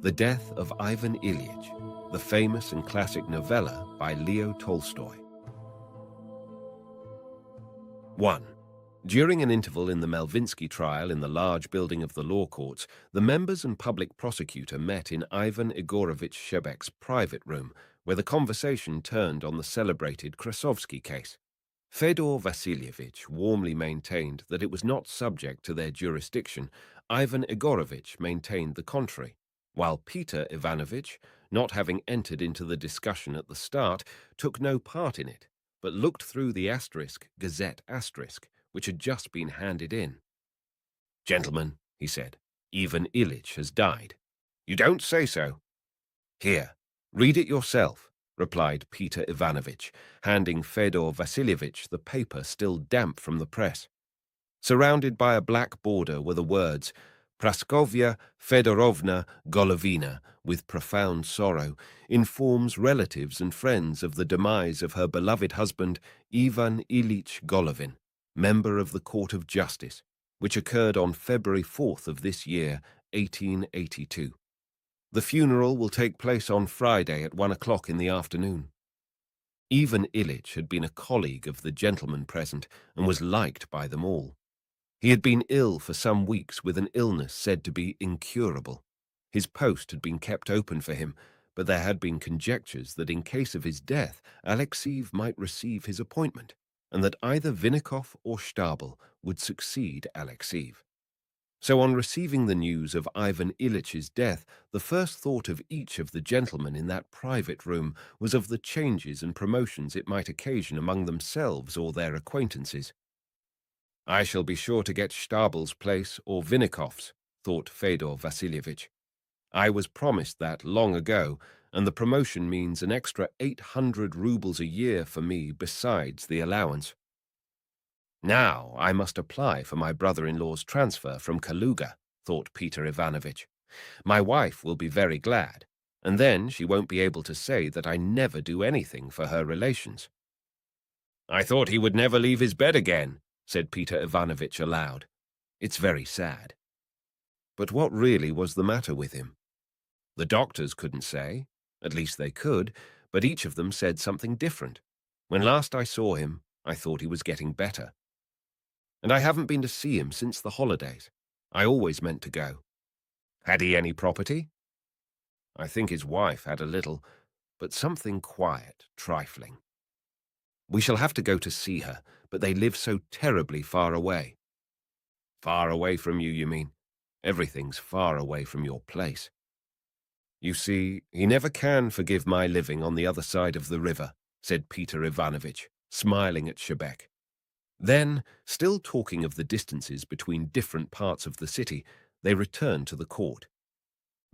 The Death of Ivan Ilyich, the famous and classic novella by Leo Tolstoy. 1. During an interval in the Malvinsky trial in the large building of the law courts, the members and public prosecutor met in Ivan Igorovich Shebek's private room, where the conversation turned on the celebrated Krasovsky case. Fedor Vassilievich warmly maintained that it was not subject to their jurisdiction. Ivan Igorovich maintained the contrary, while Peter Ivanovich, not having entered into the discussion at the start, took no part in it, but looked through the Gazette asterisk, which had just been handed in. "Gentlemen," he said, "Ivan Ilyich has died." "You don't say so." "Here, read it yourself," replied Peter Ivanovich, handing Fedor Vassilievich the paper still damp from the press. Surrounded by a black border were the words, "Praskovya Fedorovna Golovina, with profound sorrow, informs relatives and friends of the demise of her beloved husband, Ivan Ilyich Golovin, member of the Court of Justice, which occurred on February 4th of this year, 1882. The funeral will take place on Friday at 1 o'clock in the afternoon." Ivan Ilyich had been a colleague of the gentlemen present and was liked by them all. He had been ill for some weeks with an illness said to be incurable. His post had been kept open for him, but there had been conjectures that in case of his death, Alexeyev might receive his appointment, and that either Vinnikov or Stabel would succeed Alexeyev. So on receiving the news of Ivan Ilyич's death, the first thought of each of the gentlemen in that private room was of the changes and promotions it might occasion among themselves or their acquaintances. "I shall be sure to get Stabel's place or Vinnikov's," thought Fedor Vassilievich. "I was promised that long ago, and the promotion means an extra 800 rubles a year for me besides the allowance. Now I must apply for my brother-in-law's transfer from Kaluga," thought Peter Ivanovich. "My wife will be very glad, and then she won't be able to say that I never do anything for her relations." "I thought he would never leave his bed again," said Peter Ivanovich aloud. "It's very sad." But what really was the matter with him? The doctors couldn't say. At least they could, but each of them said something different. When last I saw him, I thought he was getting better. And I haven't been to see him since the holidays. I always meant to go. Had he any property? I think his wife had a little, but something quiet, trifling. We shall have to go to see her, but they live so terribly far away. Far away from you, you mean? Everything's far away from your place. You see, he never can forgive my living on the other side of the river, said Peter Ivanovich, smiling at Shebek. Then, still talking of the distances between different parts of the city, they returned to the court.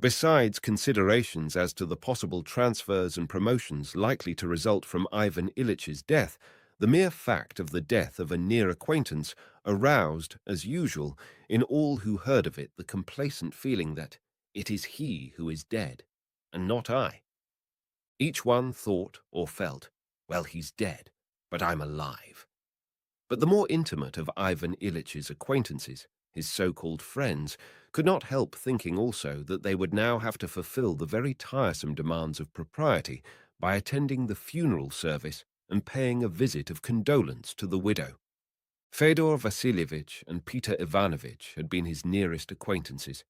Besides considerations as to the possible transfers and promotions likely to result from Ivan Ilyич's death, the mere fact of the death of a near acquaintance aroused, as usual, in all who heard of it the complacent feeling that it is he who is dead, and not I. Each one thought or felt, well, he's dead, but I'm alive. But the more intimate of Ivan Ilyич's acquaintances, his so-called friends, could not help thinking also that they would now have to fulfill the very tiresome demands of propriety by attending the funeral service and paying a visit of condolence to the widow. Fedor Vassilievich and Peter Ivanovich had been his nearest acquaintances.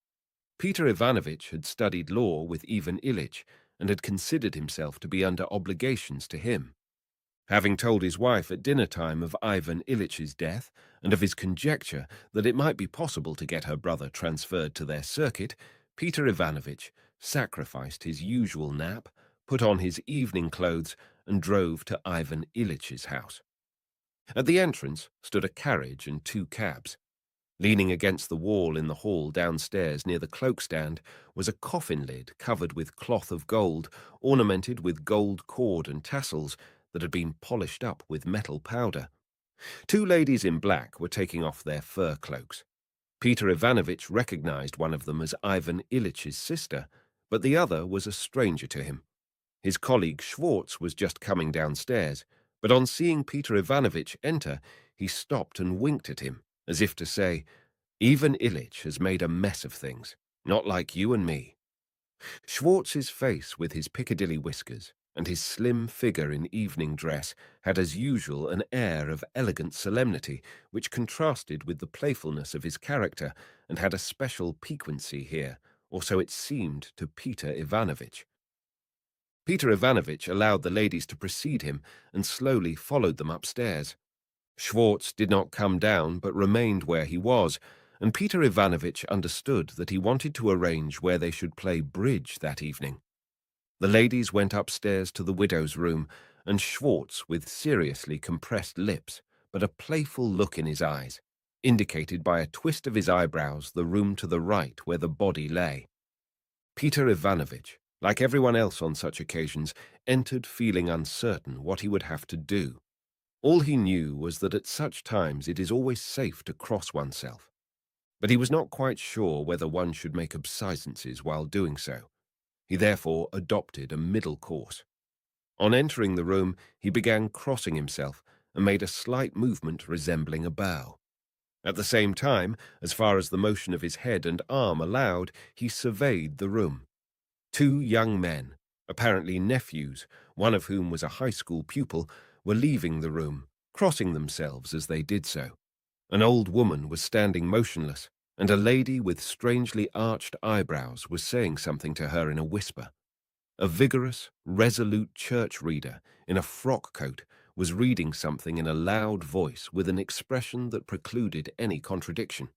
Peter Ivanovich had studied law with Ivan Ilyich and had considered himself to be under obligations to him. Having told his wife at dinner-time of Ivan Ilyич's death and of his conjecture that it might be possible to get her brother transferred to their circuit, Peter Ivanovich sacrificed his usual nap, put on his evening clothes, and drove to Ivan Ilyич's house. At the entrance stood a carriage and 2 cabs. Leaning against the wall in the hall downstairs near the cloak-stand was a coffin lid covered with cloth of gold, ornamented with gold cord and tassels that had been polished up with metal powder. 2 ladies in black were taking off their fur cloaks. Peter Ivanovich recognized one of them as Ivan Ilyич's sister, but the other was a stranger to him. His colleague Schwartz was just coming downstairs, but on seeing Peter Ivanovich enter, he stopped and winked at him, as if to say, "Ivan Ilyich has made a mess of things, not like you and me." Schwartz's face, with his Piccadilly whiskers and his slim figure in evening dress, had as usual an air of elegant solemnity, which contrasted with the playfulness of his character and had a special piquancy here, or so it seemed to Peter Ivanovitch. Peter Ivanovitch allowed the ladies to precede him and slowly followed them upstairs. Schwartz did not come down, but remained where he was, and Peter Ivanovitch understood that he wanted to arrange where they should play bridge that evening. The ladies went upstairs to the widow's room, and Schwartz, with seriously compressed lips, but a playful look in his eyes, indicated by a twist of his eyebrows the room to the right where the body lay. Peter Ivanovitch, like everyone else on such occasions, entered feeling uncertain what he would have to do. All he knew was that at such times it is always safe to cross oneself, but he was not quite sure whether one should make obeisances while doing so. He therefore adopted a middle course. On entering the room, he began crossing himself and made a slight movement resembling a bow. At the same time, as far as the motion of his head and arm allowed, he surveyed the room. Two young men, apparently nephews, one of whom was a high school pupil, were leaving the room, crossing themselves as they did so. An old woman was standing motionless, and a lady with strangely arched eyebrows was saying something to her in a whisper. A vigorous, resolute church reader in a frock coat was reading something in a loud voice with an expression that precluded any contradiction.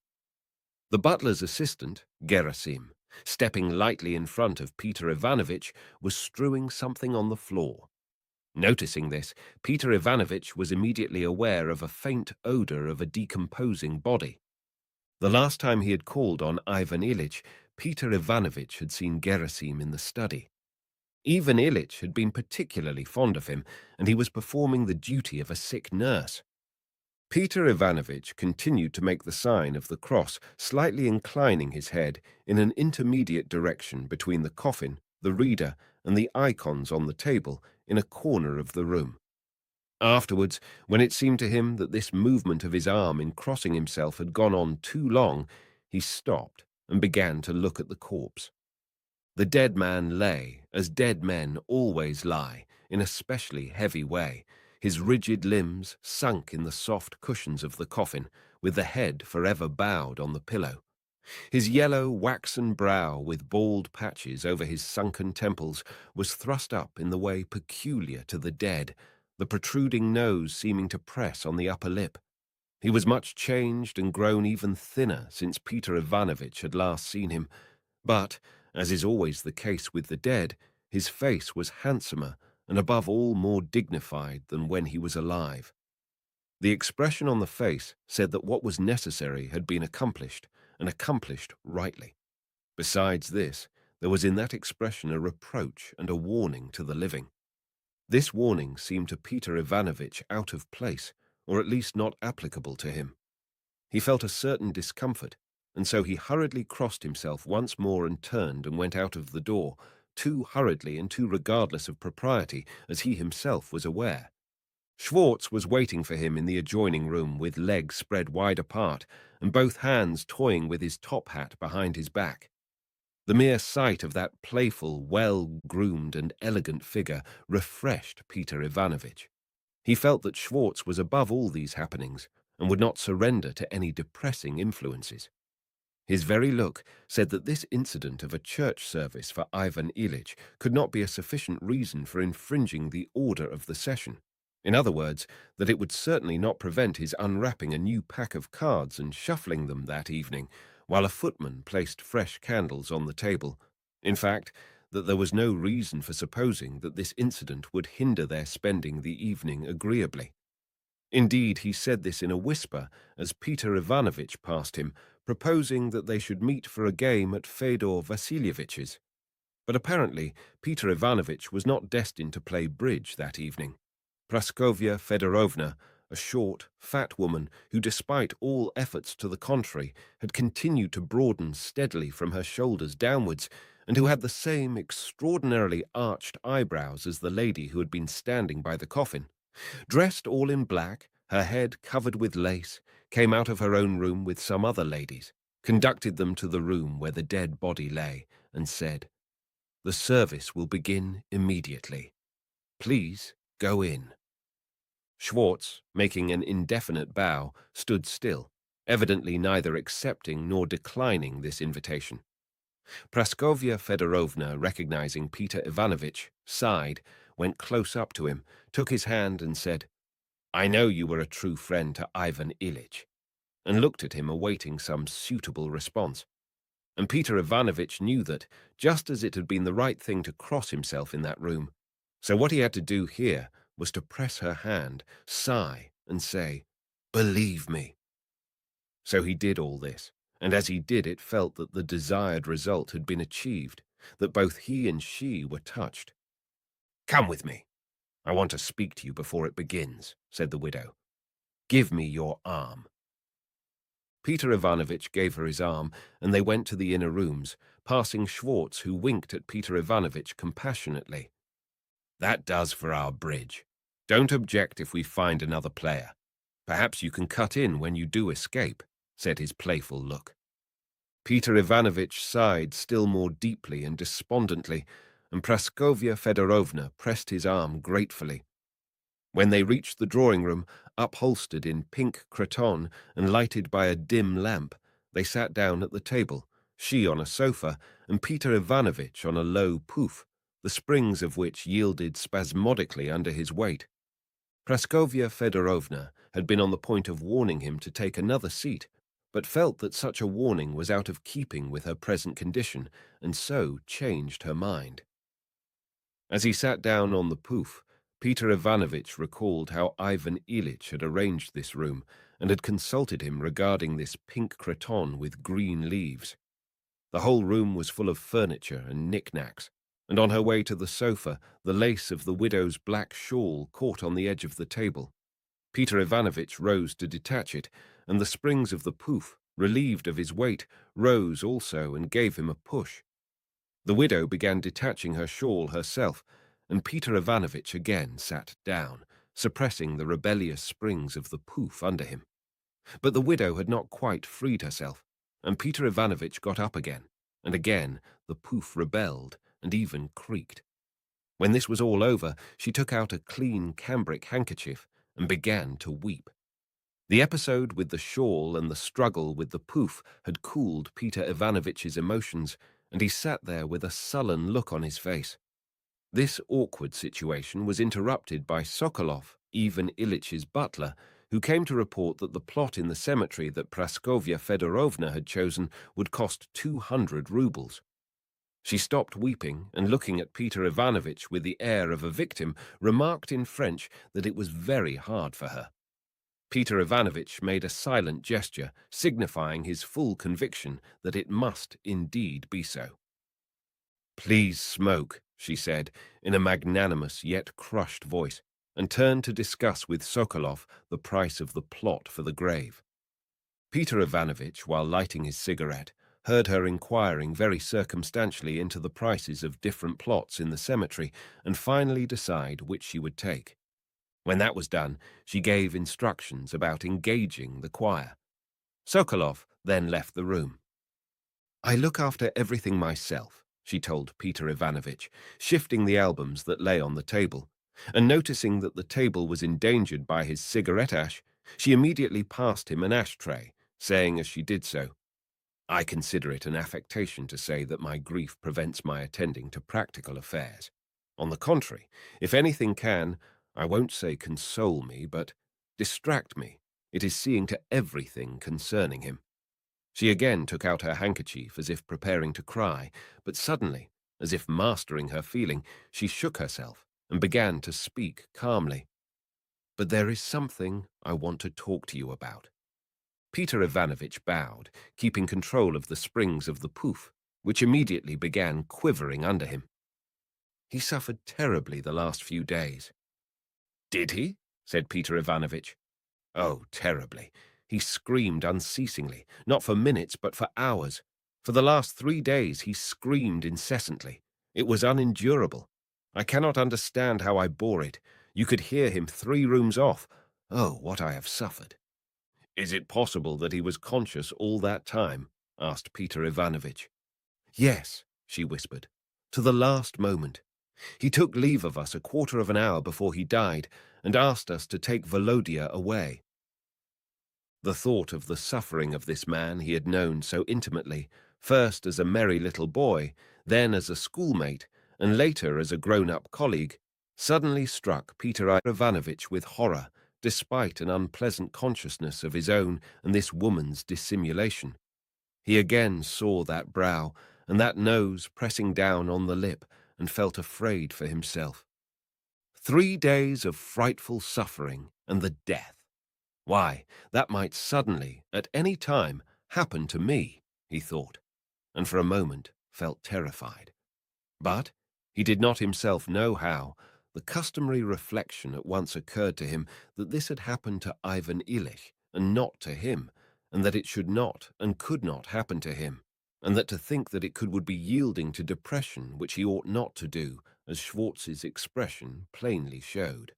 The butler's assistant, Gerasim, stepping lightly in front of Peter Ivanovitch, was strewing something on the floor. Noticing this, Peter Ivanovitch was immediately aware of a faint odor of a decomposing body. The last time he had called on Ivan Ilyich, Peter Ivanovitch had seen Gerasim in the study. Ivan Ilyich had been particularly fond of him, and he was performing the duty of a sick nurse. Peter Ivanovitch continued to make the sign of the cross, slightly inclining his head in an intermediate direction between the coffin, the reader, and the icons on the table in a corner of the room. Afterwards, when it seemed to him that this movement of his arm in crossing himself had gone on too long, he stopped and began to look at the corpse. The dead man lay, as dead men always lie, in a specially heavy way, his rigid limbs sunk in the soft cushions of the coffin, with the head forever bowed on the pillow. His yellow, waxen brow, with bald patches over his sunken temples, was thrust up in the way peculiar to the dead, the protruding nose seeming to press on the upper lip. He was much changed and grown even thinner since Peter Ivanovitch had last seen him, but, as is always the case with the dead, his face was handsomer and above all more dignified than when he was alive. The expression on the face said that what was necessary had been accomplished, and accomplished rightly. Besides this, there was in that expression a reproach and a warning to the living. This warning seemed to Peter Ivanovitch out of place, or at least not applicable to him. He felt a certain discomfort, and so he hurriedly crossed himself once more and turned and went out of the door, too hurriedly and too regardless of propriety, as he himself was aware. Schwartz was waiting for him in the adjoining room with legs spread wide apart and both hands toying with his top hat behind his back. The mere sight of that playful, well-groomed and elegant figure refreshed Peter Ivanovitch. He felt that Schwartz was above all these happenings and would not surrender to any depressing influences. His very look said that this incident of a church service for Ivan Ilyich could not be a sufficient reason for infringing the order of the session. In other words, that it would certainly not prevent his unwrapping a new pack of cards and shuffling them that evening, while a footman placed fresh candles on the table. In fact, that there was no reason for supposing that this incident would hinder their spending the evening agreeably. Indeed, he said this in a whisper as Peter Ivanovitch passed him, proposing that they should meet for a game at Fedor Vasilievich's. But apparently, Peter Ivanovitch was not destined to play bridge that evening. Praskovya Fedorovna, a short, fat woman who, despite all efforts to the contrary, had continued to broaden steadily from her shoulders downwards, and who had the same extraordinarily arched eyebrows as the lady who had been standing by the coffin, dressed all in black, her head covered with lace, came out of her own room with some other ladies, conducted them to the room where the dead body lay, and said, The service will begin immediately. Please go in." Schwartz, making an indefinite bow, stood still, evidently neither accepting nor declining this invitation. Praskovya Fedorovna, recognizing Peter Ivanovitch, sighed, went close up to him, took his hand and said, "I know you were a true friend to Ivan Ilyich," and looked at him awaiting some suitable response. And Peter Ivanovitch knew that, just as it had been the right thing to cross himself in that room, so what he had to do here was to press her hand, sigh, and say, "Believe me." So he did all this, and as he did it felt that the desired result had been achieved, that both he and she were touched. "Come with me. I want to speak to you before it begins," said the widow. "Give me your arm." Peter Ivanovitch gave her his arm, and they went to the inner rooms, passing Schwartz, who winked at Peter Ivanovitch compassionately. "That does for our bridge. Don't object if we find another player. Perhaps you can cut in when you do escape," said his playful look. Peter Ivanovitch sighed still more deeply and despondently, and Praskovya Fedorovna pressed his arm gratefully. When they reached the drawing-room, upholstered in pink cretonne and lighted by a dim lamp, they sat down at the table, she on a sofa, and Peter Ivanovitch on a low pouf, the springs of which yielded spasmodically under his weight. Praskovya Fedorovna had been on the point of warning him to take another seat, but felt that such a warning was out of keeping with her present condition, and so changed her mind. As he sat down on the pouf, Peter Ivanovitch recalled how Ivan Ilyich had arranged this room and had consulted him regarding this pink cretonne with green leaves. The whole room was full of furniture and knick-knacks, and on her way to the sofa, the lace of the widow's black shawl caught on the edge of the table. Peter Ivanovitch rose to detach it, and the springs of the pouf, relieved of his weight, rose also and gave him a push. The widow began detaching her shawl herself, and Peter Ivanovitch again sat down, suppressing the rebellious springs of the pouf under him. But the widow had not quite freed herself, and Peter Ivanovitch got up again, and again the pouf rebelled and even creaked. When this was all over, she took out a clean cambric handkerchief and began to weep. The episode with the shawl and the struggle with the pouf had cooled Peter Ivanovitch's emotions, and he sat there with a sullen look on his face. This awkward situation was interrupted by Sokolov, Ivan Ilyitch's butler, who came to report that the plot in the cemetery that Praskovya Fedorovna had chosen would cost 200 rubles. She stopped weeping and, looking at Peter Ivanovitch with the air of a victim, remarked in French that it was very hard for her. Peter Ivanovitch made a silent gesture, signifying his full conviction that it must indeed be so. "Please smoke," she said, in a magnanimous yet crushed voice, and turned to discuss with Sokolov the price of the plot for the grave. Peter Ivanovitch, while lighting his cigarette, heard her inquiring very circumstantially into the prices of different plots in the cemetery, and finally decide which she would take. When that was done, she gave instructions about engaging the choir. Sokolov then left the room. "I look after everything myself," she told Peter Ivanovitch, shifting the albums that lay on the table, and noticing that the table was endangered by his cigarette ash, she immediately passed him an ashtray, saying as she did so, "I consider it an affectation to say that my grief prevents my attending to practical affairs. On the contrary, if anything can, I won't say console me, but distract me, it is seeing to everything concerning him." She again took out her handkerchief as if preparing to cry, but suddenly, as if mastering her feeling, she shook herself and began to speak calmly. "But there is something I want to talk to you about." Peter Ivanovitch bowed, keeping control of the springs of the pouf, which immediately began quivering under him. "He suffered terribly the last few days." "Did he?" said Peter Ivanovitch. "Oh, terribly. He screamed unceasingly, not for minutes but for hours. For the last 3 days he screamed incessantly. It was unendurable. I cannot understand how I bore it. You could hear him 3 rooms off. Oh, what I have suffered." "Is it possible that he was conscious all that time?" asked Peter Ivanovitch. "Yes," she whispered. to the last moment. He took leave of us a quarter of an hour before he died and asked us to take Volodya away. The thought of the suffering of this man he had known so intimately, first as a merry little boy, then as a schoolmate, and later as a grown-up colleague, suddenly struck Peter Ivanovitch with horror, despite an unpleasant consciousness of his own and this woman's dissimulation. He again saw that brow and that nose pressing down on the lip and felt afraid for himself. 3 days of frightful suffering and the death. Why, that might suddenly, at any time, happen to me, he thought, and for a moment felt terrified. But he did not himself know how. The customary reflection at once occurred to him that this had happened to Ivan Ilyich and not to him, and that it should not and could not happen to him, and that to think that it would be yielding to depression, which he ought not to do, as Schwartz's expression plainly showed.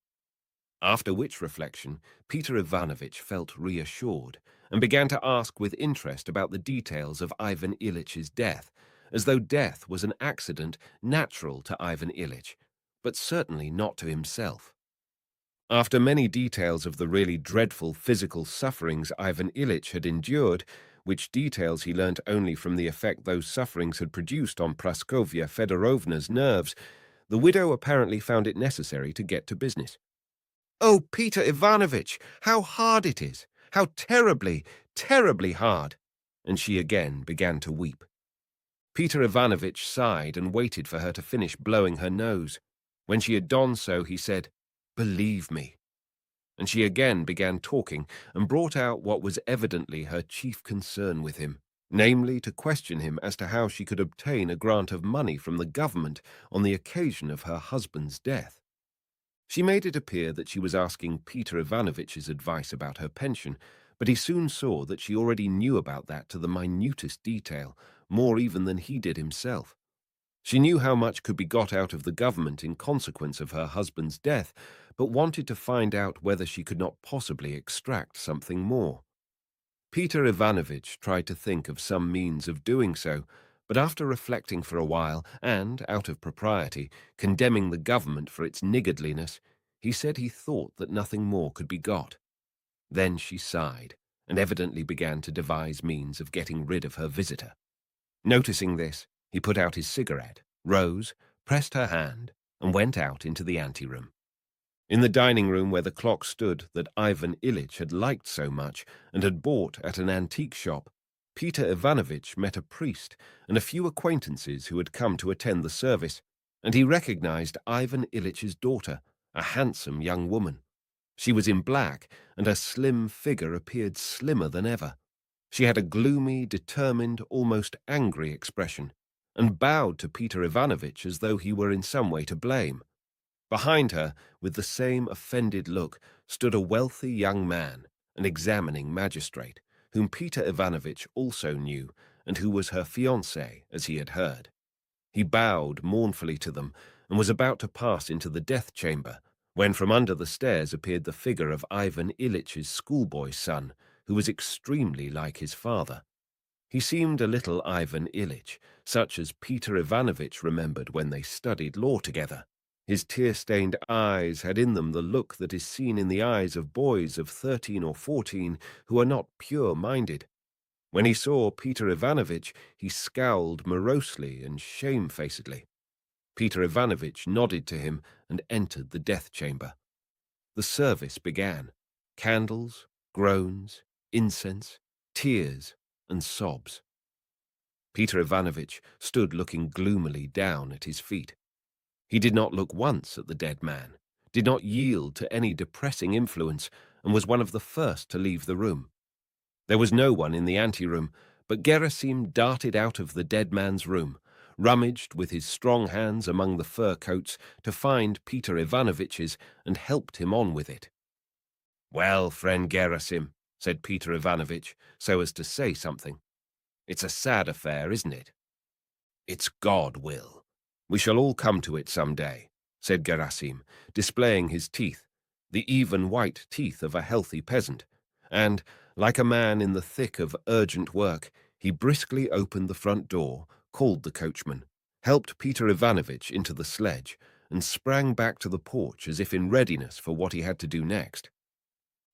After which reflection, Peter Ivanovitch felt reassured and began to ask with interest about the details of Ivan Ilyich's death, as though death was an accident natural to Ivan Ilyich, but certainly not to himself. After many details of the really dreadful physical sufferings Ivan Ilyich had endured, which details he learnt only from the effect those sufferings had produced on Praskovya Fedorovna's nerves, the widow apparently found it necessary to get to business. "Oh, Peter Ivanovitch, how hard it is! How terribly, terribly hard!" And she again began to weep. Peter Ivanovitch sighed and waited for her to finish blowing her nose. When she had done so, he said, "Believe me." And she again began talking and brought out what was evidently her chief concern with him, namely to question him as to how she could obtain a grant of money from the government on the occasion of her husband's death. She made it appear that she was asking Peter Ivanovitch's advice about her pension, but he soon saw that she already knew about that to the minutest detail, more even than he did himself. She knew how much could be got out of the government in consequence of her husband's death, but wanted to find out whether she could not possibly extract something more. Peter Ivanovitch tried to think of some means of doing so, but after reflecting for a while and, out of propriety, condemning the government for its niggardliness, he said he thought that nothing more could be got. Then she sighed, and evidently began to devise means of getting rid of her visitor. Noticing this, he put out his cigarette, rose, pressed her hand, and went out into the anteroom. In the dining room where the clock stood that Ivan Ilyich had liked so much and had bought at an antique shop, Peter Ivanovitch met a priest and a few acquaintances who had come to attend the service, and he recognized Ivan Ilyich's daughter, a handsome young woman. She was in black, and her slim figure appeared slimmer than ever. She had a gloomy, determined, almost angry expression, and bowed to Peter Ivanovitch as though he were in some way to blame. Behind her, with the same offended look, stood a wealthy young man, an examining magistrate, whom Peter Ivanovitch also knew, and who was her fiancé, as he had heard. He bowed mournfully to them, and was about to pass into the death chamber, when from under the stairs appeared the figure of Ivan Ilyich's schoolboy son, who was extremely like his father. He seemed a little Ivan Ilyich, such as Peter Ivanovitch remembered when they studied law together. His tear-stained eyes had in them the look that is seen in the eyes of boys of 13 or 14 who are not pure-minded. When he saw Peter Ivanovitch, he scowled morosely and shamefacedly. Peter Ivanovitch nodded to him and entered the death chamber. The service began. Candles, groans, incense, tears, and sobs. Peter Ivanovitch stood looking gloomily down at his feet. He did not look once at the dead man, did not yield to any depressing influence, and was one of the first to leave the room. There was no one in the anteroom, but Gerasim darted out of the dead man's room, rummaged with his strong hands among the fur coats to find Peter Ivanovitch's, and helped him on with it. "Well, friend Gerasim," said Peter Ivanovitch, so as to say something, "it's a sad affair, isn't it?" "It's God will. We shall all come to it some day," said Gerasim, displaying his teeth, the even white teeth of a healthy peasant, and, like a man in the thick of urgent work, he briskly opened the front door, called the coachman, helped Peter Ivanovich into the sledge, and sprang back to the porch as if in readiness for what he had to do next.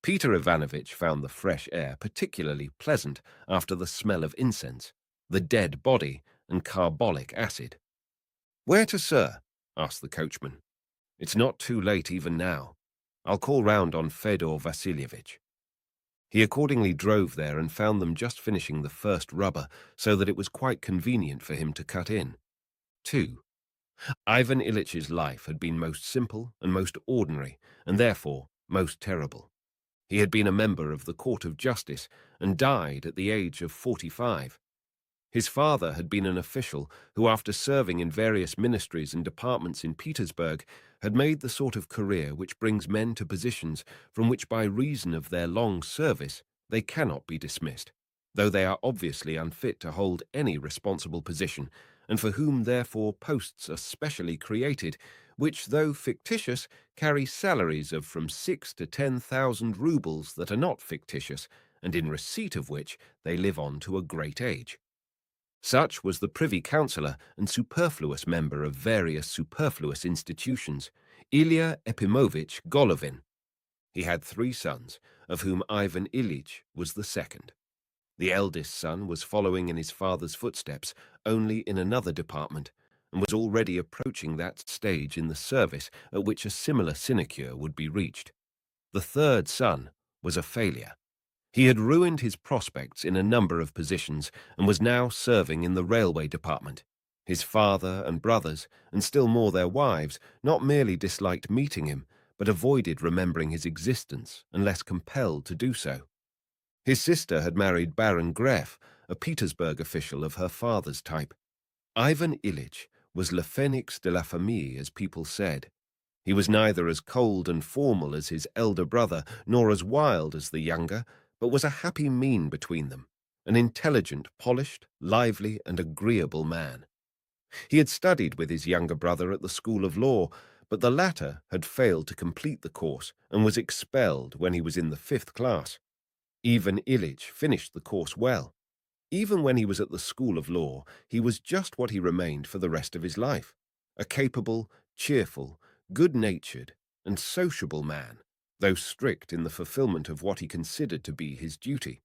Peter Ivanovich found the fresh air particularly pleasant after the smell of incense, the dead body, and carbolic acid. "Where to, sir?" asked the coachman. "It's not too late even now. I'll call round on Fedor Vassilievich." He accordingly drove there and found them just finishing the first rubber, so that it was quite convenient for him to cut in. 2. Ivan Ilyич's life had been most simple and most ordinary, and therefore most terrible. He had been a member of the Court of Justice and died at the age of 45. His father had been an official who, after serving in various ministries and departments in Petersburg, had made the sort of career which brings men to positions from which, by reason of their long service, they cannot be dismissed, though they are obviously unfit to hold any responsible position, and for whom therefore posts are specially created, which, though fictitious, carry salaries of from 6 to 10,000 roubles that are not fictitious, and in receipt of which they live on to a great age. Such was the privy councillor and superfluous member of various superfluous institutions, Ilya Epimovich Golovin. He had 3 sons, of whom Ivan Ilyich was the second. The eldest son was following in his father's footsteps, only in another department, and was already approaching that stage in the service at which a similar sinecure would be reached. The third son was a failure. He had ruined his prospects in a number of positions and was now serving in the railway department. His father and brothers, and still more their wives, not merely disliked meeting him, but avoided remembering his existence unless compelled to do so. His sister had married Baron Greff, a Petersburg official of her father's type. Ivan Ilyich was le phénix de la famille, as people said. He was neither as cold and formal as his elder brother, nor as wild as the younger, but was a happy mean between them, an intelligent, polished, lively, and agreeable man. He had studied with his younger brother at the School of Law, but the latter had failed to complete the course and was expelled when he was in the 5th class. Ivan Ilyich finished the course well. Even when he was at the School of Law, he was just what he remained for the rest of his life, a capable, cheerful, good-natured, and sociable man, though strict in the fulfillment of what he considered to be his duty.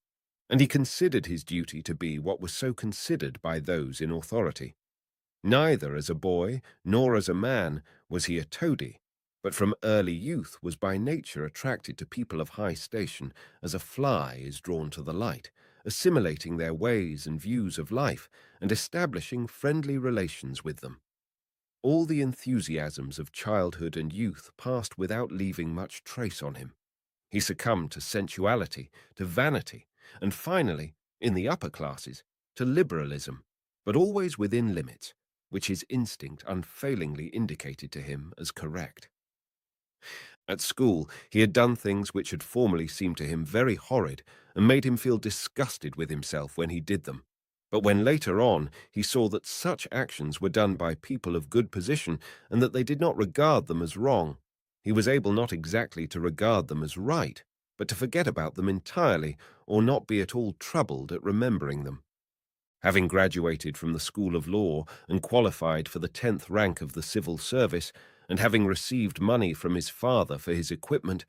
And he considered his duty to be what was so considered by those in authority. Neither as a boy nor as a man was he a toady, but from early youth was by nature attracted to people of high station as a fly is drawn to the light, assimilating their ways and views of life and establishing friendly relations with them. All the enthusiasms of childhood and youth passed without leaving much trace on him. He succumbed to sensuality, to vanity, and finally, in the upper classes, to liberalism, but always within limits, which his instinct unfailingly indicated to him as correct. At school, he had done things which had formerly seemed to him very horrid and made him feel disgusted with himself when he did them. But when later on he saw that such actions were done by people of good position and that they did not regard them as wrong, he was able not exactly to regard them as right, but to forget about them entirely or not be at all troubled at remembering them. Having graduated from the School of Law and qualified for the 10th rank of the civil service, and having received money from his father for his equipment,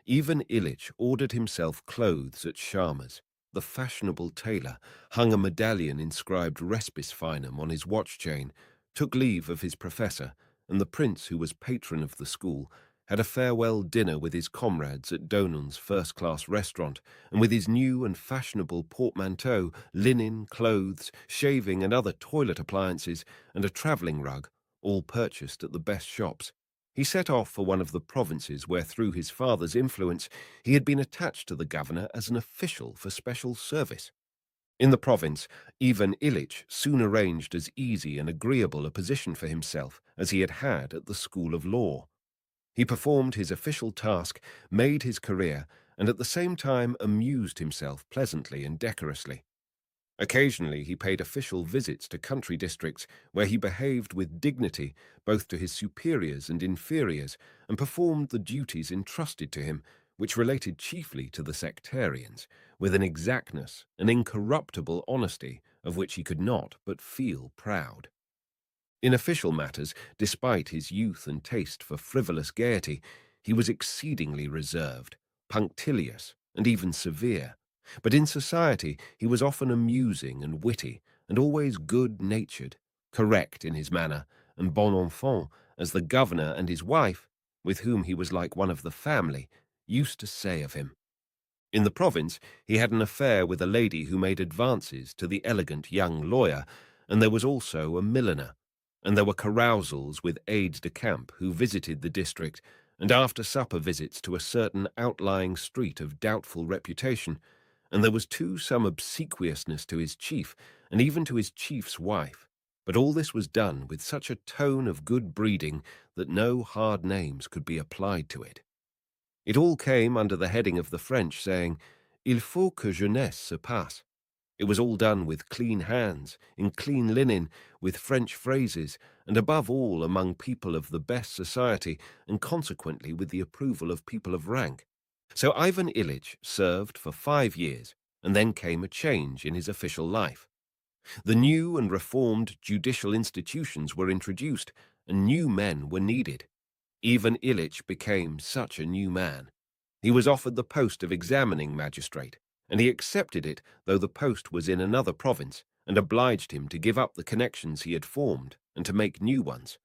Ivan Ilyich ordered himself clothes at Sharma's. The fashionable tailor hung a medallion inscribed Respis Finum on his watch chain, took leave of his professor, and the prince, who was patron of the school, had a farewell dinner with his comrades at Donon's first-class restaurant, and with his new and fashionable portmanteau, linen, clothes, shaving and other toilet appliances, and a travelling rug, all purchased at the best shops, he set off for one of the provinces where, through his father's influence, he had been attached to the governor as an official for special service. In the province, Ivan Ilyich soon arranged as easy and agreeable a position for himself as he had had at the School of Law. He performed his official task, made his career, and at the same time amused himself pleasantly and decorously. Occasionally he paid official visits to country districts where he behaved with dignity both to his superiors and inferiors and performed the duties entrusted to him, which related chiefly to the sectarians, with an exactness, an incorruptible honesty of which he could not but feel proud. In official matters, despite his youth and taste for frivolous gaiety, he was exceedingly reserved, punctilious, and even severe. But in society, he was often amusing and witty, and always good-natured, correct in his manner, and bon enfant, as the governor and his wife, with whom he was like one of the family, used to say of him. In the province, he had an affair with a lady who made advances to the elegant young lawyer, and there was also a milliner, and there were carousals with aides-de-camp who visited the district, and after-supper visits to a certain outlying street of doubtful reputation, and there was too some obsequiousness to his chief, and even to his chief's wife. But all this was done with such a tone of good breeding that no hard names could be applied to it. It all came under the heading of the French saying, "Il faut que jeunesse se passe." It was all done with clean hands, in clean linen, with French phrases, and above all among people of the best society, and consequently with the approval of people of rank. So Ivan Ilyich served for 5 years, and then came a change in his official life. The new and reformed judicial institutions were introduced, and new men were needed. Ivan Ilyich became such a new man. He was offered the post of examining magistrate, and he accepted it, though the post was in another province, and obliged him to give up the connections he had formed and to make new ones.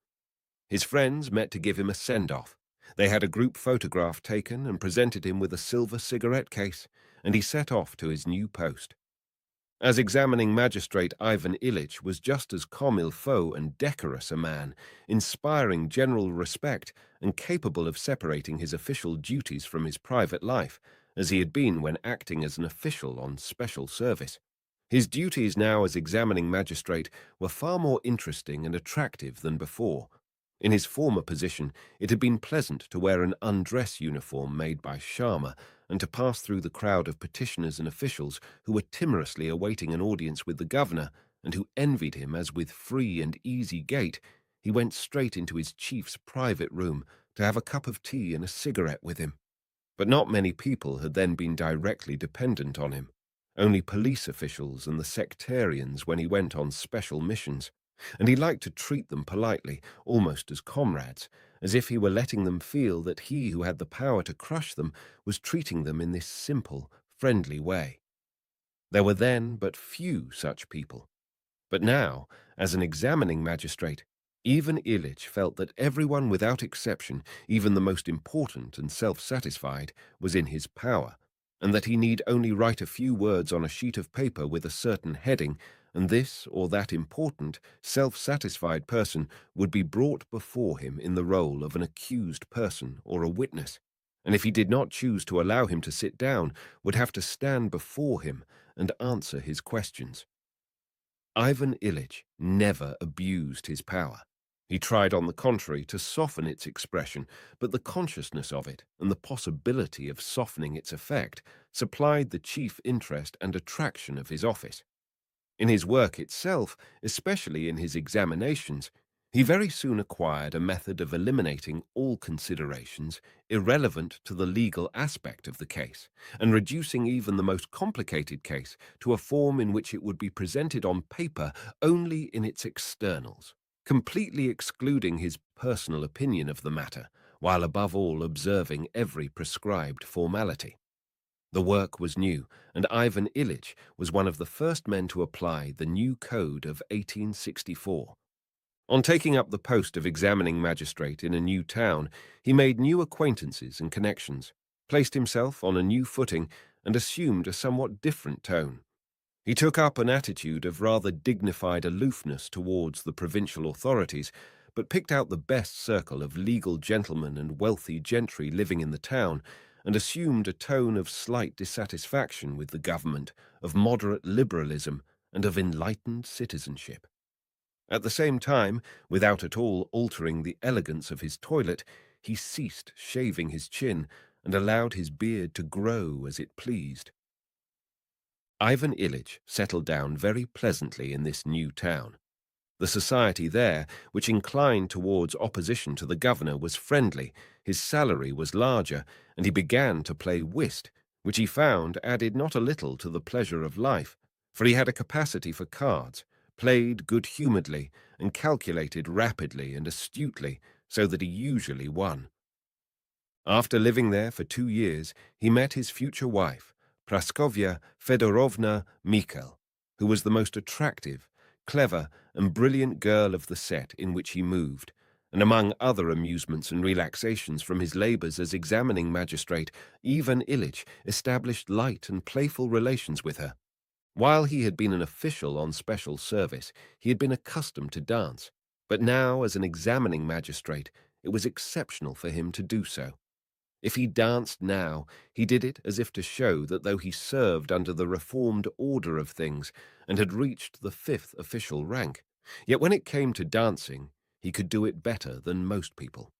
His friends met to give him a send-off. They had a group photograph taken and presented him with a silver cigarette case, and he set off to his new post. As examining magistrate, Ivan Ilyich was just as comme il faut and decorous a man, inspiring general respect and capable of separating his official duties from his private life, as he had been when acting as an official on special service. His duties now as examining magistrate were far more interesting and attractive than before. In his former position, it had been pleasant to wear an undress uniform made by Sharma and to pass through the crowd of petitioners and officials who were timorously awaiting an audience with the governor and who envied him as with free and easy gait he went straight into his chief's private room to have a cup of tea and a cigarette with him. But not many people had then been directly dependent on him. Only police officials and the sectarians when he went on special missions, and he liked to treat them politely, almost as comrades, as if he were letting them feel that he who had the power to crush them was treating them in this simple, friendly way. There were then but few such people. But now, as an examining magistrate, even Ilyich felt that everyone without exception, even the most important and self-satisfied, was in his power, and that he need only write a few words on a sheet of paper with a certain heading, and this or that important, self-satisfied person would be brought before him in the role of an accused person or a witness, and if he did not choose to allow him to sit down, would have to stand before him and answer his questions. Ivan Ilyich never abused his power. He tried, on the contrary, to soften its expression, but the consciousness of it and the possibility of softening its effect supplied the chief interest and attraction of his office. In his work itself, especially in his examinations, he very soon acquired a method of eliminating all considerations irrelevant to the legal aspect of the case, and reducing even the most complicated case to a form in which it would be presented on paper only in its externals, completely excluding his personal opinion of the matter, while above all observing every prescribed formality. The work was new, and Ivan Ilyich was one of the first men to apply the new code of 1864. On taking up the post of examining magistrate in a new town, he made new acquaintances and connections, placed himself on a new footing, and assumed a somewhat different tone. He took up an attitude of rather dignified aloofness towards the provincial authorities, but picked out the best circle of legal gentlemen and wealthy gentry living in the town, and assumed a tone of slight dissatisfaction with the government, of moderate liberalism, and of enlightened citizenship. At the same time, without at all altering the elegance of his toilet, he ceased shaving his chin and allowed his beard to grow as it pleased. Ivan Ilyich settled down very pleasantly in this new town. The society there, which inclined towards opposition to the governor, was friendly, his salary was larger, and he began to play whist, which he found added not a little to the pleasure of life, for he had a capacity for cards, played good-humouredly, and calculated rapidly and astutely, so that he usually won. After living there for 2 years, he met his future wife, Praskovya Fedorovna Mikhail, who was the most attractive, clever, and brilliant girl of the set in which he moved, and among other amusements and relaxations from his labors as examining magistrate, Ivan Ilyich established light and playful relations with her. While he had been an official on special service, he had been accustomed to dance, but now, as an examining magistrate, it was exceptional for him to do so. If he danced now, he did it as if to show that though he served under the reformed order of things and had reached the 5th official rank, yet when it came to dancing, he could do it better than most people.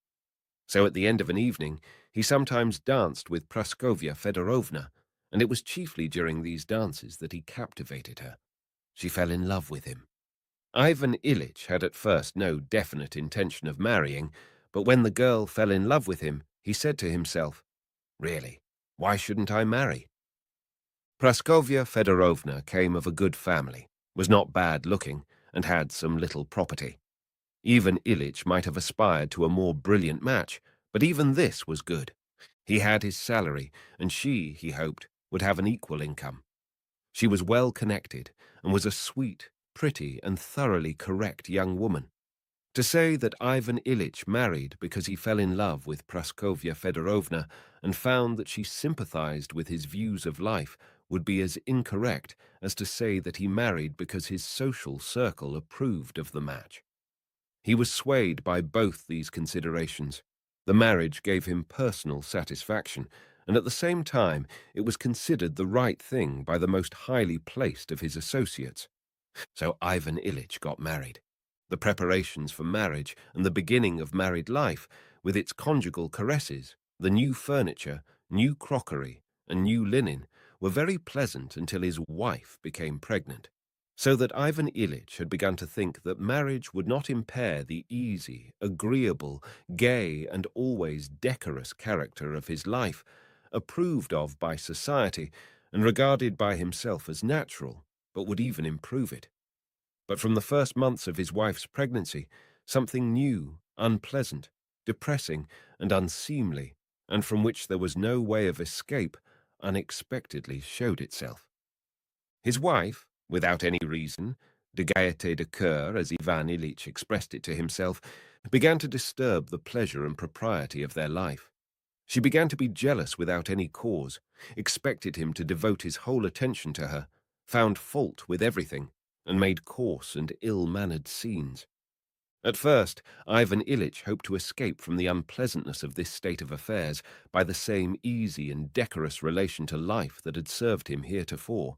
So at the end of an evening, he sometimes danced with Praskovya Fedorovna, and it was chiefly during these dances that he captivated her. She fell in love with him. Ivan Ilyich had at first no definite intention of marrying, but when the girl fell in love with him, he said to himself, "Really, why shouldn't I marry?" Praskovya Fedorovna came of a good family, was not bad-looking, and had some little property. Ivan Ilyich might have aspired to a more brilliant match, but even this was good. He had his salary, and she, he hoped, would have an equal income. She was well connected, and was a sweet, pretty, and thoroughly correct young woman. To say that Ivan Ilyich married because he fell in love with Praskovya Fedorovna and found that she sympathized with his views of life would be as incorrect as to say that he married because his social circle approved of the match. He was swayed by both these considerations. The marriage gave him personal satisfaction, and at the same time it was considered the right thing by the most highly placed of his associates. So Ivan Ilyich got married. The preparations for marriage and the beginning of married life, with its conjugal caresses, the new furniture, new crockery, and new linen, were very pleasant until his wife became pregnant. So that Ivan Ilyich had begun to think that marriage would not impair the easy, agreeable, gay, and always decorous character of his life, approved of by society and regarded by himself as natural, but would even improve it. But from the first months of his wife's pregnancy, something new, unpleasant, depressing, and unseemly, and from which there was no way of escape, unexpectedly showed itself. His wife, without any reason, de gaieté de cœur, as Ivan Ilyich expressed it to himself, began to disturb the pleasure and propriety of their life. She began to be jealous without any cause, expected him to devote his whole attention to her, found fault with everything, and made coarse and ill-mannered scenes. At first, Ivan Ilyich hoped to escape from the unpleasantness of this state of affairs by the same easy and decorous relation to life that had served him heretofore.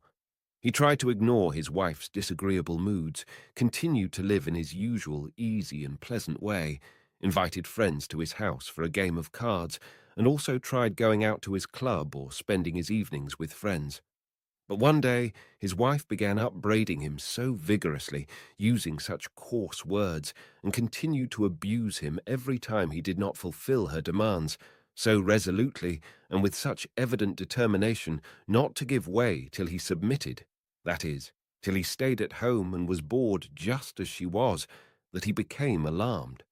He tried to ignore his wife's disagreeable moods, continued to live in his usual easy and pleasant way, invited friends to his house for a game of cards, and also tried going out to his club or spending his evenings with friends. But one day his wife began upbraiding him so vigorously, using such coarse words, and continued to abuse him every time he did not fulfill her demands, so resolutely and with such evident determination not to give way till he submitted, that is, till he stayed at home and was bored just as she was, that he became alarmed.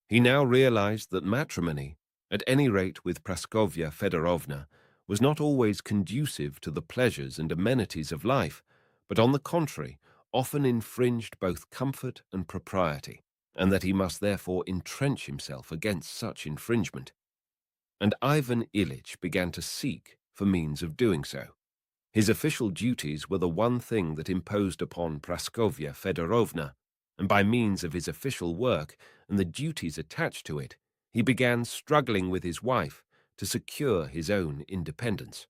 He now realized that matrimony, at any rate with Praskovya Fedorovna, was not always conducive to the pleasures and amenities of life, but on the contrary, often infringed both comfort and propriety, and that he must therefore entrench himself against such infringement. And Ivan Ilyich began to seek for means of doing so. His official duties were the one thing that imposed upon Praskovya Fedorovna, and by means of his official work and the duties attached to it, he began struggling with his wife to secure his own independence.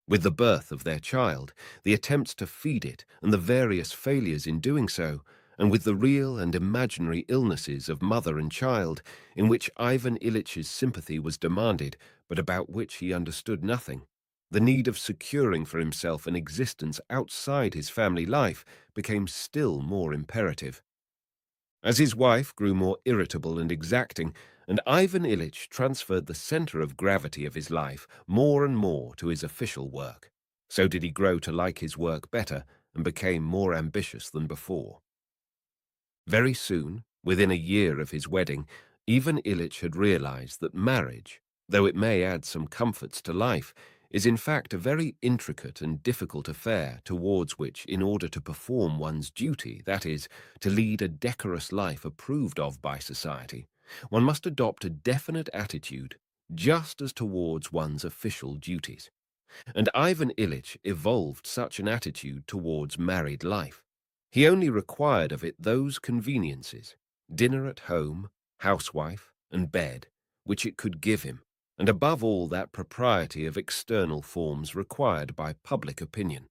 With the birth of their child, the attempts to feed it and the various failures in doing so, and with the real and imaginary illnesses of mother and child, in which Ivan Ilyич's sympathy was demanded, but about which he understood nothing, the need of securing for himself an existence outside his family life became still more imperative. As his wife grew more irritable and exacting, and Ivan Ilyich transferred the center of gravity of his life more and more to his official work, so did he grow to like his work better, and became more ambitious than before. Very soon, within a year of his wedding, Ivan Ilyich had realized that marriage, though it may add some comforts to life, is in fact a very intricate and difficult affair towards which, in order to perform one's duty, that is, to lead a decorous life approved of by society, one must adopt a definite attitude just as towards one's official duties. And Ivan Ilyich evolved such an attitude towards married life. He only required of it those conveniences, dinner at home, housewife, and bed, which it could give him, and above all that propriety of external forms required by public opinion.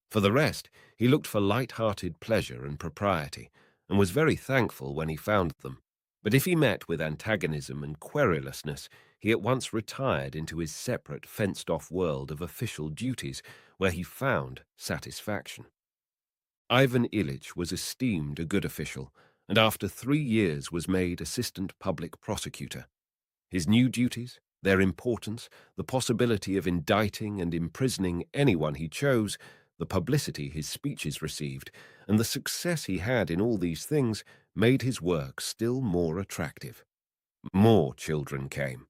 For the rest, he looked for light-hearted pleasure and propriety, and was very thankful when he found them. But if he met with antagonism and querulousness, he at once retired into his separate, fenced-off world of official duties, where he found satisfaction. Ivan Ilyich was esteemed a good official, and after 3 years was made assistant public prosecutor. His new duties, their importance, the possibility of indicting and imprisoning anyone he chose, the publicity his speeches received, and the success he had in all these things made his work still more attractive. More children came.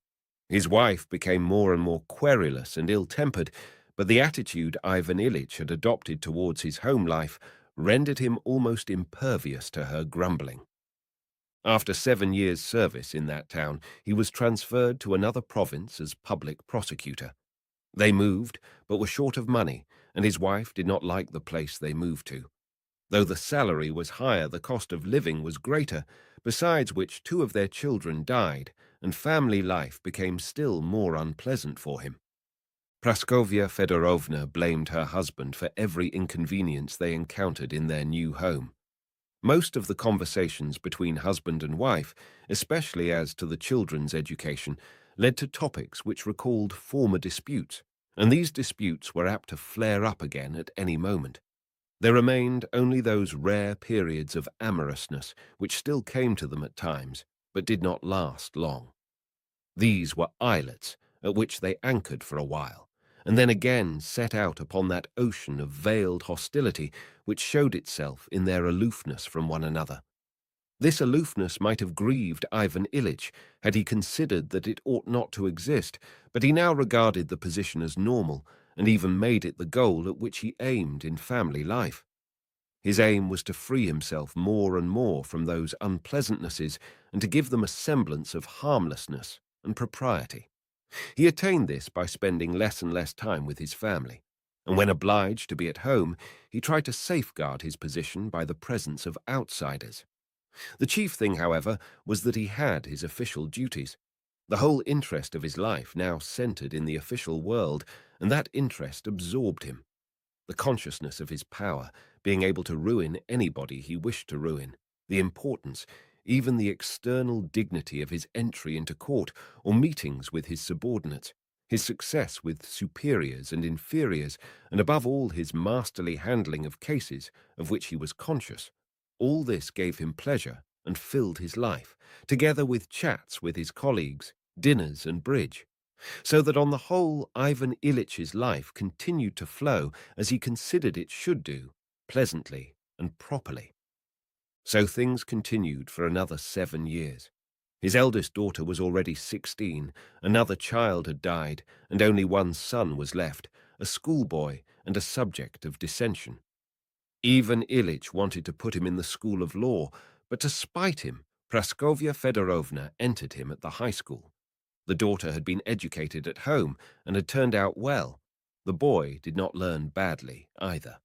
His wife became more and more querulous and ill-tempered, but the attitude Ivan Ilyich had adopted towards his home life rendered him almost impervious to her grumbling. After 7 years' service in that town, he was transferred to another province as public prosecutor. They moved, but were short of money, and his wife did not like the place they moved to. Though the salary was higher, the cost of living was greater, besides which 2 of their children died, and family life became still more unpleasant for him. Praskovya Fedorovna blamed her husband for every inconvenience they encountered in their new home. Most of the conversations between husband and wife, especially as to the children's education, led to topics which recalled former disputes, and these disputes were apt to flare up again at any moment. There remained only those rare periods of amorousness which still came to them at times, but did not last long. These were islets at which they anchored for a while, and then again set out upon that ocean of veiled hostility which showed itself in their aloofness from one another. This aloofness might have grieved Ivan Ilyich had he considered that it ought not to exist, but he now regarded the position as normal, and even made it the goal at which he aimed in family life. His aim was to free himself more and more from those unpleasantnesses and to give them a semblance of harmlessness and propriety. He attained this by spending less and less time with his family, and when obliged to be at home, he tried to safeguard his position by the presence of outsiders. The chief thing, however, was that he had his official duties. The whole interest of his life now centered in the official world, and that interest absorbed him. The consciousness of his power, being able to ruin anybody he wished to ruin, the importance, even the external dignity of his entry into court or meetings with his subordinates, his success with superiors and inferiors, and above all his masterly handling of cases of which he was conscious, all this gave him pleasure and filled his life, together with chats with his colleagues, dinners and bridge, so that on the whole Ivan Ilyич's life continued to flow as he considered it should do, pleasantly and properly. So things continued for another 7 years. His eldest daughter was already 16, another child had died, and only one son was left, a schoolboy and a subject of dissension. Ivan Ilyich wanted to put him in the school of law, but to spite him, Praskovya Fedorovna entered him at the high school. The daughter had been educated at home and had turned out well. The boy did not learn badly either.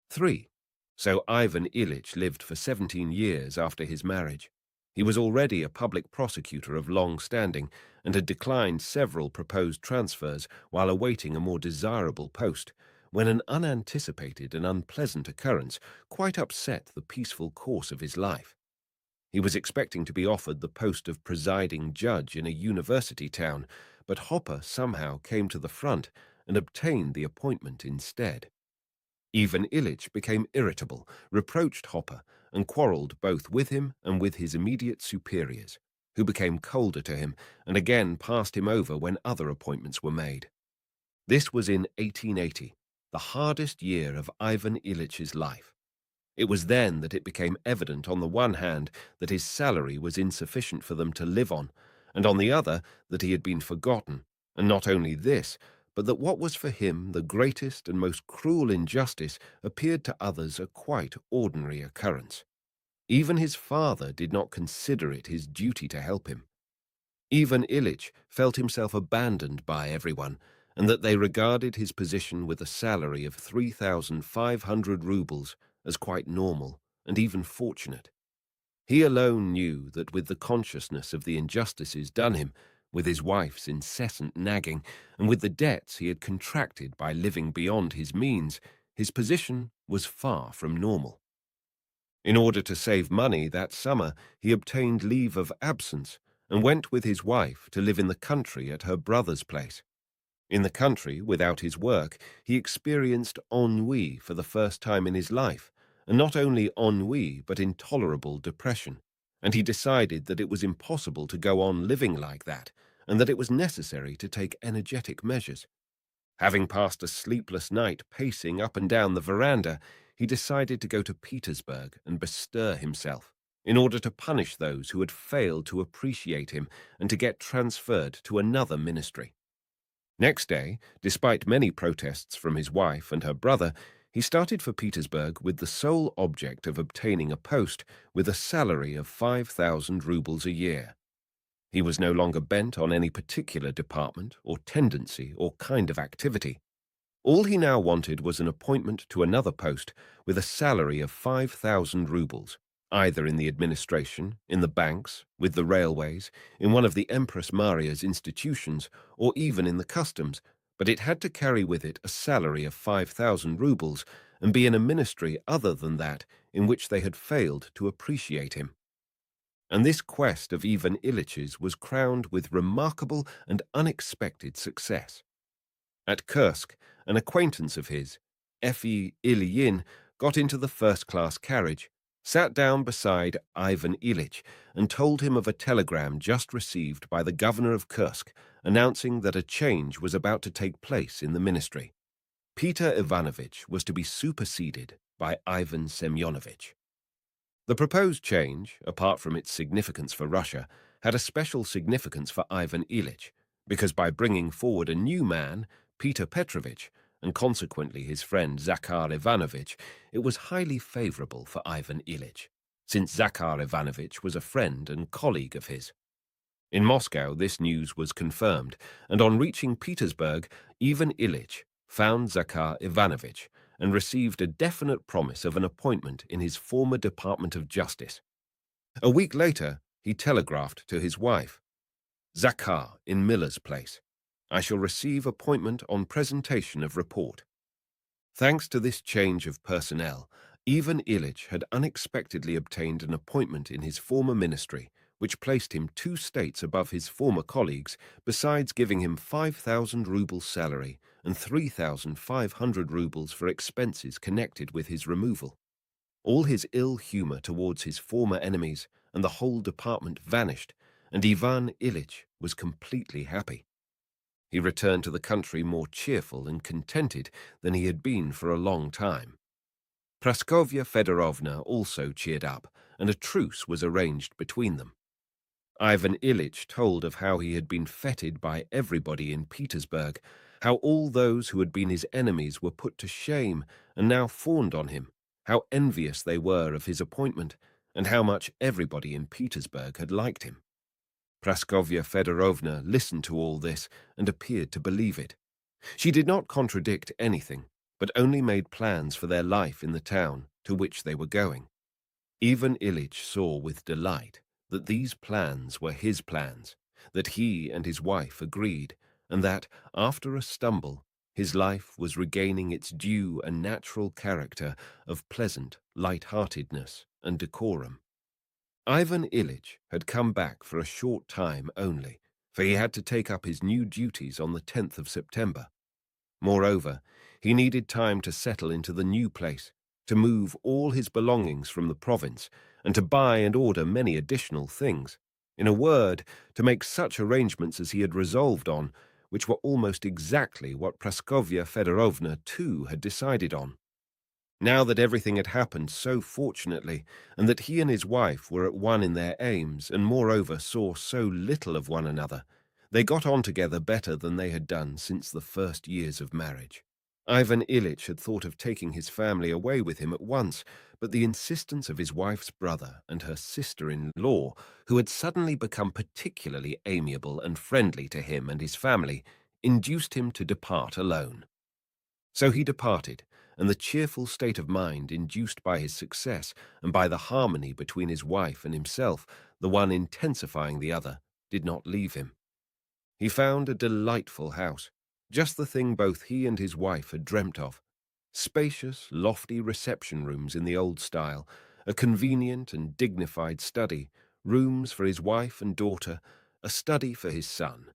3. So Ivan Ilyich lived for 17 years after his marriage. He was already a public prosecutor of long standing and had declined several proposed transfers while awaiting a more desirable post, when an unanticipated and unpleasant occurrence quite upset the peaceful course of his life. He was expecting to be offered the post of presiding judge in a university town, but Hopper somehow came to the front and obtained the appointment instead. Ivan Ilyich became irritable, reproached Hopper, and quarrelled both with him and with his immediate superiors, who became colder to him and again passed him over when other appointments were made. This was in 1880, the hardest year of Ivan Ilyich's life. It was then that it became evident, on the one hand, that his salary was insufficient for them to live on, and on the other, that he had been forgotten, and not only this, but that what was for him the greatest and most cruel injustice appeared to others a quite ordinary occurrence. Even his father did not consider it his duty to help him. Ivan Ilyich felt himself abandoned by everyone, and that they regarded his position with a salary of 3,500 rubles as quite normal and even fortunate. He alone knew that with the consciousness of the injustices done him, with his wife's incessant nagging, and with the debts he had contracted by living beyond his means, his position was far from normal. In order to save money that summer, he obtained leave of absence and went with his wife to live in the country at her brother's place. In the country, without his work, he experienced ennui for the first time in his life, and not only ennui but intolerable depression, and he decided that it was impossible to go on living like that, and that it was necessary to take energetic measures. Having passed a sleepless night pacing up and down the veranda, he decided to go to Petersburg and bestir himself, in order to punish those who had failed to appreciate him and to get transferred to another ministry. Next day, despite many protests from his wife and her brother, he started for Petersburg with the sole object of obtaining a post with a salary of 5,000 rubles a year. He was no longer bent on any particular department or tendency or kind of activity. All he now wanted was an appointment to another post with a salary of 5,000 rubles, either in the administration, in the banks, with the railways, in one of the Empress Maria's institutions, or even in the customs, but it had to carry with it a salary of 5,000 rubles and be in a ministry other than that in which they had failed to appreciate him. And this quest of Ivan Ilyich's was crowned with remarkable and unexpected success. At Kursk, an acquaintance of his, F.E. Ilyin, got into the first-class carriage, sat down beside Ivan Ilyich, and told him of a telegram just received by the governor of Kursk, announcing that a change was about to take place in the ministry. Peter Ivanovich was to be superseded by Ivan Semyonovich. The proposed change, apart from its significance for Russia, had a special significance for Ivan Ilyich, because by bringing forward a new man, Peter Petrovich, and consequently his friend Zakhar Ivanovich, it was highly favorable for Ivan Ilyich, since Zakhar Ivanovich was a friend and colleague of his. In Moscow, this news was confirmed, and on reaching Petersburg, Ivan Ilyich found Zakhar Ivanovich and received a definite promise of an appointment in his former Department of Justice. A week later, he telegraphed to his wife, "Zakhar, in Miller's place. I shall receive appointment on presentation of report." Thanks to this change of personnel, Ivan Ilyich had unexpectedly obtained an appointment in his former ministry, which placed him 2 states above his former colleagues, besides giving him 5,000 rubles salary and 3,500 rubles for expenses connected with his removal. All his ill humor towards his former enemies and the whole department vanished, and Ivan Ilyich was completely happy. He returned to the country more cheerful and contented than he had been for a long time. Praskovya Fedorovna also cheered up, and a truce was arranged between them. Ivan Ilyich told of how he had been feted by everybody in Petersburg, how all those who had been his enemies were put to shame and now fawned on him, how envious they were of his appointment, and how much everybody in Petersburg had liked him. Praskovya Fedorovna listened to all this and appeared to believe it. She did not contradict anything, but only made plans for their life in the town to which they were going. Ivan Ilyich saw with delight that these plans were his plans, that he and his wife agreed, and that, after a stumble, his life was regaining its due and natural character of pleasant light-heartedness and decorum. Ivan Ilyich had come back for a short time only, for he had to take up his new duties on the 10th of September. Moreover, he needed time to settle into the new place, to move all his belongings from the province, and to buy and order many additional things. In a word, to make such arrangements as he had resolved on, which were almost exactly what Praskovya Fedorovna too had decided on. Now that everything had happened so fortunately, and that he and his wife were at one in their aims, and moreover saw so little of one another, they got on together better than they had done since the first years of marriage. Ivan Ilyich had thought of taking his family away with him at once, but the insistence of his wife's brother and her sister-in-law, who had suddenly become particularly amiable and friendly to him and his family, induced him to depart alone. So he departed, and the cheerful state of mind induced by his success and by the harmony between his wife and himself, the one intensifying the other, did not leave him. He found a delightful house, just the thing both he and his wife had dreamt of. Spacious, lofty reception rooms in the old style, a convenient and dignified study, rooms for his wife and daughter, a study for his son.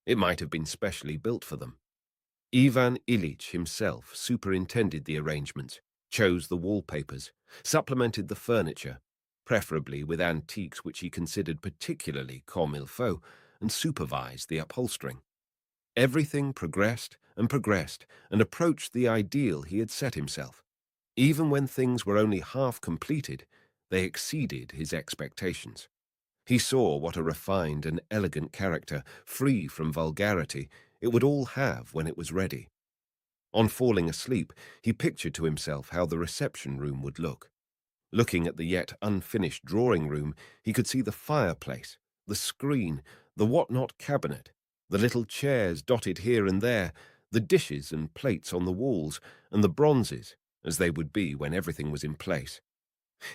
It might have been specially built for them. Ivan Ilyich himself superintended the arrangements, chose the wallpapers, supplemented the furniture, preferably with antiques which he considered particularly comme il faut, and supervised the upholstering. Everything progressed and approached the ideal he had set himself. Even when things were only half completed, they exceeded his expectations. He saw what a refined and elegant character, free from vulgarity, it would all have when it was ready. On falling asleep, he pictured to himself how the reception room would look. Looking at the yet unfinished drawing room, he could see the fireplace, the screen, the what-not cabinet, the little chairs dotted here and there, the dishes and plates on the walls, and the bronzes, as they would be when everything was in place.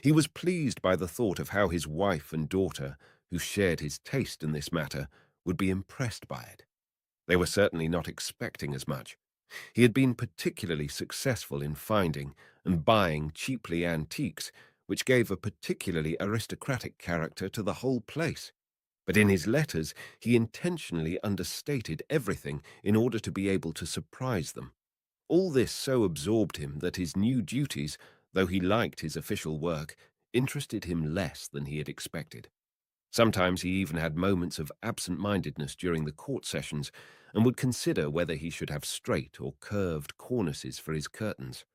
He was pleased by the thought of how his wife and daughter, who shared his taste in this matter, would be impressed by it. They were certainly not expecting as much. He had been particularly successful in finding and buying cheaply antiques, which gave a particularly aristocratic character to the whole place. But in his letters, he intentionally understated everything in order to be able to surprise them. All this so absorbed him that his new duties, though he liked his official work, interested him less than he had expected. Sometimes he even had moments of absent-mindedness during the court sessions and would consider whether he should have straight or curved cornices for his curtains.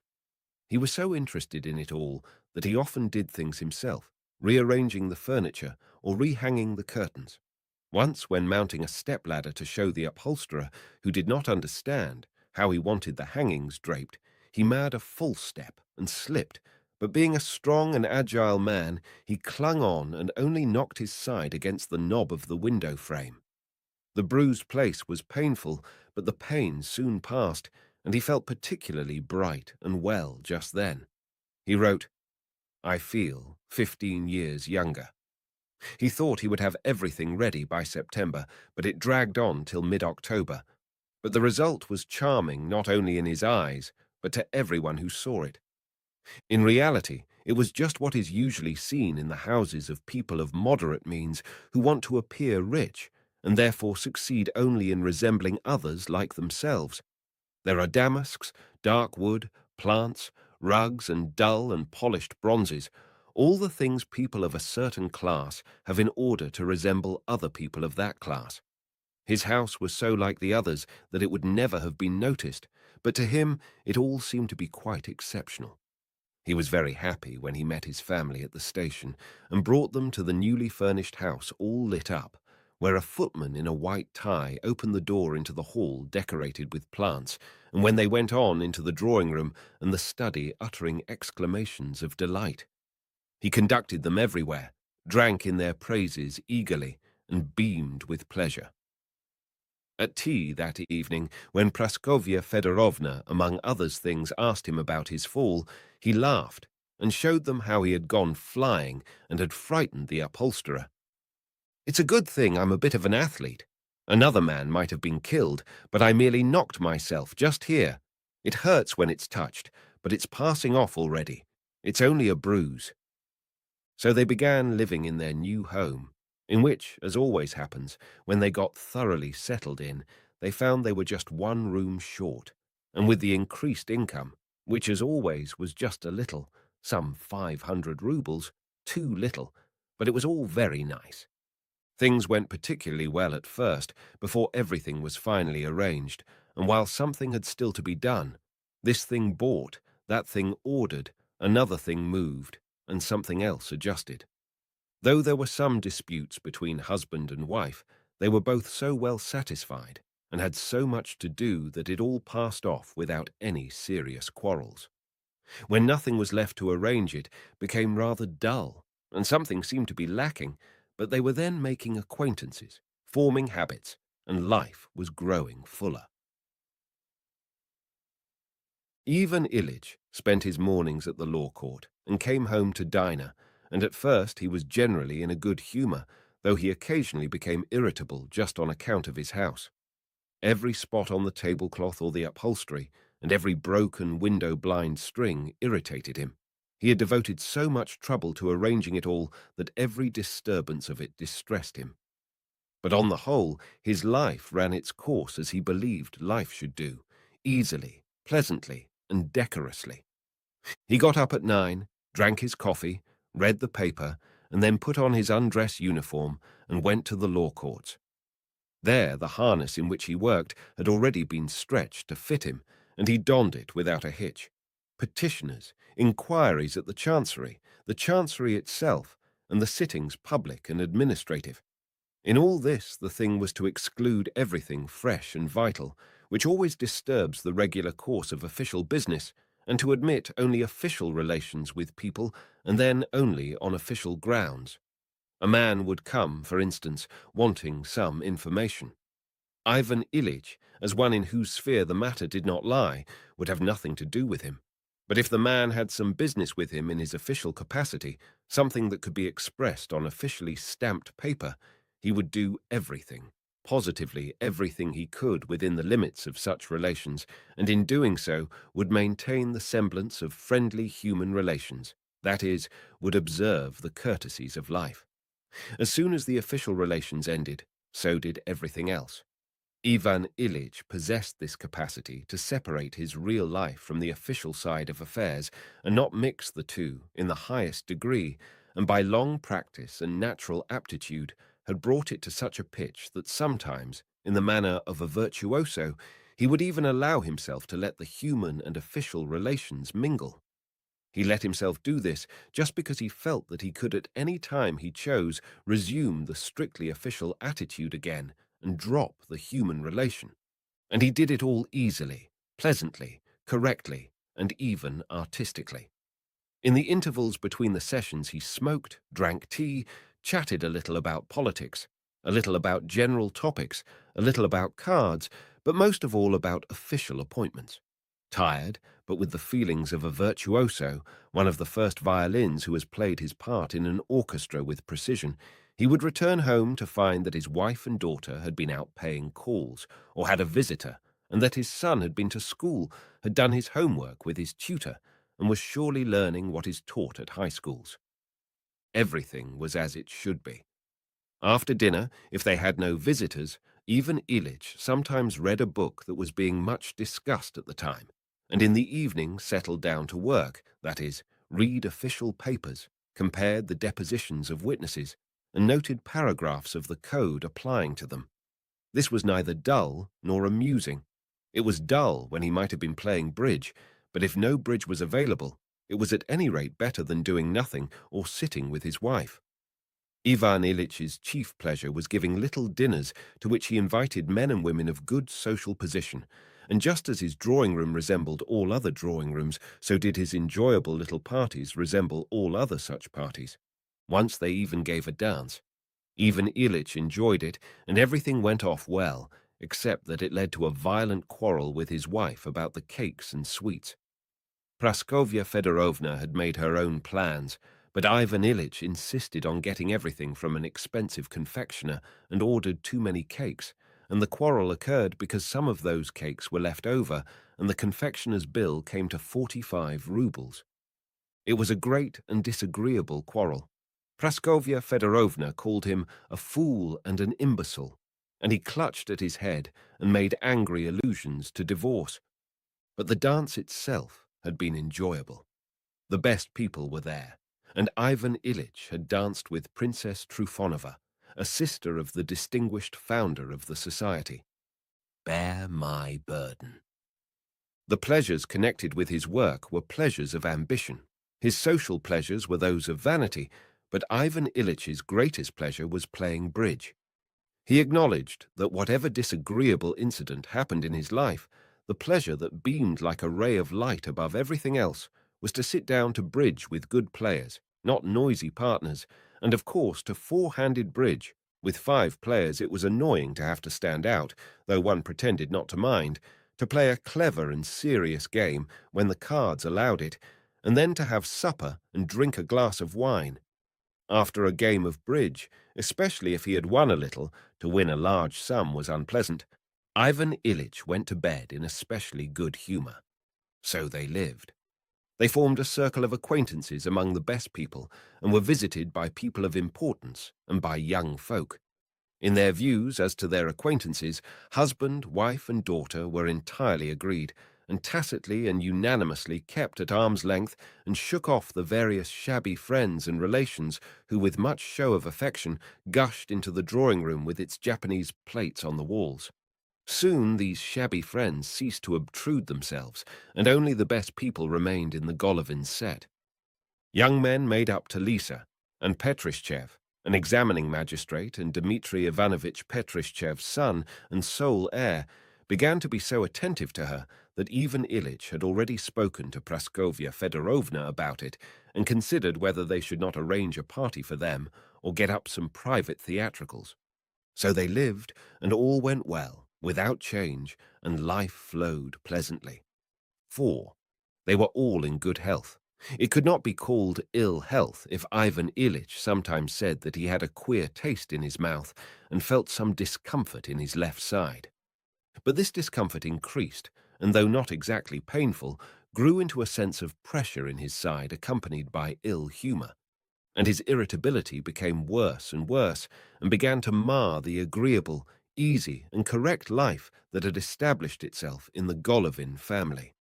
He was so interested in it all that he often did things himself, rearranging the furniture or rehanging the curtains. Once, when mounting a step-ladder to show the upholsterer, who did not understand how he wanted the hangings draped, he made a false step and slipped, but being a strong and agile man, he clung on and only knocked his side against the knob of the window frame. The bruised place was painful, but the pain soon passed, and he felt particularly bright and well just then. He wrote, "I feel 15 years younger." He thought he would have everything ready by September, but it dragged on till mid-October. But the result was charming not only in his eyes, but to everyone who saw it. In reality, it was just what is usually seen in the houses of people of moderate means who want to appear rich, and therefore succeed only in resembling others like themselves. There are damasks, dark wood, plants, rugs, and dull and polished bronzes, all the things people of a certain class have in order to resemble other people of that class. His house was so like the others that it would never have been noticed, but to him it all seemed to be quite exceptional. He was very happy when he met his family at the station and brought them to the newly furnished house all lit up, where a footman in a white tie opened the door into the hall decorated with plants, and when they went on into the drawing-room and the study uttering exclamations of delight. He conducted them everywhere, drank in their praises eagerly, and beamed with pleasure. At tea that evening, when Praskovya Fedorovna, among other things, asked him about his fall, he laughed and showed them how he had gone flying and had frightened the upholsterer. "It's a good thing I'm a bit of an athlete. Another man might have been killed, but I merely knocked myself just here. It hurts when it's touched, but it's passing off already. It's only a bruise." So they began living in their new home, in which, as always happens, when they got thoroughly settled in, they found they were just one room short, and with the increased income, which as always was just a little, some 500 rubles, too little, but it was all very nice. Things went particularly well at first, before everything was finally arranged, and while something had still to be done, this thing bought, that thing ordered, another thing moved, and something else adjusted. Though there were some disputes between husband and wife, they were both so well satisfied and had so much to do that it all passed off without any serious quarrels. When nothing was left to arrange, it became rather dull, and something seemed to be lacking, but they were then making acquaintances, forming habits, and life was growing fuller. Ivan Ilyich spent his mornings at the law court and came home to Dinah, and at first he was generally in a good humor, though he occasionally became irritable just on account of his house. Every spot on the tablecloth or the upholstery, and every broken window blind string irritated him. He had devoted so much trouble to arranging it all that every disturbance of it distressed him. But on the whole, his life ran its course as he believed life should do, easily, pleasantly, and decorously. He got up at 9, drank his coffee, read the paper, and then put on his undress uniform and went to the law courts. There, the harness in which he worked had already been stretched to fit him, and he donned it without a hitch. Petitioners, inquiries at the Chancery itself, and the sittings public and administrative. In all this, the thing was to exclude everything fresh and vital, which always disturbs the regular course of official business, and to admit only official relations with people, and then only on official grounds. A man would come, for instance, wanting some information. Ivan Ilyich, as one in whose sphere the matter did not lie, would have nothing to do with him. But if the man had some business with him in his official capacity, something that could be expressed on officially stamped paper, he would do everything, positively everything he could within the limits of such relations, and in doing so would maintain the semblance of friendly human relations, that is, would observe the courtesies of life. As soon as the official relations ended, so did everything else. Ivan Ilyich possessed this capacity to separate his real life from the official side of affairs and not mix the two in the highest degree, and by long practice and natural aptitude had brought it to such a pitch that sometimes, in the manner of a virtuoso, he would even allow himself to let the human and official relations mingle. He let himself do this just because he felt that he could at any time he chose resume the strictly official attitude again and drop the human relation. And he did it all easily, pleasantly, correctly, and even artistically. In the intervals between the sessions he smoked, drank tea, chatted a little about politics, a little about general topics, a little about cards, but most of all about official appointments. Tired, but with the feelings of a virtuoso, one of the first violins who has played his part in an orchestra with precision, he would return home to find that his wife and daughter had been out paying calls, or had a visitor, and that his son had been to school, had done his homework with his tutor, and was surely learning what is taught at high schools. Everything was as it should be. After dinner, if they had no visitors, even Ilyich sometimes read a book that was being much discussed at the time, and in the evening settled down to work, that is, read official papers, compared the depositions of witnesses, and noted paragraphs of the code applying to them. This was neither dull nor amusing. It was dull when he might have been playing bridge, but if no bridge was available, it was at any rate better than doing nothing or sitting with his wife. Ivan Ilyich's chief pleasure was giving little dinners to which he invited men and women of good social position, and just as his drawing-room resembled all other drawing-rooms, so did his enjoyable little parties resemble all other such parties. Once they even gave a dance. Ivan Ilyich enjoyed it, and everything went off well, except that it led to a violent quarrel with his wife about the cakes and sweets. Praskovya Fedorovna had made her own plans, but Ivan Ilyich insisted on getting everything from an expensive confectioner and ordered too many cakes, and the quarrel occurred because some of those cakes were left over and the confectioner's bill came to 45 rubles. It was a great and disagreeable quarrel. Praskovya Fedorovna called him a fool and an imbecile, and he clutched at his head and made angry allusions to divorce. But the dance itself had been enjoyable. The best people were there, and Ivan Ilyich had danced with Princess Trufonova, a sister of the distinguished founder of the society. Bear my burden. The pleasures connected with his work were pleasures of ambition. His social pleasures were those of vanity, but Ivan Ilyich's greatest pleasure was playing bridge. He acknowledged that whatever disagreeable incident happened in his life, the pleasure that beamed like a ray of light above everything else was to sit down to bridge with good players, not noisy partners, and of course to four-handed bridge. With 5 players it was annoying to have to stand out, though one pretended not to mind, to play a clever and serious game when the cards allowed it, and then to have supper and drink a glass of wine. After a game of bridge, especially if he had won a little, to win a large sum was unpleasant, Ivan Ilyich went to bed in especially good humor. So they lived. They formed a circle of acquaintances among the best people and were visited by people of importance and by young folk. In their views as to their acquaintances, husband, wife, and daughter were entirely agreed, and tacitly and unanimously kept at arm's length and shook off the various shabby friends and relations who, with much show of affection, gushed into the drawing-room with its Japanese plates on the walls. Soon these shabby friends ceased to obtrude themselves, and only the best people remained in the Golovin set. Young men made up to Lisa, and Petryshchev, an examining magistrate and Dmitri Ivanovich Petryshchev's son and sole heir, began to be so attentive to her that Ivan Ilyich had already spoken to Praskovya Fedorovna about it and considered whether they should not arrange a party for them or get up some private theatricals. So they lived, and all went well, without change, and life flowed pleasantly. 4. They were all in good health. It could not be called ill health if Ivan Ilyich sometimes said that he had a queer taste in his mouth and felt some discomfort in his left side. But this discomfort increased, and though not exactly painful, grew into a sense of pressure in his side accompanied by ill humor, and his irritability became worse and worse and began to mar the agreeable, easy, and correct life that had established itself in the Golovin family.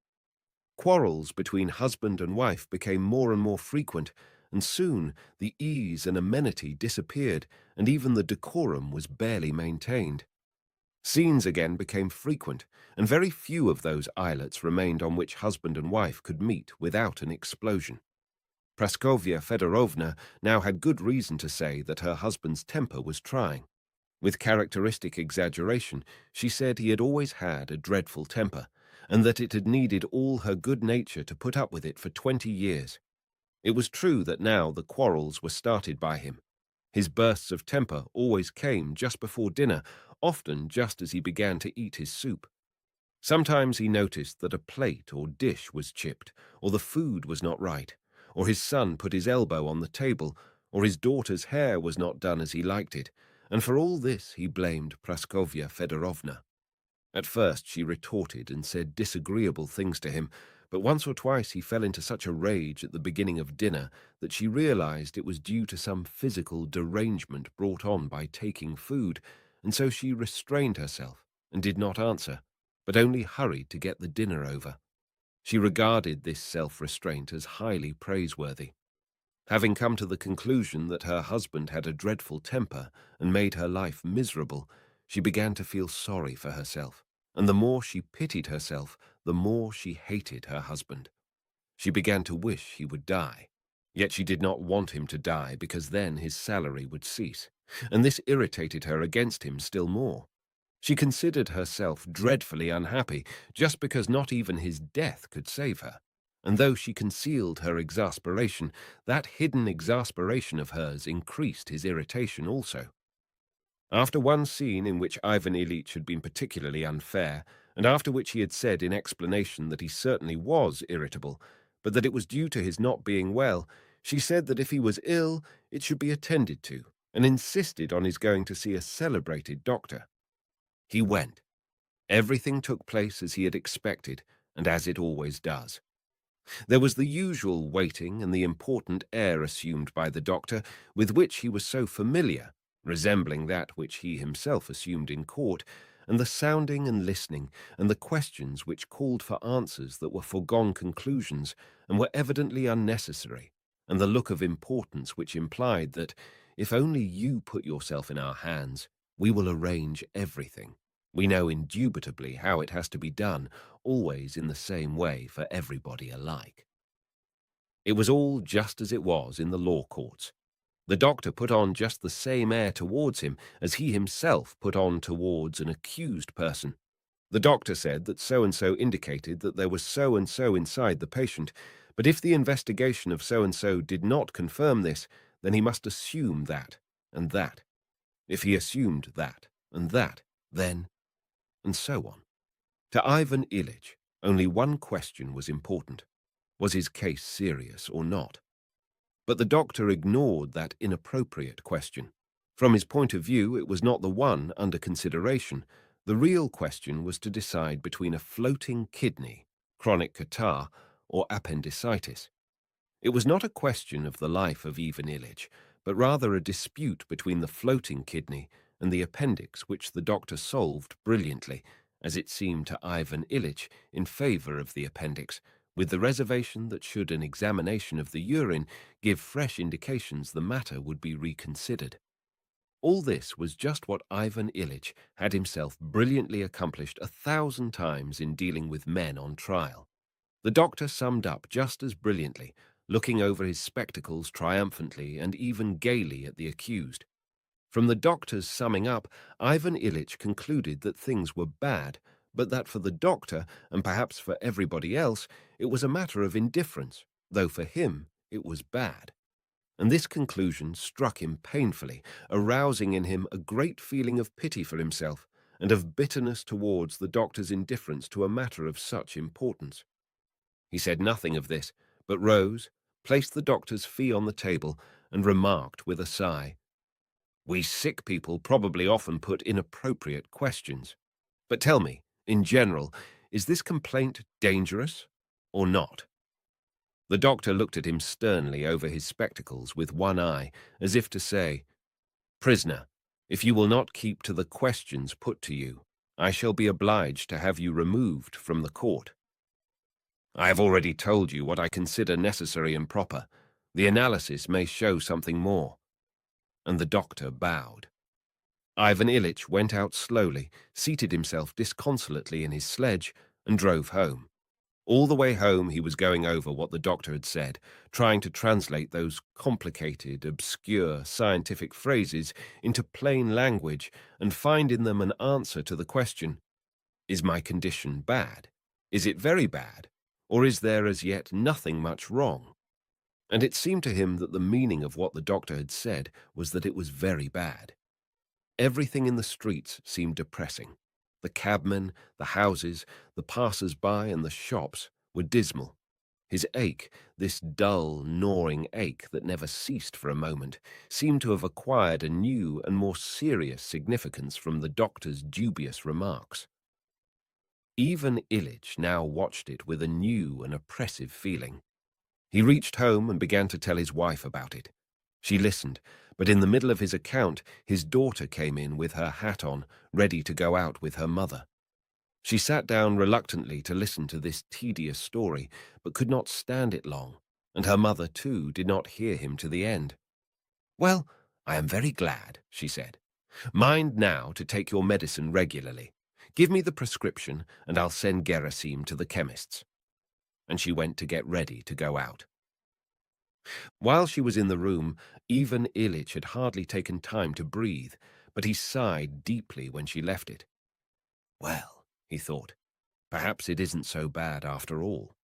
Quarrels between husband and wife became more and more frequent, and soon the ease and amenity disappeared, and even the decorum was barely maintained. Scenes again became frequent, and very few of those islets remained on which husband and wife could meet without an explosion. Praskovya Fedorovna now had good reason to say that her husband's temper was trying. With characteristic exaggeration, she said he had always had a dreadful temper, and that it had needed all her good nature to put up with it for 20 years. It was true that now the quarrels were started by him. His bursts of temper always came just before dinner, often just as he began to eat his soup. Sometimes he noticed that a plate or dish was chipped, or the food was not right, or his son put his elbow on the table, or his daughter's hair was not done as he liked it, and for all this he blamed Praskovya Fedorovna. At first she retorted and said disagreeable things to him, but once or twice he fell into such a rage at the beginning of dinner that she realized it was due to some physical derangement brought on by taking food, and so she restrained herself and did not answer, but only hurried to get the dinner over. She regarded this self-restraint as highly praiseworthy. Having come to the conclusion that her husband had a dreadful temper and made her life miserable, she began to feel sorry for herself, and the more she pitied herself, the more she hated her husband. She began to wish he would die. Yet she did not want him to die because then his salary would cease, and this irritated her against him still more. She considered herself dreadfully unhappy just because not even his death could save her. And though she concealed her exasperation, that hidden exasperation of hers increased his irritation also. After one scene in which Ivan Ilyich had been particularly unfair, and after which he had said in explanation that he certainly was irritable, but that it was due to his not being well, she said that if he was ill, it should be attended to, and insisted on his going to see a celebrated doctor. He went. Everything took place as he had expected, and as it always does. There was the usual waiting and the important air assumed by the doctor, with which he was so familiar, resembling that which he himself assumed in court, and the sounding and listening, and the questions which called for answers that were foregone conclusions and were evidently unnecessary, and the look of importance which implied that, if only you put yourself in our hands, we will arrange everything. We know indubitably how it has to be done, always in the same way for everybody alike. It was all just as it was in the law courts. The doctor put on just the same air towards him as he himself put on towards an accused person. The doctor said that so-and-so indicated that there was so-and-so inside the patient, but if the investigation of so-and-so did not confirm this, then he must assume that and that. If he assumed that and that, then, and so on. To Ivan Ilyich, only one question was important. Was his case serious or not? But the doctor ignored that inappropriate question. From his point of view, it was not the one under consideration. The real question was to decide between a floating kidney, chronic catarrh, or appendicitis. It was not a question of the life of Ivan Ilyich, but rather a dispute between the floating kidney and the appendix, which the doctor solved brilliantly, as it seemed to Ivan Ilyich, in favor of the appendix, with the reservation that should an examination of the urine give fresh indications the matter would be reconsidered. All this was just what Ivan Ilyich had himself brilliantly accomplished 1,000 times in dealing with men on trial. The doctor summed up just as brilliantly, looking over his spectacles triumphantly and even gaily at the accused. From the doctor's summing up, Ivan Ilyich concluded that things were bad, but that for the doctor, and perhaps for everybody else, it was a matter of indifference, though for him it was bad. And this conclusion struck him painfully, arousing in him a great feeling of pity for himself and of bitterness towards the doctor's indifference to a matter of such importance. He said nothing of this, but rose, placed the doctor's fee on the table, and remarked with a sigh, "We sick people probably often put inappropriate questions. But tell me, in general, is this complaint dangerous or not?" The doctor looked at him sternly over his spectacles with one eye, as if to say, "Prisoner, if you will not keep to the questions put to you, I shall be obliged to have you removed from the court. I have already told you what I consider necessary and proper. The analysis may show something more." And the doctor bowed. Ivan Ilyich went out slowly, seated himself disconsolately in his sledge, and drove home. All the way home he was going over what the doctor had said, trying to translate those complicated, obscure, scientific phrases into plain language and find in them an answer to the question, is my condition bad? Is it very bad? Or is there as yet nothing much wrong? And it seemed to him that the meaning of what the doctor had said was that it was very bad. Everything in the streets seemed depressing. The cabmen, the houses, the passers-by and the shops were dismal. His ache, this dull, gnawing ache that never ceased for a moment, seemed to have acquired a new and more serious significance from the doctor's dubious remarks. Even Ilyich now watched it with a new and oppressive feeling. He reached home and began to tell his wife about it. She listened, but in the middle of his account, his daughter came in with her hat on, ready to go out with her mother. She sat down reluctantly to listen to this tedious story, but could not stand it long, and her mother, too, did not hear him to the end. "Well, I am very glad," she said. "Mind now to take your medicine regularly. Give me the prescription, and I'll send Gerasim to the chemist's." And she went to get ready to go out. While she was in the room, Ivan Ilyich had hardly taken time to breathe, but he sighed deeply when she left it. "Well," he thought, "perhaps it isn't so bad after all."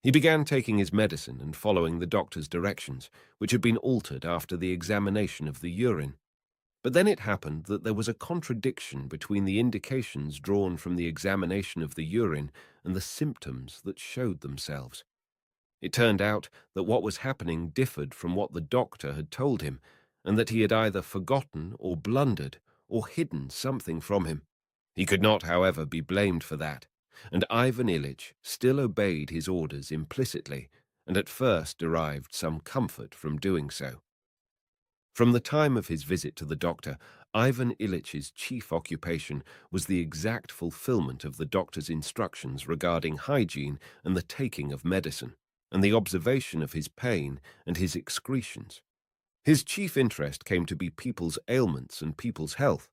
He began taking his medicine and following the doctor's directions, which had been altered after the examination of the urine. But then it happened that there was a contradiction between the indications drawn from the examination of the urine and the symptoms that showed themselves. It turned out that what was happening differed from what the doctor had told him, and that he had either forgotten or blundered or hidden something from him. He could not, however, be blamed for that, and Ivan Ilyich still obeyed his orders implicitly, and at first derived some comfort from doing so. From the time of his visit to the doctor, Ivan Ilyич's chief occupation was the exact fulfillment of the doctor's instructions regarding hygiene and the taking of medicine, and the observation of his pain and his excretions. His chief interest came to be people's ailments and people's health.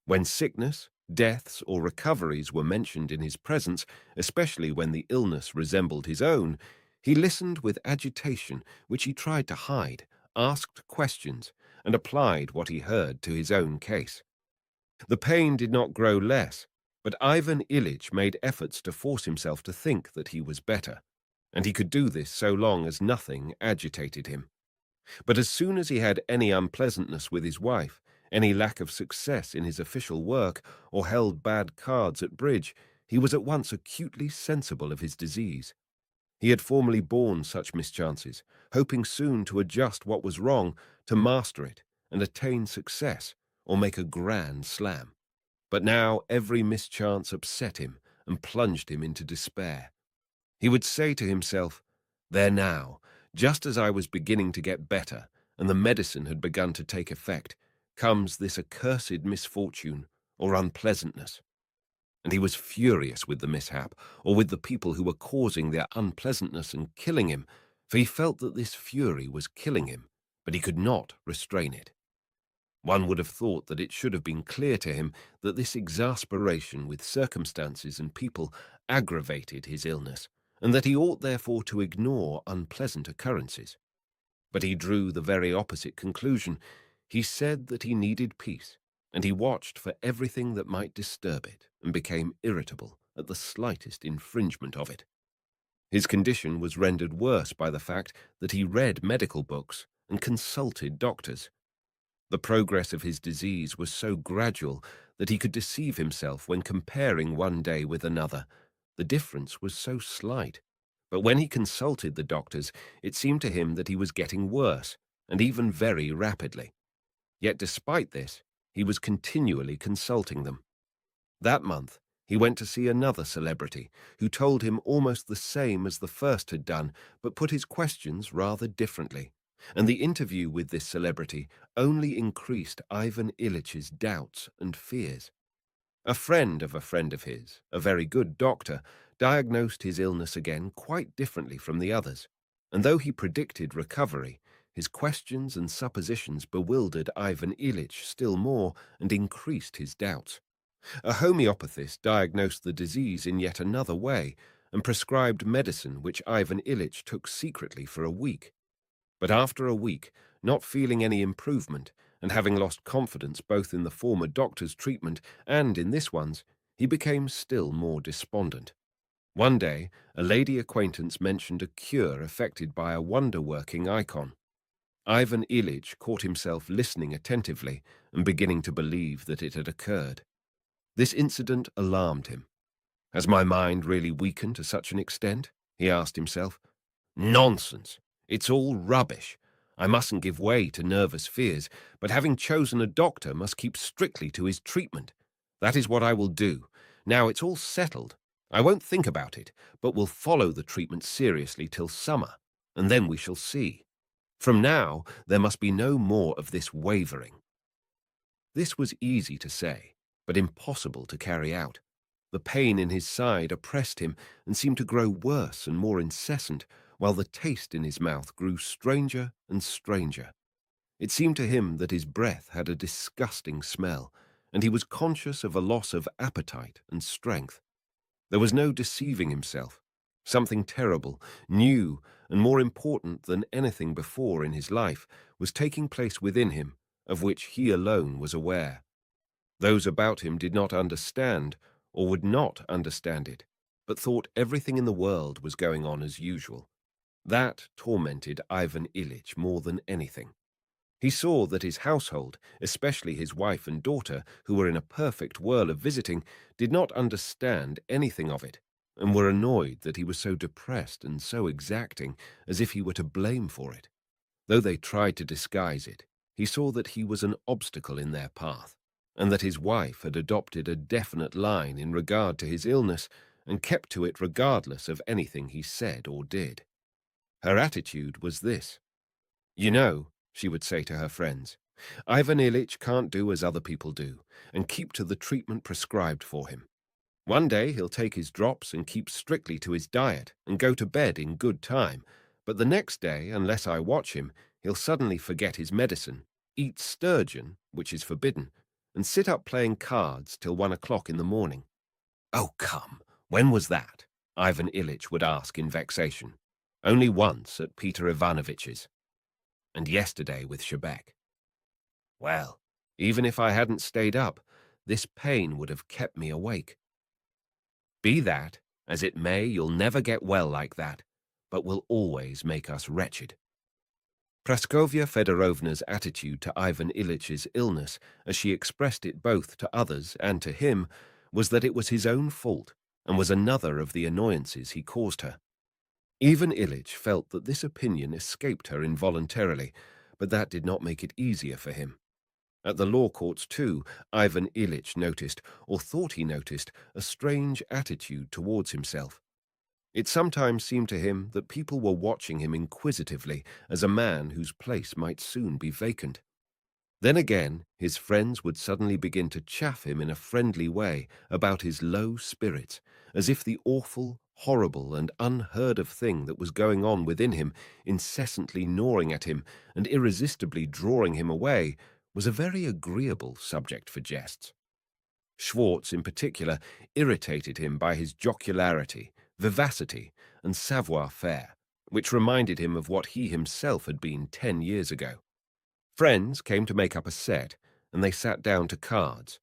When sickness, deaths, or recoveries were mentioned in his presence, especially when the illness resembled his own, he listened with agitation, which he tried to hide, asked questions, and applied what he heard to his own case. The pain did not grow less, but Ivan Ilyich made efforts to force himself to think that he was better, and he could do this so long as nothing agitated him. But as soon as he had any unpleasantness with his wife, any lack of success in his official work, or held bad cards at bridge, he was at once acutely sensible of his disease. He had formerly borne such mischances, hoping soon to adjust what was wrong, to master it, and attain success, or make a grand slam. But now every mischance upset him and plunged him into despair. He would say to himself, "There now, just as I was beginning to get better, and the medicine had begun to take effect, comes this accursed misfortune or unpleasantness." And he was furious with the mishap, or with the people who were causing their unpleasantness and killing him, for he felt that this fury was killing him, but he could not restrain it. One would have thought that it should have been clear to him that this exasperation with circumstances and people aggravated his illness, and that he ought therefore to ignore unpleasant occurrences. But he drew the very opposite conclusion. He said that he needed peace, and he watched for everything that might disturb it, and became irritable at the slightest infringement of it. His condition was rendered worse by the fact that he read medical books and consulted doctors. The progress of his disease was so gradual that he could deceive himself when comparing one day with another. The difference was so slight. But when he consulted the doctors, it seemed to him that he was getting worse, and even very rapidly. Yet despite this, he was continually consulting them. That month, he went to see another celebrity, who told him almost the same as the first had done, but put his questions rather differently. And the interview with this celebrity only increased Ivan Ilyich's doubts and fears. A friend of his, a very good doctor, diagnosed his illness again quite differently from the others, and though he predicted recovery, his questions and suppositions bewildered Ivan Ilyich still more and increased his doubts. A homeopathist diagnosed the disease in yet another way and prescribed medicine which Ivan Ilyich took secretly for a week. But after a week, not feeling any improvement, and having lost confidence both in the former doctor's treatment and in this one's, he became still more despondent. One day, a lady acquaintance mentioned a cure effected by a wonder-working icon. Ivan Ilyich caught himself listening attentively and beginning to believe that it had occurred. This incident alarmed him. Has my mind really weakened to such an extent? He asked himself. Nonsense! It's all rubbish. I mustn't give way to nervous fears, but having chosen a doctor must keep strictly to his treatment. That is what I will do. Now it's all settled. I won't think about it, but will follow the treatment seriously till summer, and then we shall see. From now, there must be no more of this wavering. This was easy to say, but impossible to carry out. The pain in his side oppressed him and seemed to grow worse and more incessant, while the taste in his mouth grew stranger and stranger. It seemed to him that his breath had a disgusting smell, and he was conscious of a loss of appetite and strength. There was no deceiving himself. Something terrible, new, and more important than anything before in his life was taking place within him, of which he alone was aware. Those about him did not understand, or would not understand it, but thought everything in the world was going on as usual. That tormented Ivan Ilyich more than anything. He saw that his household, especially his wife and daughter, who were in a perfect whirl of visiting, did not understand anything of it, and were annoyed that he was so depressed and so exacting, as if he were to blame for it. Though they tried to disguise it, he saw that he was an obstacle in their path, and that his wife had adopted a definite line in regard to his illness, and kept to it regardless of anything he said or did. Her attitude was this. You know, she would say to her friends, Ivan Ilyich can't do as other people do, and keep to the treatment prescribed for him. One day he'll take his drops and keep strictly to his diet and go to bed in good time, but the next day, unless I watch him, he'll suddenly forget his medicine, eat sturgeon, which is forbidden, and sit up playing cards till 1 o'clock in the morning. Oh, come, when was that? Ivan Ilyich would ask in vexation. Only once at Peter Ivanovitch's. And yesterday with Shebek. Well, even if I hadn't stayed up, this pain would have kept me awake. Be that as it may, you'll never get well like that, but will always make us wretched. Praskovya Fedorovna's attitude to Ivan Ilyich's illness, as she expressed it both to others and to him, was that it was his own fault and was another of the annoyances he caused her. Ivan Ilyich felt that this opinion escaped her involuntarily, but that did not make it easier for him. At the law courts, too, Ivan Ilyich noticed, or thought he noticed, a strange attitude towards himself. It sometimes seemed to him that people were watching him inquisitively as a man whose place might soon be vacant. Then again, his friends would suddenly begin to chaff him in a friendly way about his low spirits, as if the awful, horrible, and unheard-of thing that was going on within him, incessantly gnawing at him and irresistibly drawing him away, was a very agreeable subject for jests. Schwartz, in particular, irritated him by his jocularity, vivacity, and savoir-faire, which reminded him of what he himself had been 10 years ago. Friends came to make up a set, and they sat down to cards.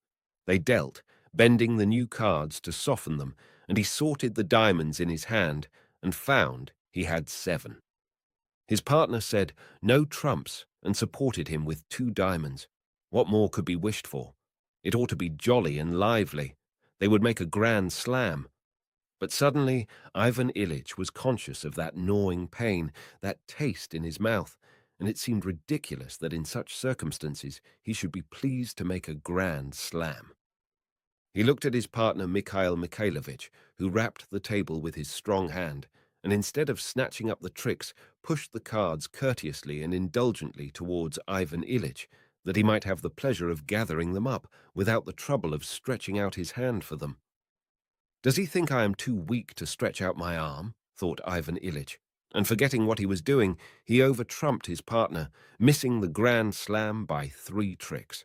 They dealt, bending the new cards to soften them, and he sorted the diamonds in his hand and found he had 7. His partner said, "No trumps," and supported him with 2 diamonds. What more could be wished for? It ought to be jolly and lively. They would make a grand slam. But suddenly Ivan Ilyich was conscious of that gnawing pain, that taste in his mouth, and it seemed ridiculous that in such circumstances he should be pleased to make a grand slam. He looked at his partner Mikhail Mikhailovich, who rapped the table with his strong hand, and instead of snatching up the tricks, pushed the cards courteously and indulgently towards Ivan Ilyich, that he might have the pleasure of gathering them up without the trouble of stretching out his hand for them. "Does he think I am too weak to stretch out my arm?" thought Ivan Ilyich, and forgetting what he was doing, he over-trumped his partner, missing the grand slam by 3 tricks.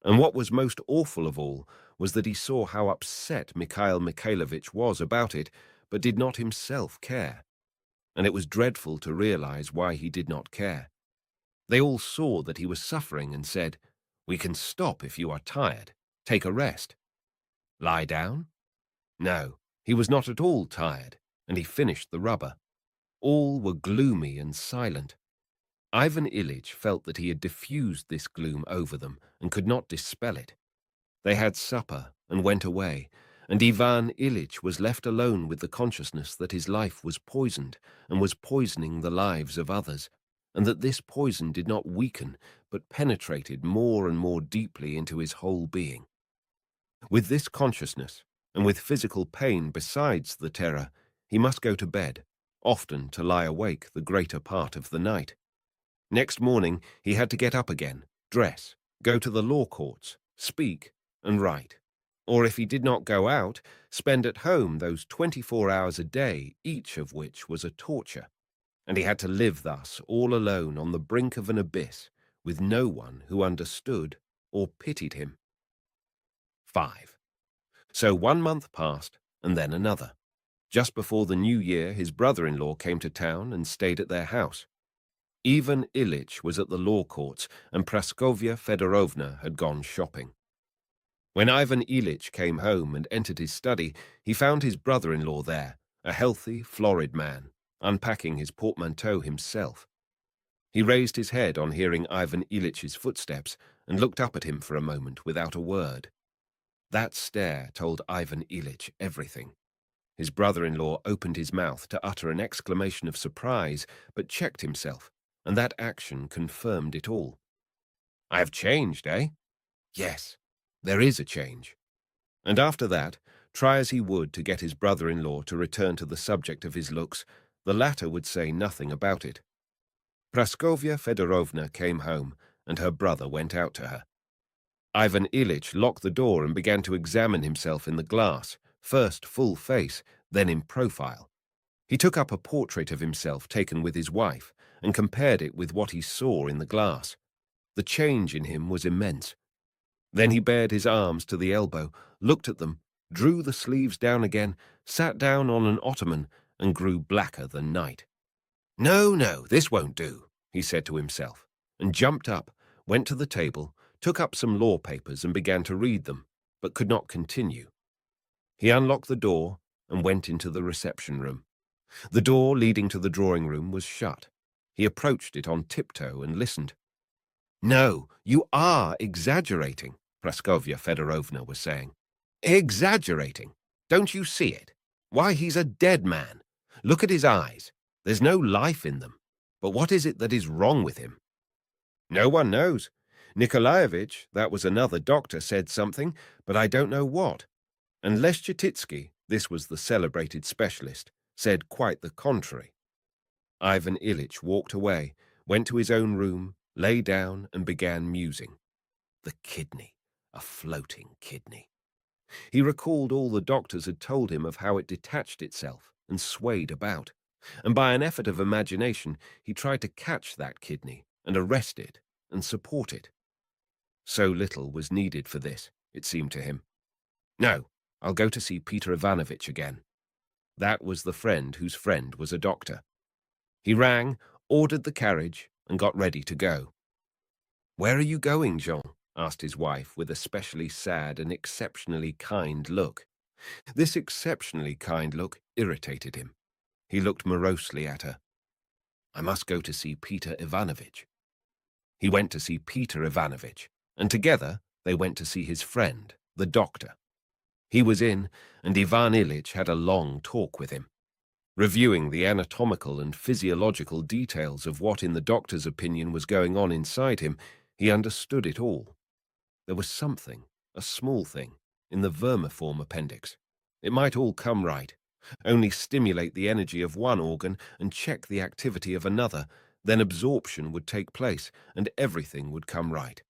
And what was most awful of all was that he saw how upset Mikhail Mikhailovich was about it, but did not himself care. And it was dreadful to realize why he did not care. They all saw that he was suffering and said, "We can stop if you are tired. Take a rest." Lie down? No, he was not at all tired, and he finished the rubber. All were gloomy and silent. Ivan Ilyich felt that he had diffused this gloom over them and could not dispel it. They had supper and went away, and Ivan Ilyich was left alone with the consciousness that his life was poisoned and was poisoning the lives of others, and that this poison did not weaken but penetrated more and more deeply into his whole being. With this consciousness, and with physical pain besides the terror, he must go to bed, often to lie awake the greater part of the night. Next morning he had to get up again, dress, go to the law courts, speak, and write. Or if he did not go out, spend at home those 24 hours a day, each of which was a torture. And he had to live thus, all alone on the brink of an abyss, with no one who understood or pitied him. 5. So 1 month passed, and then another. Just before the new year, his brother-in-law came to town and stayed at their house. Ivan Ilyich was at the law courts, and Praskovya Fedorovna had gone shopping. When Ivan Ilyich came home and entered his study, he found his brother-in-law there, a healthy, florid man, unpacking his portmanteau himself. He raised his head on hearing Ivan Ilyich's footsteps and looked up at him for a moment without a word. That stare told Ivan Ilyich everything. His brother-in-law opened his mouth to utter an exclamation of surprise, but checked himself, and that action confirmed it all. "I have changed, eh?" "Yes, there is a change." And after that, try as he would to get his brother-in-law to return to the subject of his looks, the latter would say nothing about it. Praskovya Fedorovna came home, and her brother went out to her. Ivan Ilyich locked the door and began to examine himself in the glass, first full face, then in profile. He took up a portrait of himself taken with his wife, and compared it with what he saw in the glass. The change in him was immense. Then he bared his arms to the elbow, looked at them, drew the sleeves down again, sat down on an ottoman, and grew blacker than night. "No, no, this won't do," he said to himself, and jumped up, went to the table, took up some law papers and began to read them, but could not continue. He unlocked the door and went into the reception room. The door leading to the drawing room was shut. He approached it on tiptoe and listened. "No, you are exaggerating," Praskovya Fedorovna was saying. "Exaggerating. Don't you see it? Why, he's a dead man. Look at his eyes. There's no life in them. But what is it that is wrong with him?" "No one knows. Nikolaevich, that was another doctor, said something, but I don't know what. And Leschetitsky, this was the celebrated specialist, said quite the contrary." Ivan Ilyich walked away, went to his own room, lay down and began musing. The kidney, a floating kidney. He recalled all the doctors had told him of how it detached itself and swayed about, and by an effort of imagination he tried to catch that kidney and arrest it and support it. So little was needed for this, it seemed to him. "No, I'll go to see Peter Ivanovitch again." That was the friend whose friend was a doctor. He rang, ordered the carriage, and got ready to go. "Where are you going, Jean?" asked his wife with a specially sad and exceptionally kind look. This exceptionally kind look irritated him. He looked morosely at her. "I must go to see Peter Ivanovitch." He went to see Peter Ivanovitch, and together they went to see his friend, the doctor. He was in, and Ivan Ilyich had a long talk with him, reviewing the anatomical and physiological details of what in the doctor's opinion was going on inside him. He understood it all. There was something, a small thing, in the vermiform appendix. It might all come right. Only stimulate the energy of one organ and check the activity of another, then absorption would take place and everything would come right.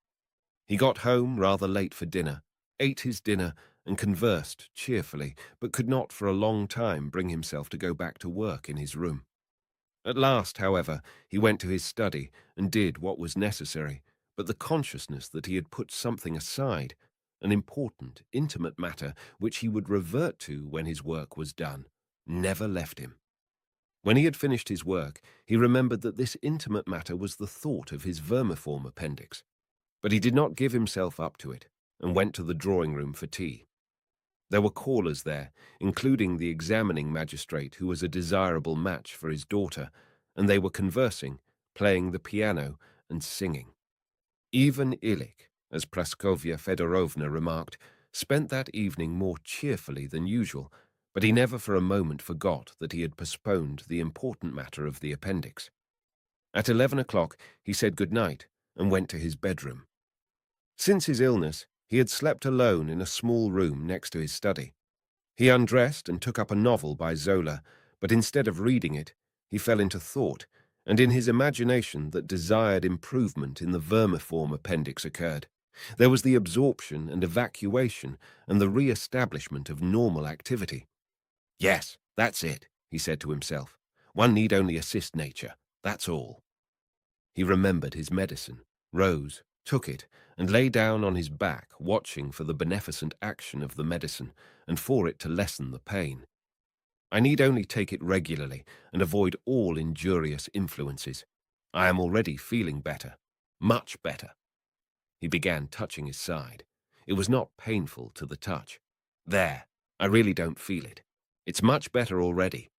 He got home rather late for dinner, ate his dinner and conversed cheerfully, but could not for a long time bring himself to go back to work in his room. At last, however, he went to his study and did what was necessary, but the consciousness that he had put something aside, an important, intimate matter which he would revert to when his work was done, never left him. When he had finished his work, he remembered that this intimate matter was the thought of his vermiform appendix, but he did not give himself up to it and went to the drawing-room for tea. There were callers there, including the examining magistrate who was a desirable match for his daughter, and they were conversing, playing the piano and singing. Ivan Ilyich, as Praskovya Fedorovna remarked, spent that evening more cheerfully than usual, but he never for a moment forgot that he had postponed the important matter of the appendix. At 11 o'clock he said good night and went to his bedroom. Since his illness, he had slept alone in a small room next to his study. He undressed and took up a novel by Zola, but instead of reading it, he fell into thought, and in his imagination that desired improvement in the vermiform appendix occurred. There was the absorption and evacuation and the re-establishment of normal activity. "Yes, that's it," he said to himself. "One need only assist nature, that's all." He remembered his medicine, rose, took it, and lay down on his back, watching for the beneficent action of the medicine and for it to lessen the pain. "I need only take it regularly and avoid all injurious influences. I am already feeling better, much better." He began touching his side. It was not painful to the touch. "There, I really don't feel it. It's much better already."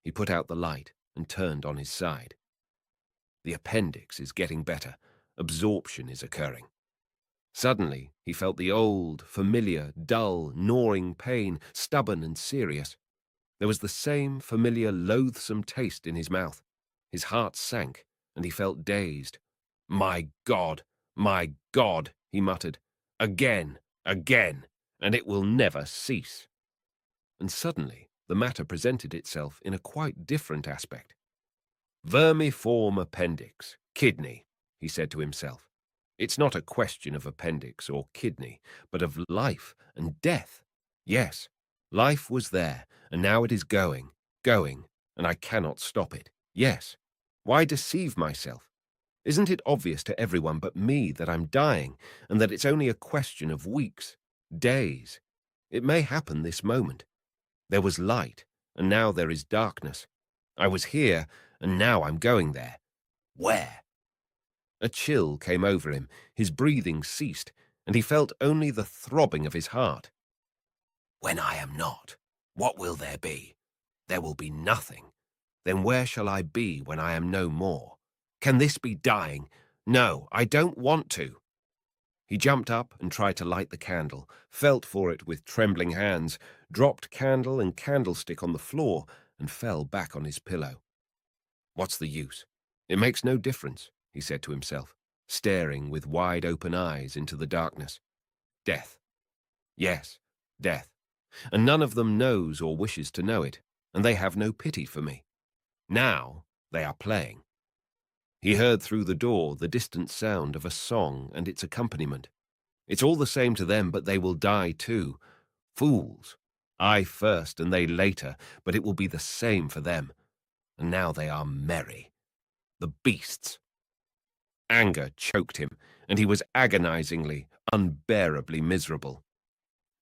He put out the light and turned on his side. The appendix is getting better. Absorption is occurring. Suddenly, he felt the old, familiar, dull, gnawing pain, stubborn and serious. There was the same familiar, loathsome taste in his mouth. His heart sank, and he felt dazed. My God, he muttered. Again, and it will never cease." And suddenly, the matter presented itself in a quite different aspect. "Vermiform appendix, kidney," he said to himself. "It's not a question of appendix or kidney, but of life and death. Yes, life was there, and now it is going, and I cannot stop it. Yes. Why deceive myself? Isn't it obvious to everyone but me that I'm dying and that it's only a question of weeks, days? It may happen this moment. There was light, and now there is darkness. I was here, and now I'm going there. Where? A chill came over him, his breathing ceased, and he felt only the throbbing of his heart. When I am not, what will there be? There will be nothing. Then where shall I be when I am no more? Can this be dying? No, I don't want to. He jumped up and tried to light the candle, felt for it with trembling hands, dropped candle and candlestick on the floor, and fell back on his pillow. What's the use? It makes no difference, he said to himself, staring with wide-open eyes into the darkness. Death. Yes, death. And none of them knows or wishes to know it, and they have no pity for me. Now they are playing. He heard through the door the distant sound of a song and its accompaniment. It's all the same to them, but they will die too. Fools. I first and they later, but it will be the same for them. And now they are merry. The beasts. Anger choked him, and he was agonizingly, unbearably miserable.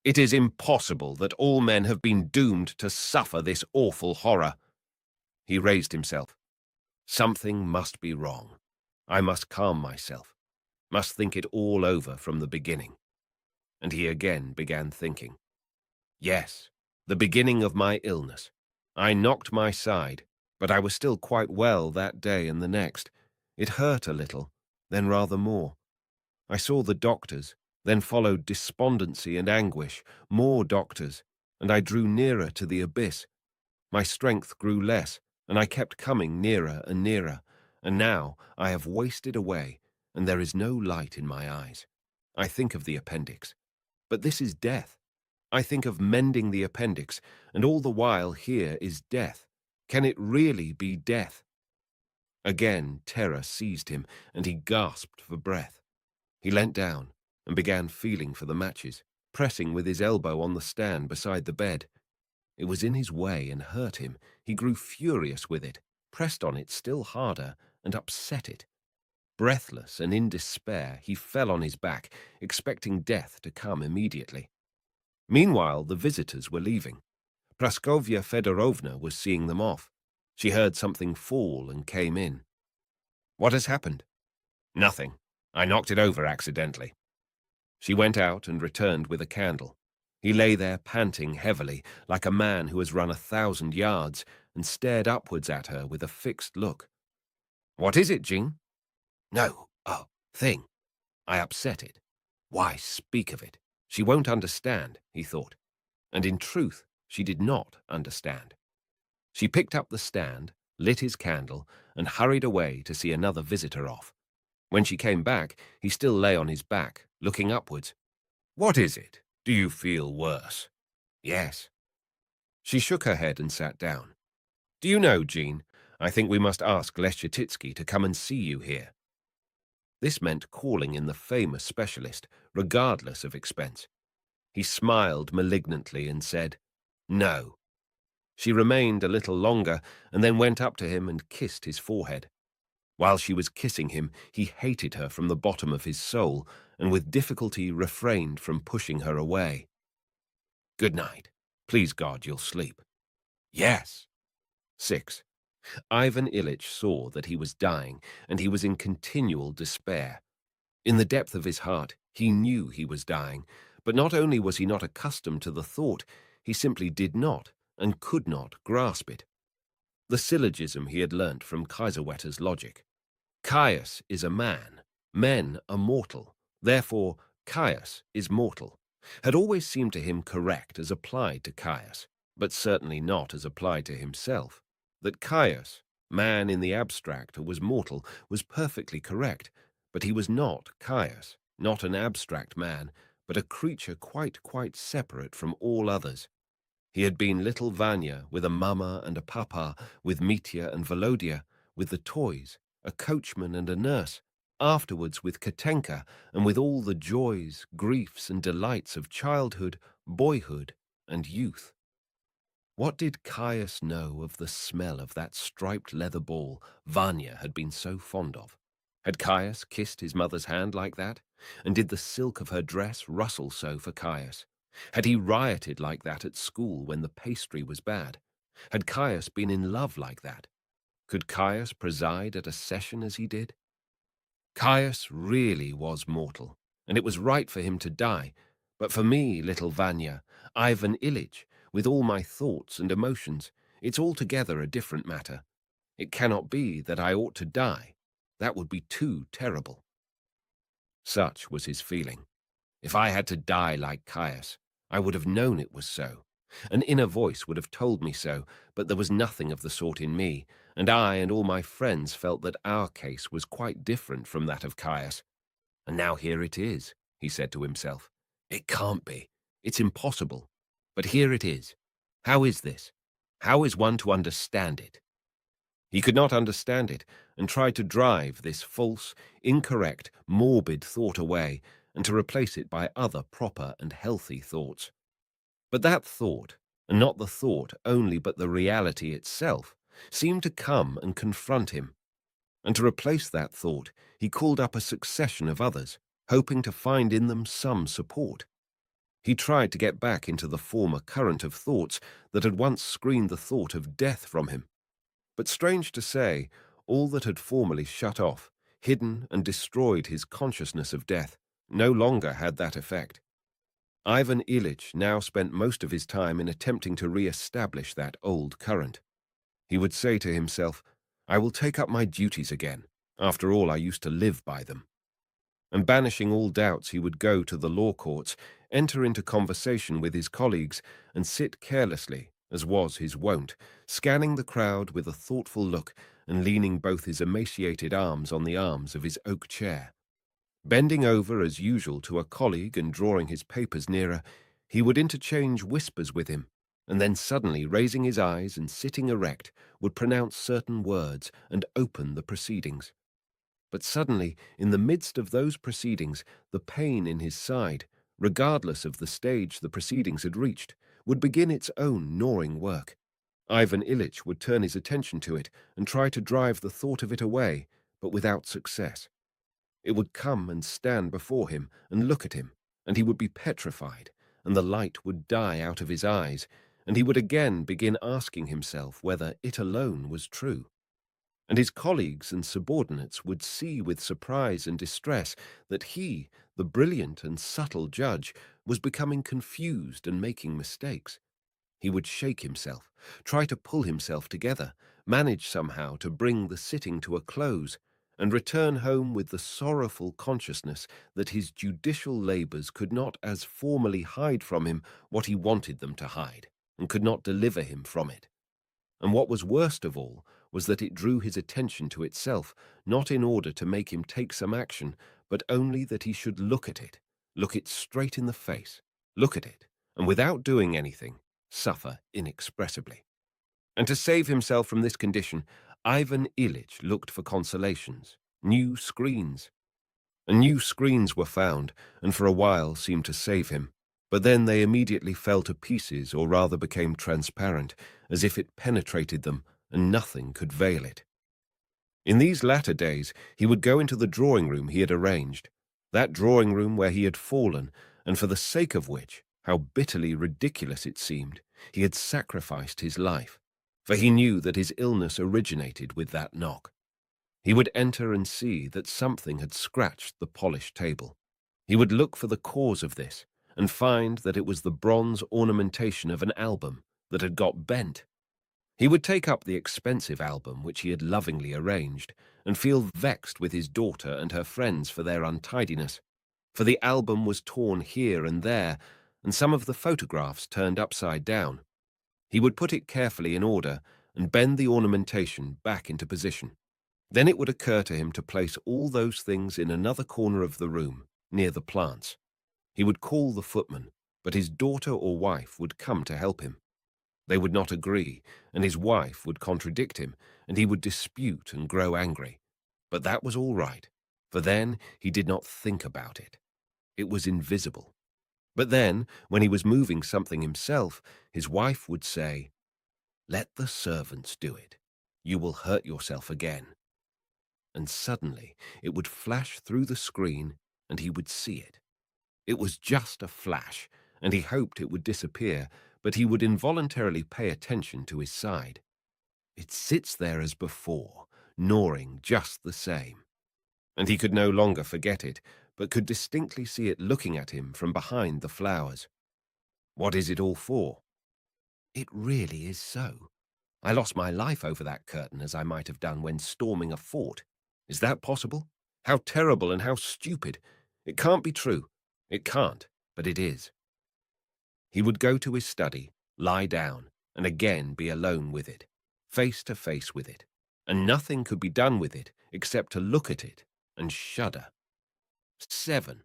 It is impossible that all men have been doomed to suffer this awful horror. He raised himself. Something must be wrong. I must calm myself, must think it all over from the beginning. And he again began thinking. Yes, the beginning of my illness. I knocked my side, but I was still quite well that day and the next. It hurt a little, then rather more. I saw the doctors, then followed despondency and anguish, more doctors, and I drew nearer to the abyss. My strength grew less, and I kept coming nearer and nearer, and now I have wasted away, and there is no light in my eyes. I think of the appendix. But this is death. I think of mending the appendix, and all the while here is death. Can it really be death? Again terror seized him, and he gasped for breath. He leant down and began feeling for the matches, pressing with his elbow on the stand beside the bed. It was in his way and hurt him. He grew furious with it, pressed on it still harder, and upset it. Breathless and in despair, he fell on his back, expecting death to come immediately. Meanwhile, the visitors were leaving. Praskovya Fedorovna was seeing them off. She heard something fall and came in. What has happened? Nothing. I knocked it over accidentally. She went out and returned with a candle. He lay there panting heavily, like a man who has run 1,000 yards, and stared upwards at her with a fixed look. What is it, Jean? No, thing. I upset it. Why speak of it? She won't understand, he thought. And in truth, she did not understand. She picked up the stand, lit his candle, and hurried away to see another visitor off. When she came back, he still lay on his back, looking upwards. What is it? Do you feel worse? Yes. She shook her head and sat down. Do you know, Jean, I think we must ask Leschetitsky to come and see you here. This meant calling in the famous specialist, regardless of expense. He smiled malignantly and said, No. She remained a little longer and then went up to him and kissed his forehead. While she was kissing him, he hated her from the bottom of his soul and with difficulty refrained from pushing her away. Good night. Please God you'll sleep. Yes. 6. Ivan Ilyich saw that he was dying, and he was in continual despair. In the depth of his heart, he knew he was dying, but not only was he not accustomed to the thought, he simply did not and could not grasp it. The syllogism he had learnt from Kiesewetters' logic. Caius is a man, men are mortal, therefore Caius is mortal, had always seemed to him correct as applied to Caius, but certainly not as applied to himself. That Caius, man in the abstract, was mortal, was perfectly correct, but he was not Caius, not an abstract man, but a creature quite separate from all others. He had been little Vanya with a mamma and a papa, with Mitya and Volodya, with the toys, a coachman and a nurse, afterwards with Katenka, and with all the joys, griefs, and delights of childhood, boyhood, and youth. What did Caius know of the smell of that striped leather ball Vanya had been so fond of? Had Caius kissed his mother's hand like that? And did the silk of her dress rustle so for Caius? Had he rioted like that at school when the pastry was bad? Had Caius been in love like that? Could Caius preside at a session as he did? Caius really was mortal, and it was right for him to die. But for me, little Vanya, Ivan Ilyich, with all my thoughts and emotions, it's altogether a different matter. It cannot be that I ought to die. That would be too terrible. Such was his feeling. If I had to die like Caius, I would have known it was so. An inner voice would have told me so, but there was nothing of the sort in me, and I and all my friends felt that our case was quite different from that of Caius. And now here it is, he said to himself. It can't be. It's impossible. But here it is. How is this? How is one to understand it? He could not understand it, and tried to drive this false, incorrect, morbid thought away, and to replace it by other proper and healthy thoughts. But that thought, and not the thought only but the reality itself, seemed to come and confront him. And to replace that thought, he called up a succession of others, hoping to find in them some support. He tried to get back into the former current of thoughts that had once screened the thought of death from him. But strange to say, all that had formerly shut off, hidden and destroyed his consciousness of death, no longer had that effect. Ivan Ilyich now spent most of his time in attempting to re-establish that old current. He would say to himself, I will take up my duties again. After all, I used to live by them. And banishing all doubts, he would go to the law courts, enter into conversation with his colleagues, and sit carelessly, as was his wont, scanning the crowd with a thoughtful look and leaning both his emaciated arms on the arms of his oak chair. Bending over as usual to a colleague and drawing his papers nearer, he would interchange whispers with him, and then suddenly raising his eyes and sitting erect, would pronounce certain words and open the proceedings. But suddenly, in the midst of those proceedings, the pain in his side, regardless of the stage the proceedings had reached, would begin its own gnawing work. Ivan Ilyich would turn his attention to it and try to drive the thought of it away, but without success. It would come and stand before him and look at him, and he would be petrified, and the light would die out of his eyes, and he would again begin asking himself whether it alone was true. And his colleagues and subordinates would see with surprise and distress that he, the brilliant and subtle judge, was becoming confused and making mistakes. He would shake himself, try to pull himself together, manage somehow to bring the sitting to a close, and return home with the sorrowful consciousness that his judicial labours could not as formerly hide from him what he wanted them to hide, and could not deliver him from it. And what was worst of all was that it drew his attention to itself, not in order to make him take some action, but only that he should look at it, look it straight in the face, look at it, and without doing anything, suffer inexpressibly. And to save himself from this condition, Ivan Ilyich looked for consolations, new screens. And new screens were found, and for a while seemed to save him. But then they immediately fell to pieces, or rather became transparent, as if it penetrated them, and nothing could veil it. In these latter days, he would go into the drawing-room he had arranged, that drawing-room where he had fallen, and for the sake of which, how bitterly ridiculous it seemed, he had sacrificed his life, for he knew that his illness originated with that knock. He would enter and see that something had scratched the polished table. He would look for the cause of this, and find that it was the bronze ornamentation of an album that had got bent. He would take up the expensive album which he had lovingly arranged, and feel vexed with his daughter and her friends for their untidiness, for the album was torn here and there, and some of the photographs turned upside down. He would put it carefully in order, and bend the ornamentation back into position. Then it would occur to him to place all those things in another corner of the room, near the plants. He would call the footman, but his daughter or wife would come to help him. They would not agree, and his wife would contradict him, and he would dispute and grow angry. But that was all right, for then he did not think about it. It was invisible. But then, when he was moving something himself, his wife would say, Let the servants do it. You will hurt yourself again. And suddenly it would flash through the screen and he would see it. It was just a flash, and he hoped it would disappear, but he would involuntarily pay attention to his side. It sits there as before, gnawing just the same. And he could no longer forget it, but could distinctly see it looking at him from behind the flowers. What is it all for? It really is so. I lost my life over that curtain as I might have done when storming a fort. Is that possible? How terrible and how stupid. It can't be true. It can't, but it is. He would go to his study, lie down, and again be alone with it, face to face with it, and nothing could be done with it except to look at it and shudder. 7.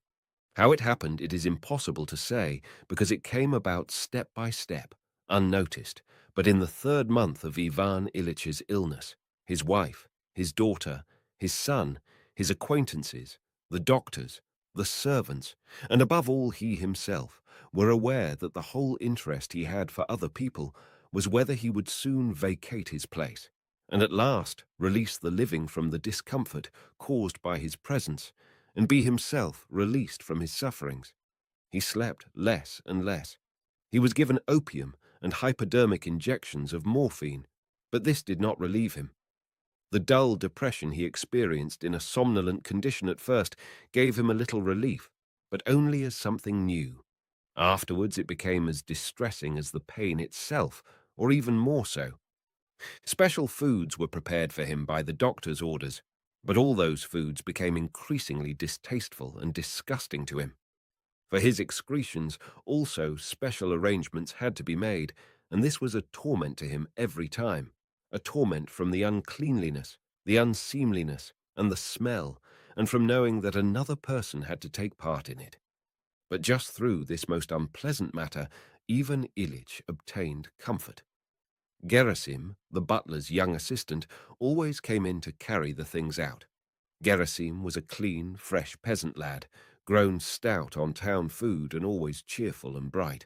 How it happened it is impossible to say, because it came about step by step, unnoticed, but in the 3rd month of Ivan Ilyич's illness, his wife, his daughter, his son, his acquaintances, the doctors, the servants, and above all he himself, were aware that the whole interest he had for other people was whether he would soon vacate his place, and at last release the living from the discomfort caused by his presence, and be himself released from his sufferings. He slept less and less. He was given opium and hypodermic injections of morphine, but this did not relieve him. The dull depression he experienced in a somnolent condition at first gave him a little relief, but only as something new. Afterwards it became as distressing as the pain itself, or even more so. Special foods were prepared for him by the doctor's orders, but all those foods became increasingly distasteful and disgusting to him. For his excretions also special arrangements had to be made, and this was a torment to him every time, a torment from the uncleanliness, the unseemliness, and the smell, and from knowing that another person had to take part in it. But just through this most unpleasant matter, even Ilyich obtained comfort. Gerasim, the butler's young assistant, always came in to carry the things out. Gerasim was a clean, fresh peasant lad, grown stout on town food and always cheerful and bright.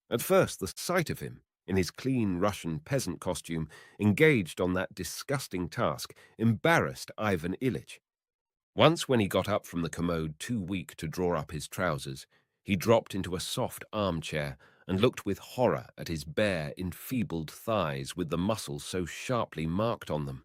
At first, the sight of him, in his clean Russian peasant costume, engaged on that disgusting task, embarrassed Ivan Ilyich. Once when he got up from the commode too weak to draw up his trousers, he dropped into a soft armchair and looked with horror at his bare, enfeebled thighs with the muscles so sharply marked on them.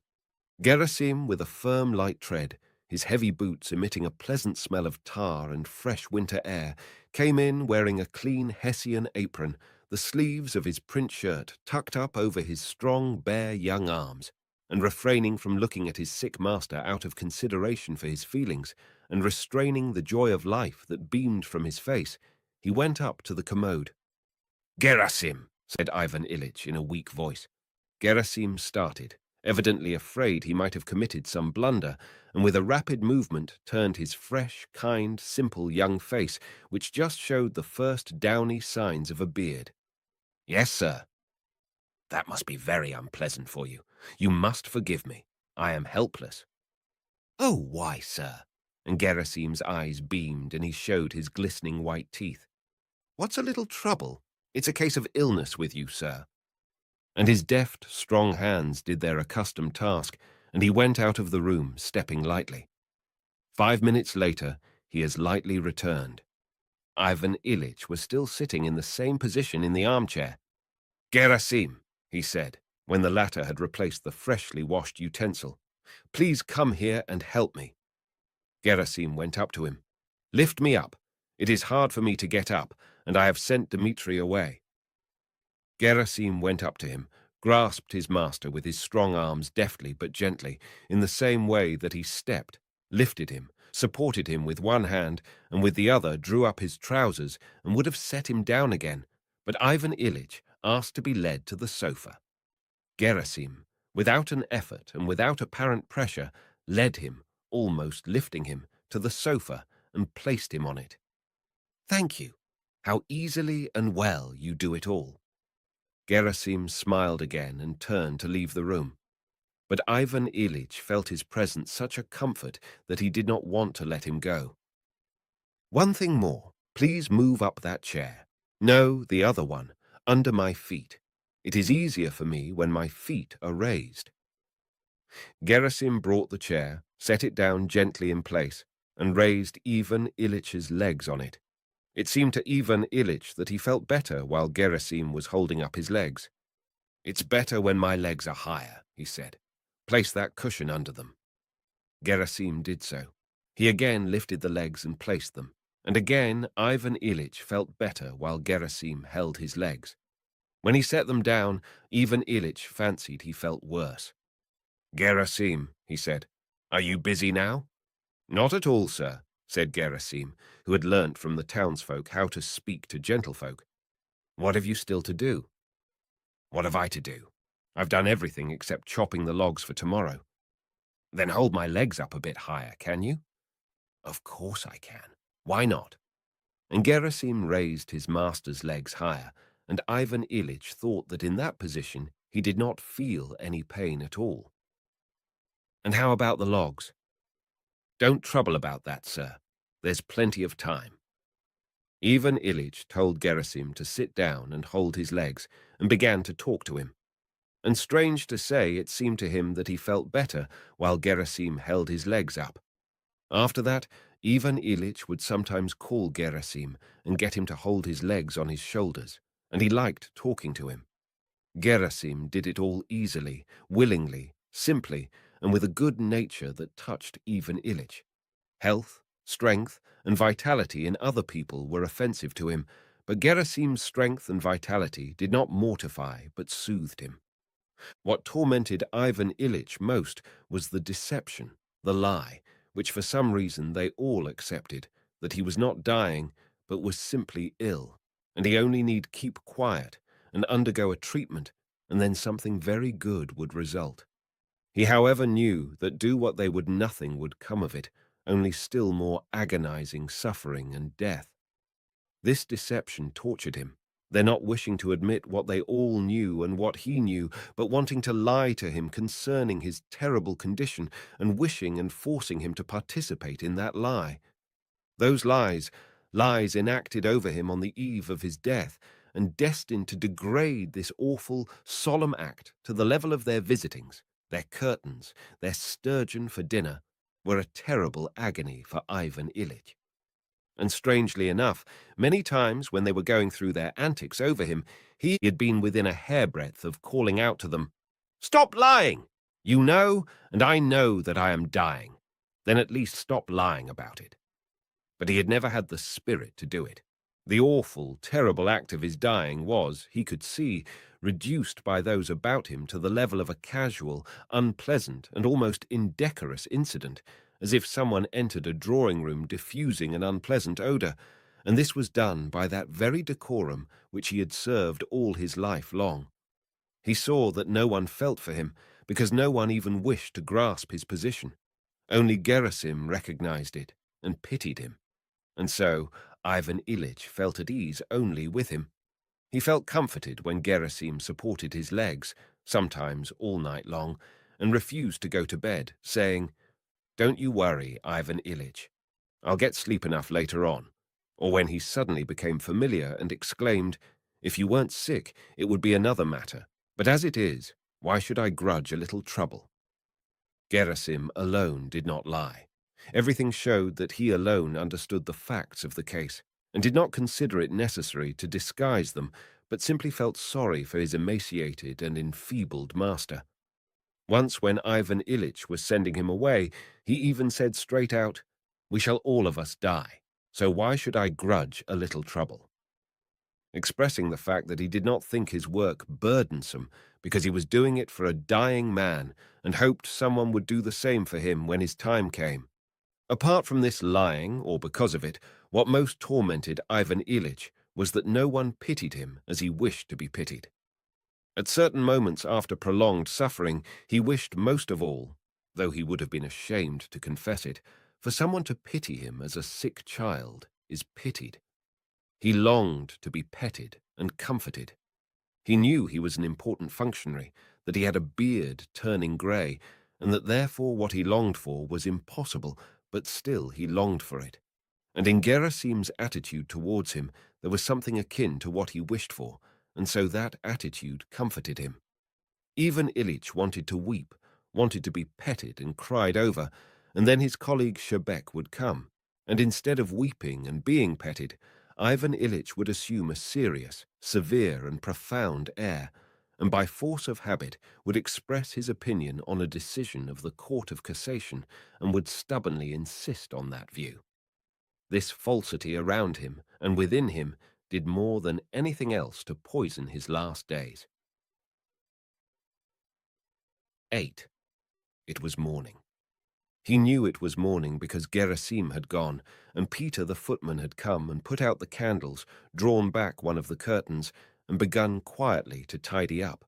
Gerasim, with a firm, light tread, his heavy boots emitting a pleasant smell of tar and fresh winter air, came in wearing a clean Hessian apron, the sleeves of his print shirt tucked up over his strong, bare young arms, and refraining from looking at his sick master out of consideration for his feelings, and restraining the joy of life that beamed from his face, he went up to the commode. "Gerasim," said Ivan Ilyich in a weak voice. Gerasim started, evidently afraid he might have committed some blunder, and with a rapid movement turned his fresh, kind, simple young face, which just showed the first downy signs of a beard. "Yes, sir." "That must be very unpleasant for you. You must forgive me. I am helpless." "Oh, why, sir?" And Gerasim's eyes beamed, and he showed his glistening white teeth. "What's a little trouble? It's a case of illness with you, sir." And his deft, strong hands did their accustomed task, and he went out of the room, stepping lightly. 5 minutes later, he as lightly returned. Ivan Ilyich was still sitting in the same position in the armchair. "Gerasim," he said, when the latter had replaced the freshly washed utensil, "please come here and help me." Gerasim went up to him. "Lift me up. It is hard for me to get up, and I have sent Dmitri away." Gerasim went up to him, grasped his master with his strong arms deftly but gently, in the same way that he stepped, lifted him, supported him with one hand, and with the other drew up his trousers and would have set him down again, but Ivan Ilyich asked to be led to the sofa. Gerasim, without an effort and without apparent pressure, led him, almost lifting him, to the sofa and placed him on it. "Thank you. How easily and well you do it all." Gerasim smiled again and turned to leave the room. But Ivan Ilyich felt his presence such a comfort that he did not want to let him go. "One thing more. Please move up that chair. No, the other one, under my feet." It is easier for me when my feet are raised. Gerasim brought the chair, set it down gently in place, and raised Ivan Ilyич's legs on it. It seemed to Ivan Ilyich that he felt better while Gerasim was holding up his legs. "It's better when my legs are higher," he said. "Place that cushion under them." Gerasim did so. He again lifted the legs and placed them, and again Ivan Ilyich felt better while Gerasim held his legs. When he set them down, Ivan Ilyich fancied he felt worse. "Gerasim," he said, "are you busy now?" "Not at all, sir," said Gerasim, who had learnt from the townsfolk how to speak to gentlefolk. "What have you still to do?" "What have I to do? I've done everything except chopping the logs for tomorrow." "Then hold my legs up a bit higher, can you?" "Of course I can. Why not?" And Gerasim raised his master's legs higher, and Ivan Ilyich thought that in that position he did not feel any pain at all. "And how about the logs?" "Don't trouble about that, sir. There's plenty of time." Ivan Ilyich told Gerasim to sit down and hold his legs, and began to talk to him. And strange to say, it seemed to him that he felt better while Gerasim held his legs up. After that, Ivan Ilyich would sometimes call Gerasim and get him to hold his legs on his shoulders, and he liked talking to him. Gerasim did it all easily, willingly, simply, and with a good nature that touched Ivan Ilyich. Health, strength, and vitality in other people were offensive to him, but Gerasim's strength and vitality did not mortify but soothed him. What tormented Ivan Ilyich most was the deception, the lie, which for some reason they all accepted, that he was not dying, but was simply ill, and he only need keep quiet and undergo a treatment, and then something very good would result. He, however, knew that do what they would, nothing would come of it, only still more agonizing suffering and death. This deception tortured him, their not wishing to admit what they all knew and what he knew, but wanting to lie to him concerning his terrible condition and wishing and forcing him to participate in that lie. Those lies enacted over him on the eve of his death and destined to degrade this awful, solemn act to the level of their visitings, their curtains, their sturgeon for dinner, were a terrible agony for Ivan Ilyich. And strangely enough, many times when they were going through their antics over him, he had been within a hairbreadth of calling out to them, "Stop lying! You know, and I know that I am dying. Then at least stop lying about it." But he had never had the spirit to do it. The awful, terrible act of his dying was, he could see, reduced by those about him to the level of a casual, unpleasant, and almost indecorous incident, as if someone entered a drawing-room diffusing an unpleasant odour, and this was done by that very decorum which he had served all his life long. He saw that no one felt for him, because no one even wished to grasp his position. Only Gerasim recognized it and pitied him. And so Ivan Ilyich felt at ease only with him. He felt comforted when Gerasim supported his legs, sometimes all night long, and refused to go to bed, saying, "Don't you worry, Ivan Ilyich. I'll get sleep enough later on." Or when he suddenly became familiar and exclaimed, "If you weren't sick, it would be another matter. But as it is, why should I grudge a little trouble?" Gerasim alone did not lie. Everything showed that he alone understood the facts of the case, and did not consider it necessary to disguise them, but simply felt sorry for his emaciated and enfeebled master. Once when Ivan Ilyich was sending him away, he even said straight out, "We shall all of us die, so why should I grudge a little trouble?" Expressing the fact that he did not think his work burdensome because he was doing it for a dying man and hoped someone would do the same for him when his time came. Apart from this lying, or because of it, what most tormented Ivan Ilyich was that no one pitied him as he wished to be pitied. At certain moments after prolonged suffering, he wished most of all, though he would have been ashamed to confess it, for someone to pity him as a sick child is pitied. He longed to be petted and comforted. He knew he was an important functionary, that he had a beard turning grey, and that therefore what he longed for was impossible, but still he longed for it. And in Gerasim's attitude towards him there was something akin to what he wished for, and so that attitude comforted him. Even Ilyich wanted to weep, wanted to be petted and cried over, and then his colleague Shebek would come, and instead of weeping and being petted, Ivan Ilyich would assume a serious, severe, and profound air, and by force of habit would express his opinion on a decision of the Court of Cassation and would stubbornly insist on that view. This falsity around him and within him did more than anything else to poison his last days. 8. It was morning. He knew it was morning because Gerasim had gone, and Peter the footman had come and put out the candles, drawn back one of the curtains, and begun quietly to tidy up.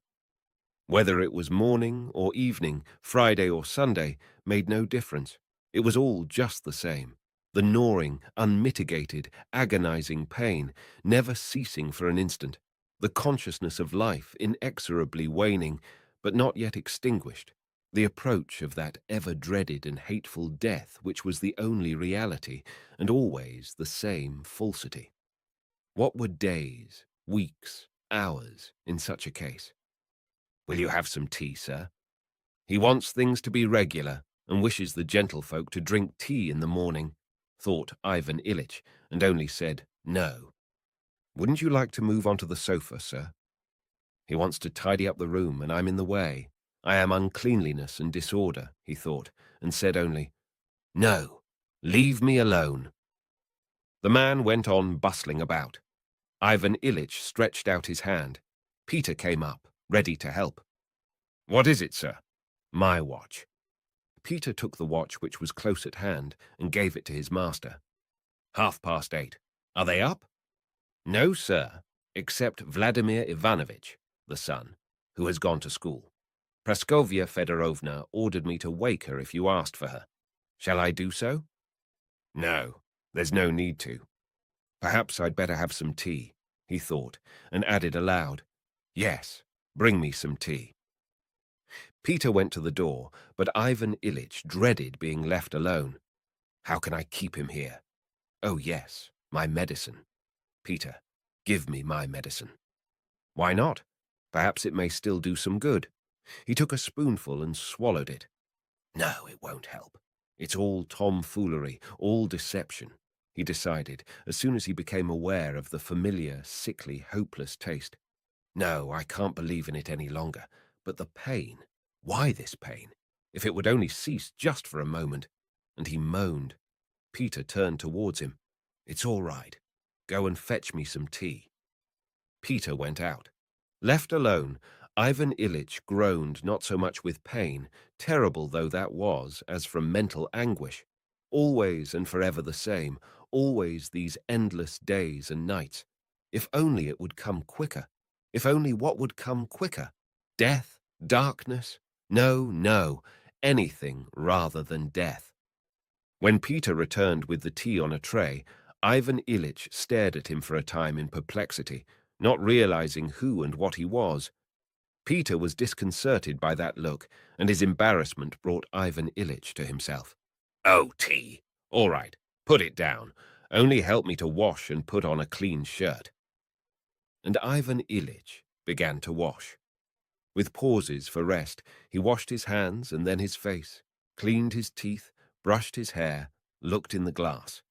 Whether it was morning or evening, Friday or Sunday, made no difference. It was all just the same. The gnawing, unmitigated, agonizing pain, never ceasing for an instant. The consciousness of life inexorably waning, but not yet extinguished. The approach of that ever-dreaded and hateful death which was the only reality, and always the same falsity. What were days, weeks, hours in such a case? "Will you have some tea, sir?" He wants things to be regular, and wishes the gentlefolk to drink tea in the morning, thought Ivan Ilyich, and only said no. "Wouldn't you like to move onto the sofa, sir?" He wants to tidy up the room, and I'm in the way. I am uncleanliness and disorder, he thought, and said only, "No, leave me alone." The man went on bustling about. Ivan Ilyich stretched out his hand. Peter came up, ready to help. "What is it, sir?" "My watch." Peter took the watch which was close at hand and gave it to his master. 8:30. Are they up?" "No, sir, except Vladimir Ivanovitch, the son, who has gone to school. Praskovia Fedorovna ordered me to wake her if you asked for her. Shall I do so?" "No, there's no need to. Perhaps I'd better have some tea," he thought, and added aloud, "Yes, bring me some tea." Peter went to the door, but Ivan Ilyich dreaded being left alone. How can I keep him here? Oh, yes, my medicine. Peter, give me my medicine. Why not? Perhaps it may still do some good. He took a spoonful and swallowed it. No, it won't help. It's all tomfoolery, all deception, he decided as soon as he became aware of the familiar, sickly, hopeless taste. No, I can't believe in it any longer. But the pain. Why this pain? If it would only cease just for a moment. And he moaned. Peter turned towards him. "It's all right. Go and fetch me some tea." Peter went out. Left alone, Ivan Ilyich groaned not so much with pain, terrible though that was, as from mental anguish. Always and forever the same, always these endless days and nights. If only it would come quicker. If only what would come quicker? Death? Darkness? No, no, anything rather than death. When Peter returned with the tea on a tray, Ivan Ilyich stared at him for a time in perplexity, not realizing who and what he was. Peter was disconcerted by that look, and his embarrassment brought Ivan Ilyich to himself. "Oh, tea. All right, put it down. Only help me to wash and put on a clean shirt." And Ivan Ilyich began to wash. With pauses for rest, he washed his hands and then his face, cleaned his teeth, brushed his hair, looked in the glass.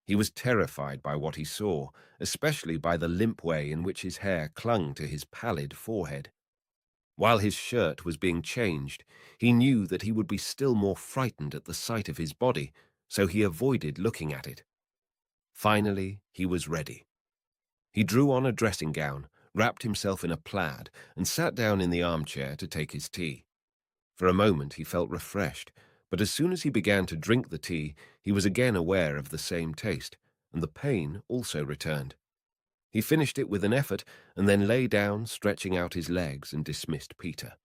He was terrified by what he saw, especially by the limp way in which his hair clung to his pallid forehead. While his shirt was being changed, he knew that he would be still more frightened at the sight of his body, so he avoided looking at it. Finally, he was ready. He drew on a dressing gown, wrapped himself in a plaid, and sat down in the armchair to take his tea. For a moment he felt refreshed, but as soon as he began to drink the tea, he was again aware of the same taste, and the pain also returned. He finished it with an effort, and then lay down, stretching out his legs, and dismissed Peter.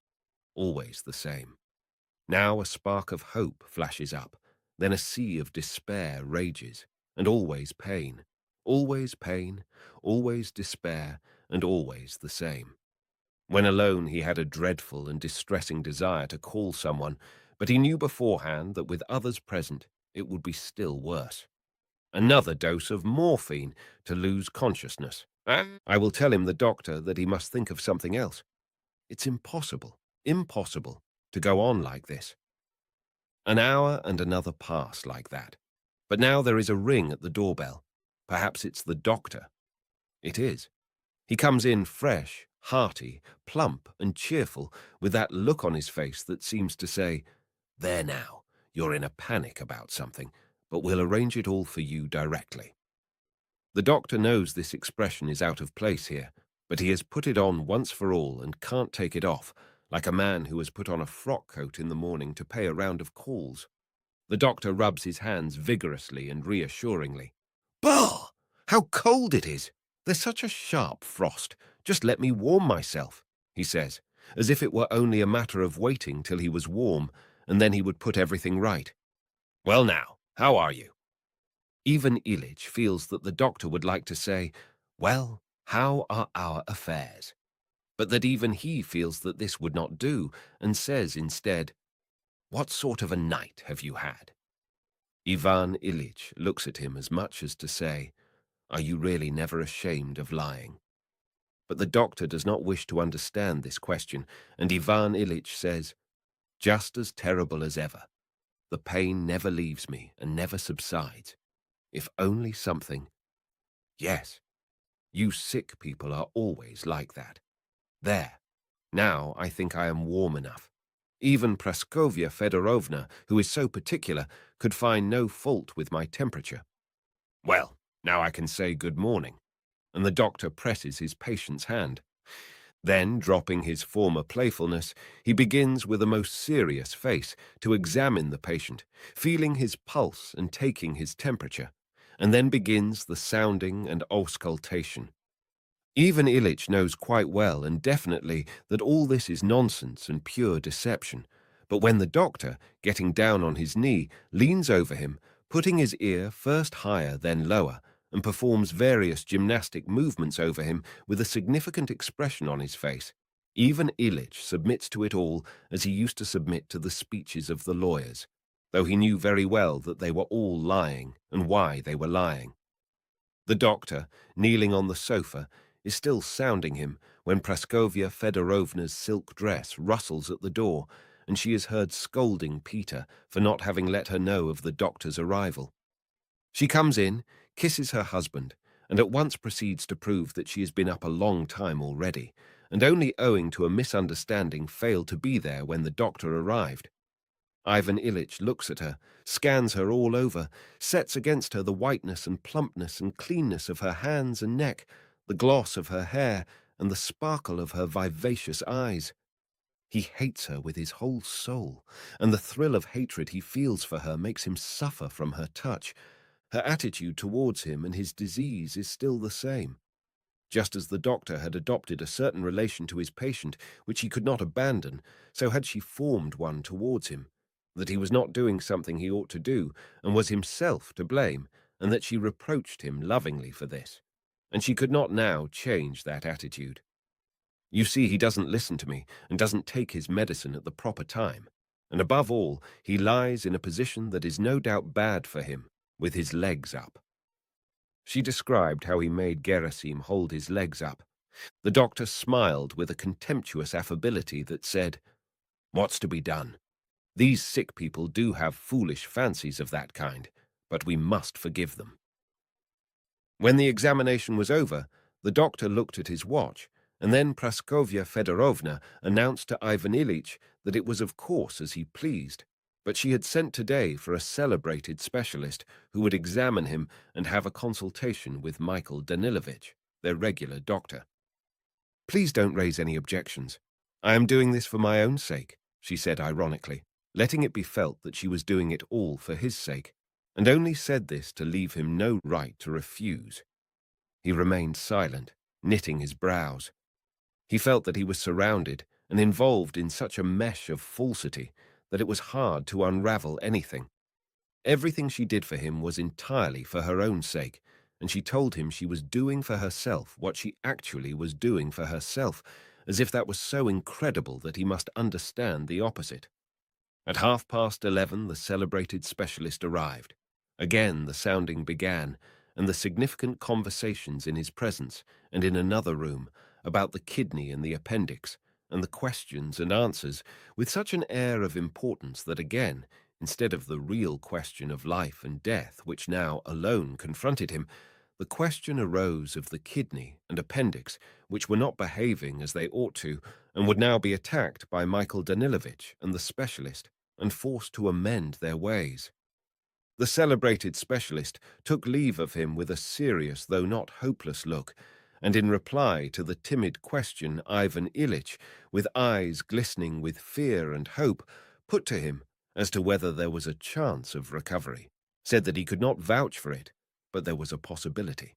Always the same. Now a spark of hope flashes up, then a sea of despair rages, and always pain, always pain, always despair, and always the same. When alone, he had a dreadful and distressing desire to call someone, but he knew beforehand that with others present, it would be still worse. Another dose of morphine to lose consciousness. I will tell him, the doctor, that he must think of something else. It's impossible to go on like this. An hour and another pass like that. But now there is a ring at the doorbell. Perhaps it's the doctor. It is. He comes in fresh, hearty, plump and cheerful, with that look on his face that seems to say, "There now, you're in a panic about something, but we'll arrange it all for you directly." The doctor knows this expression is out of place here, but he has put it on once for all and can't take it off, like a man who has put on a frock coat in the morning to pay a round of calls. The doctor rubs his hands vigorously and reassuringly. "Bah! How cold it is! There's such a sharp frost. Just let me warm myself," he says, as if it were only a matter of waiting till he was warm, and then he would put everything right. "Well now, how are you?" Ivan Ilyich feels that the doctor would like to say, "Well, how are our affairs?" But that even he feels that this would not do, and says instead, "What sort of a night have you had?" Ivan Ilyich looks at him as much as to say, "Are you really never ashamed of lying?" But the doctor does not wish to understand this question, and Ivan Ilyich says, "Just as terrible as ever. The pain never leaves me and never subsides. If only something—" "Yes, you sick people are always like that. There, now I think I am warm enough. Even Praskovya Fedorovna, who is so particular, could find no fault with my temperature. Well, now I can say good morning." And the doctor presses his patient's hand. Then, dropping his former playfulness, he begins with a most serious face to examine the patient, feeling his pulse and taking his temperature, and then begins the sounding and auscultation. Even Ilyich knows quite well and definitely that all this is nonsense and pure deception, but when the doctor, getting down on his knee, leans over him, putting his ear first higher then lower, and performs various gymnastic movements over him with a significant expression on his face, even Ilyich submits to it all as he used to submit to the speeches of the lawyers, though he knew very well that they were all lying and why they were lying. The doctor, kneeling on the sofa, is still sounding him when Praskovya Fedorovna's silk dress rustles at the door, and she is heard scolding Peter for not having let her know of the doctor's arrival. She comes in, kisses her husband, and at once proceeds to prove that she has been up a long time already, and only owing to a misunderstanding failed to be there when the doctor arrived. Ivan Ilyich looks at her, scans her all over, sets against her the whiteness and plumpness and cleanness of her hands and neck, the gloss of her hair, and the sparkle of her vivacious eyes. He hates her with his whole soul, and the thrill of hatred he feels for her makes him suffer from her touch. Her attitude towards him and his disease is still the same. Just as the doctor had adopted a certain relation to his patient which he could not abandon, so had she formed one towards him, that he was not doing something he ought to do, and was himself to blame, and that she reproached him lovingly for this. And she could not now change that attitude. You see, he doesn't listen to me, and doesn't take his medicine at the proper time. And above all, he lies in a position that is no doubt bad for him, with his legs up. She described how he made Gerasim hold his legs up. The doctor smiled with a contemptuous affability that said, "What's to be done? These sick people do have foolish fancies of that kind, but we must forgive them." When the examination was over, the doctor looked at his watch, and then Praskovya Fedorovna announced to Ivan Ilyich that it was of course as he pleased, but she had sent today for a celebrated specialist who would examine him and have a consultation with Michael Danilovich, their regular doctor. "Please don't raise any objections. I am doing this for my own sake," she said ironically, letting it be felt that she was doing it all for his sake, and only said this to leave him no right to refuse. He remained silent, knitting his brows. He felt that he was surrounded and involved in such a mesh of falsity that it was hard to unravel anything. Everything she did for him was entirely for her own sake, and she told him she was doing for herself what she actually was doing for herself, as if that was so incredible that he must understand the opposite. At 11:30, the celebrated specialist arrived. Again the sounding began, and the significant conversations in his presence and in another room about the kidney and the appendix, and the questions and answers with such an air of importance that again, instead of the real question of life and death which now alone confronted him, the question arose of the kidney and appendix which were not behaving as they ought to and would now be attacked by Michael Danilovich and the specialist and forced to amend their ways. The celebrated specialist took leave of him with a serious though not hopeless look, and in reply to the timid question Ivan Ilyich, with eyes glistening with fear and hope, put to him as to whether there was a chance of recovery, said that he could not vouch for it, but there was a possibility.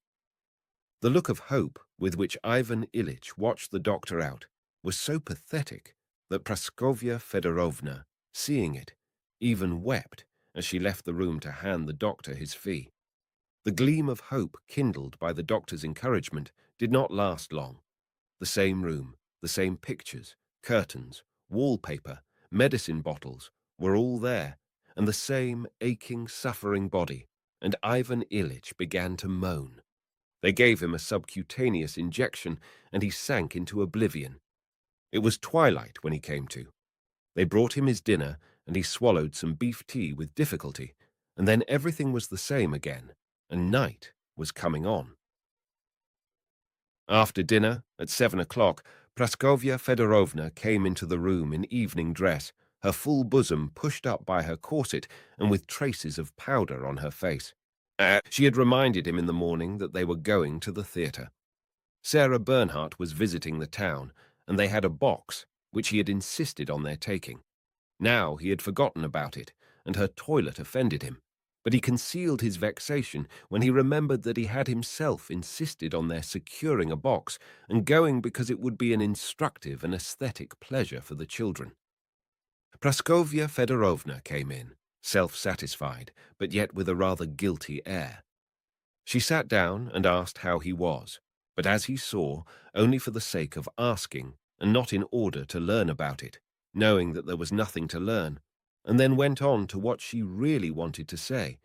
The look of hope with which Ivan Ilyich watched the doctor out was so pathetic that Praskovya Fedorovna, seeing it, even wept as she left the room to hand the doctor his fee. The gleam of hope kindled by the doctor's encouragement did not last long. The same room, the same pictures, curtains, wallpaper, medicine bottles were all there, and the same aching, suffering body, and Ivan Ilyich began to moan. They gave him a subcutaneous injection, and he sank into oblivion. It was twilight when he came to. They brought him his dinner, and he swallowed some beef tea with difficulty, and then everything was the same again, and night was coming on. After dinner, at 7 o'clock, Praskovya Fedorovna came into the room in evening dress, her full bosom pushed up by her corset and with traces of powder on her face. She had reminded him in the morning that they were going to the theatre. Sarah Bernhardt was visiting the town, and they had a box, which he had insisted on their taking. Now he had forgotten about it, and her toilet offended him, but he concealed his vexation when he remembered that he had himself insisted on their securing a box and going because it would be an instructive and aesthetic pleasure for the children. Praskovya Fedorovna came in, self-satisfied, but yet with a rather guilty air. She sat down and asked how he was, but as he saw, only for the sake of asking, and not in order to learn about it, knowing that there was nothing to learn, and then went on to what she really wanted to say,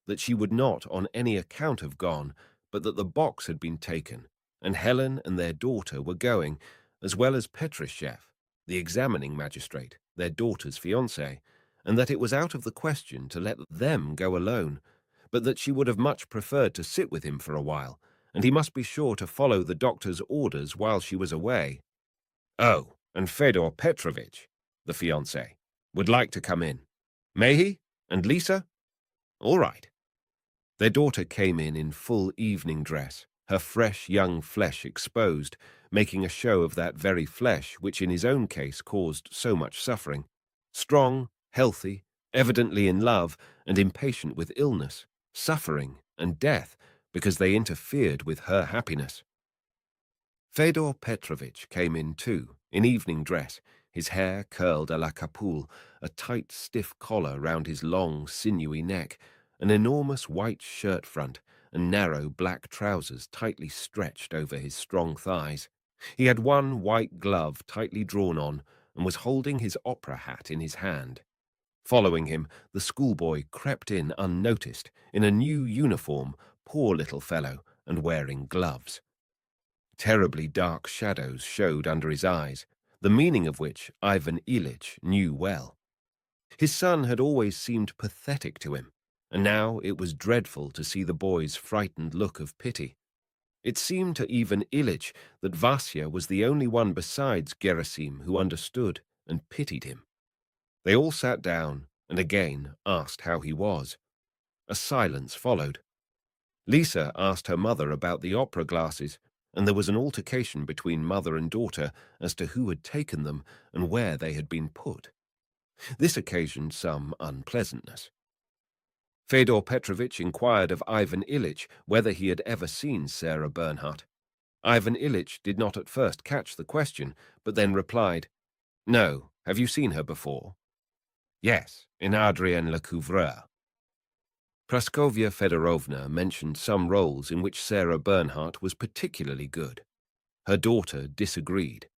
that she would not on any account have gone, but that the box had been taken, and Helen and their daughter were going, as well as Petrushev, the examining magistrate, their daughter's fiancé, and that it was out of the question to let them go alone, but that she would have much preferred to sit with him for a while, and he must be sure to follow the doctor's orders while she was away. Oh, and Fedor Petrovitch, the fiancé, would like to come in. May he? And Lisa? All right. Their daughter came in full evening dress, her fresh young flesh exposed, making a show of that very flesh which in his own case caused so much suffering. Strong, healthy, evidently in love, and impatient with illness, suffering, and death, because they interfered with her happiness. Fedor Petrovitch came in too, in evening dress, his hair curled à la Capoule, a tight, stiff collar round his long, sinewy neck, an enormous white shirt front, and narrow black trousers tightly stretched over his strong thighs. He had one white glove tightly drawn on, and was holding his opera hat in his hand. Following him, the schoolboy crept in unnoticed, in a new uniform, poor little fellow, and wearing gloves. Terribly dark shadows showed under his eyes, the meaning of which Ivan Ilyich knew well. His son had always seemed pathetic to him, and now it was dreadful to see the boy's frightened look of pity. It seemed to Ivan Ilyich that Vasya was the only one besides Gerasim who understood and pitied him. They all sat down and again asked how he was. A silence followed. Lisa asked her mother about the opera glasses, and there was an altercation between mother and daughter as to who had taken them and where they had been put. This occasioned some unpleasantness. Fedor Petrovitch inquired of Ivan Ilyich whether he had ever seen Sarah Bernhardt. Ivan Ilyich did not at first catch the question, but then replied, "No, have you seen her before?" "Yes, in Adrien Le Couvreur." Praskovya Fedorovna mentioned some roles in which Sarah Bernhardt was particularly good. Her daughter disagreed.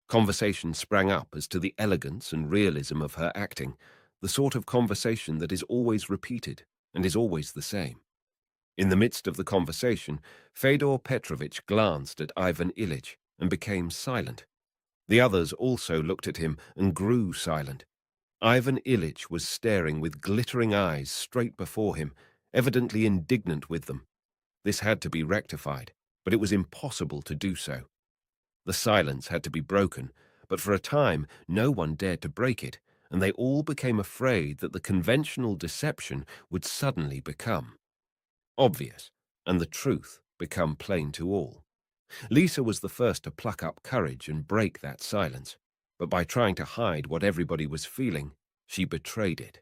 Conversation sprang up as to the elegance and realism of her acting, the sort of conversation that is always repeated and is always the same. In the midst of the conversation, Fedor Petrovitch glanced at Ivan Ilyich and became silent. The others also looked at him and grew silent. Ivan Ilyich was staring with glittering eyes straight before him, evidently indignant with them. This had to be rectified, but it was impossible to do so. The silence had to be broken, but for a time no one dared to break it, and they all became afraid that the conventional deception would suddenly become obvious, and the truth become plain to all. Lisa was the first to pluck up courage and break that silence, but by trying to hide what everybody was feeling, she betrayed it.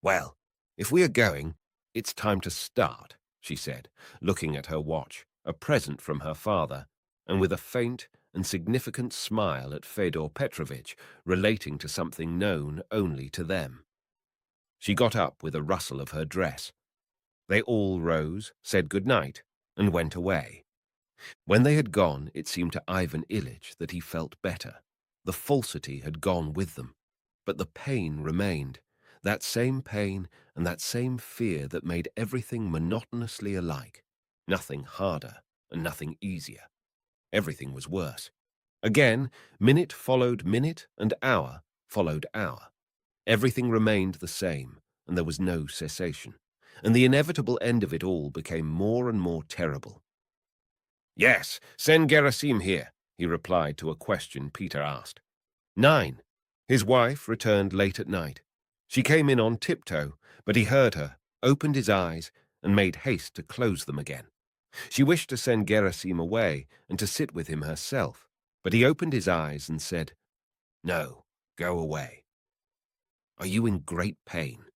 "Well, if we are going, it's time to start," she said, looking at her watch, a present from her father, and with a faint and significant smile at Fedor Petrovitch, relating to something known only to them. She got up with a rustle of her dress. They all rose, said good night, and went away. When they had gone, it seemed to Ivan Ilyich that he felt better. The falsity had gone with them, but the pain remained, that same pain and that same fear that made everything monotonously alike, nothing harder and nothing easier. Everything was worse. Again, minute followed minute and hour followed hour. Everything remained the same, and there was no cessation, and the inevitable end of it all became more and more terrible. "Yes, send Gerasim here," he replied to a question Peter asked. 9. His wife returned late at night. She came in on tiptoe, but he heard her, opened his eyes, and made haste to close them again. She wished to send Gerasim away and to sit with him herself, but he opened his eyes and said, "No, go away." "Are you in great pain?"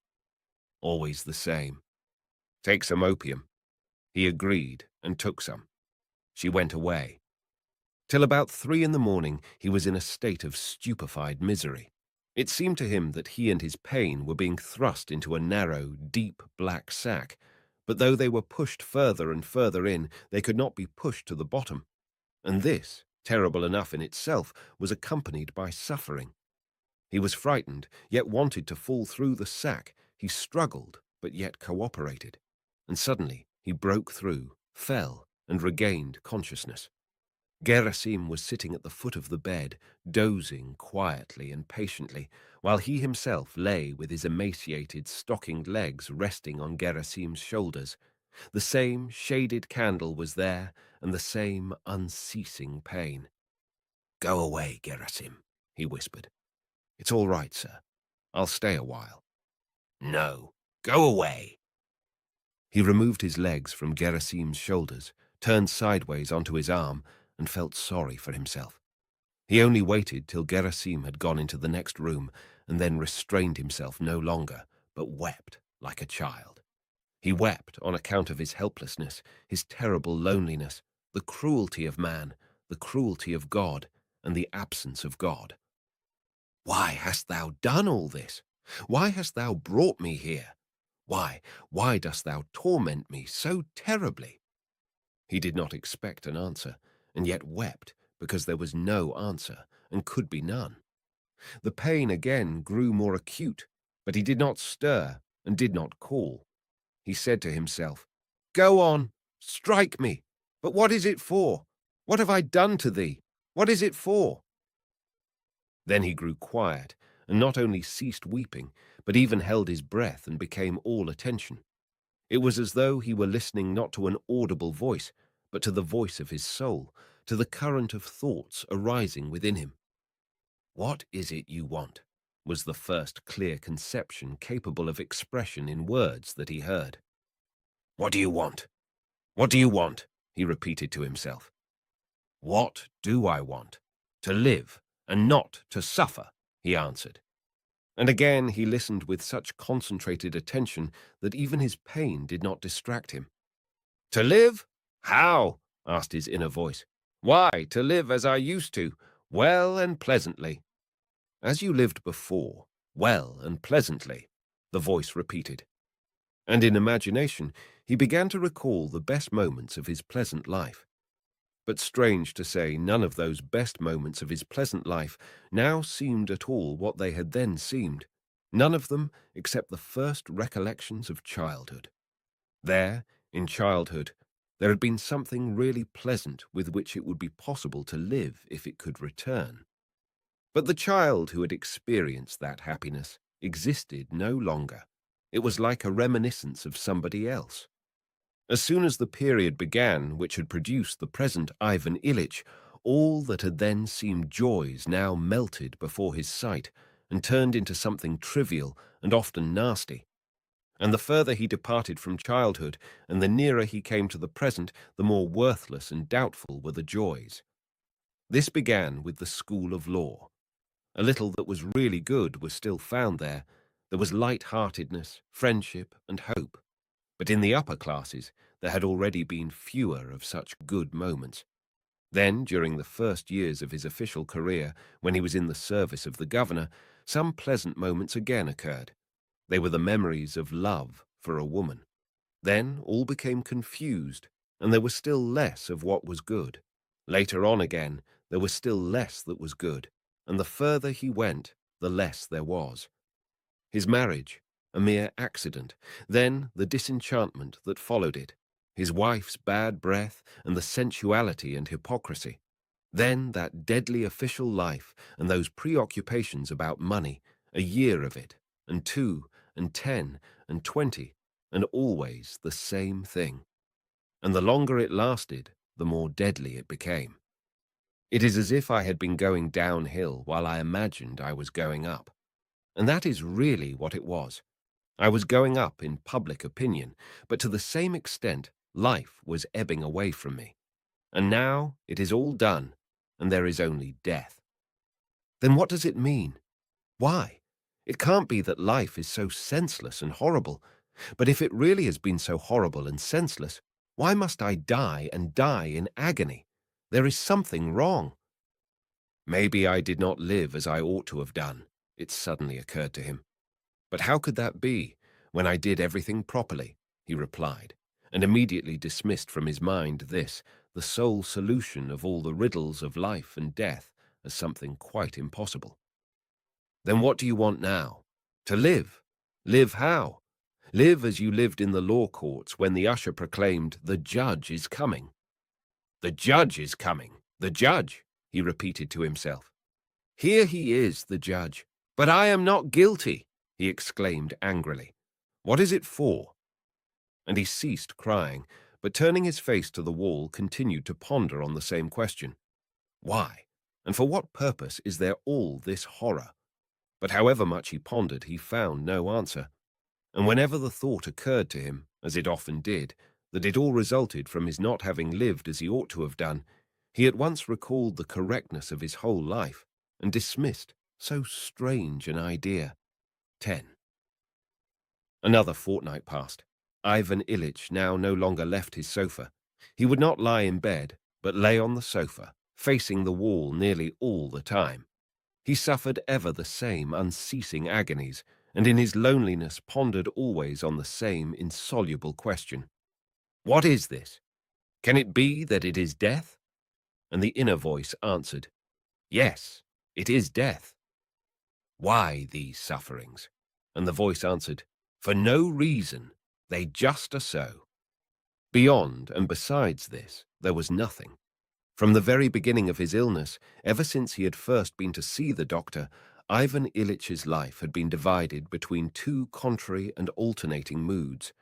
"Always the same." "Take some opium." He agreed and took some. She went away. Till about 3 in the morning he was in a state of stupefied misery. It seemed to him that he and his pain were being thrust into a narrow, deep black sack, but though they were pushed further and further in, they could not be pushed to the bottom. And this, terrible enough in itself, was accompanied by suffering. He was frightened, yet wanted to fall through the sack. He struggled, but yet cooperated. And suddenly he broke through, fell, and regained consciousness. Gerasim was sitting at the foot of the bed, dozing quietly and patiently, while he himself lay with his emaciated, stockinged legs resting on Gerasim's shoulders. The same shaded candle was there, and the same unceasing pain. "Go away, Gerasim," he whispered. "It's all right, sir. I'll stay a while." "No, go away." He removed his legs from Gerasim's shoulders, turned sideways onto his arm, and felt sorry for himself. He only waited till Gerasim had gone into the next room, and then restrained himself no longer, but wept like a child. He wept on account of his helplessness, his terrible loneliness, the cruelty of man, the cruelty of God, and the absence of God. "Why hast thou done all this? Why hast thou brought me here? Why dost thou torment me so terribly?" He did not expect an answer, and yet wept because there was no answer, and could be none. The pain again grew more acute, but he did not stir and did not call. He said to himself, "Go on, strike me, but what is it for? What have I done to thee? What is it for?" Then he grew quiet, and not only ceased weeping, but even held his breath and became all attention. It was as though he were listening not to an audible voice, but to the voice of his soul, to the current of thoughts arising within him. "What is it you want?" was the first clear conception capable of expression in words that he heard. "What do you want? What do you want?" he repeated to himself. "What do I want? To live, and not to suffer," he answered. And again he listened with such concentrated attention that even his pain did not distract him. "To live? How?" asked his inner voice. "Why, to live as I used to, well and pleasantly." "As you lived before, well and pleasantly," the voice repeated. And in imagination he began to recall the best moments of his pleasant life. But strange to say, none of those best moments of his pleasant life now seemed at all what they had then seemed, none of them except the first recollections of childhood. There, In childhood, there had been something really pleasant with which it would be possible to live if it could return. But the child who had experienced that happiness existed no longer. It was like a reminiscence of somebody else. As soon as the period began which had produced the present Ivan Ilyich, all that had then seemed joys now melted before his sight and turned into something trivial and often nasty. And the further he departed from childhood and the nearer he came to the present, the more worthless and doubtful were the joys. This began with the school of law. A little that was really good was still found there. There was light-heartedness, friendship, and hope. But in the upper classes, there had already been fewer of such good moments. Then, during the first years of his official career, when he was in the service of the governor, some pleasant moments again occurred. They were the memories of love for a woman. Then all became confused, and there was still less of what was good. Later on again, there was still less that was good, and the further he went, the less there was. His marriage, a mere accident, then the disenchantment that followed it, his wife's bad breath and the sensuality and hypocrisy, then that deadly official life and those preoccupations about money, a year of it, and 2, and 10, and 20, and always the same thing. And the longer it lasted, the more deadly it became. It is as if I had been going downhill while I imagined I was going up. And that is really what it was. I was going up in public opinion, but to the same extent, life was ebbing away from me. And now it is all done, and there is only death. Then what does it mean? Why? It can't be that life is so senseless and horrible. But if it really has been so horrible and senseless, why must I die and die in agony? There is something wrong. Maybe I did not live as I ought to have done, it suddenly occurred to him. But how could that be, when I did everything properly? He replied, and immediately dismissed from his mind this, the sole solution of all the riddles of life and death, as something quite impossible. Then what do you want now? To live? Live how? Live as you lived in the law courts when the usher proclaimed, "The judge is coming." The judge is coming. The judge, he repeated to himself. Here he is, the judge. But I am not guilty, he exclaimed angrily. What is it for? And he ceased crying, but turning his face to the wall, continued to ponder on the same question. Why, and for what purpose is there all this horror? But however much he pondered, he found no answer. And whenever the thought occurred to him, as it often did, that it all resulted from his not having lived as he ought to have done, he at once recalled the correctness of his whole life, and dismissed so strange an idea. 10. Another fortnight passed. Ivan Ilyich now no longer left his sofa. He would not lie in bed, but lay on the sofa, facing the wall nearly all the time. He suffered ever the same unceasing agonies, and in his loneliness pondered always on the same insoluble question. What is this? Can it be that it is death? And the inner voice answered, yes, it is death. Why these sufferings? And the voice answered, for no reason, they just are so. Beyond and besides this, there was nothing. From the very beginning of his illness, ever since he had first been to see the doctor, Ivan Ilyич's life had been divided between two contrary and alternating moods.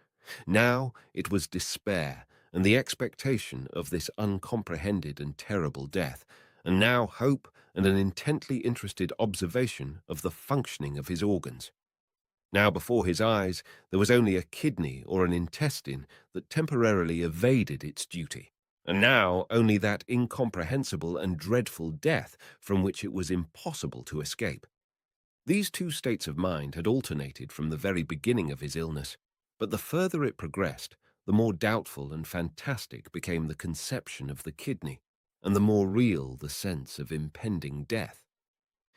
Now it was despair and the expectation of this uncomprehended and terrible death, and now hope and an intently interested observation of the functioning of his organs. Now before his eyes there was only a kidney or an intestine that temporarily evaded its duty, and now only that incomprehensible and dreadful death from which it was impossible to escape. These two states of mind had alternated from the very beginning of his illness, but the further it progressed, the more doubtful and fantastic became the conception of the kidney, and the more real the sense of impending death.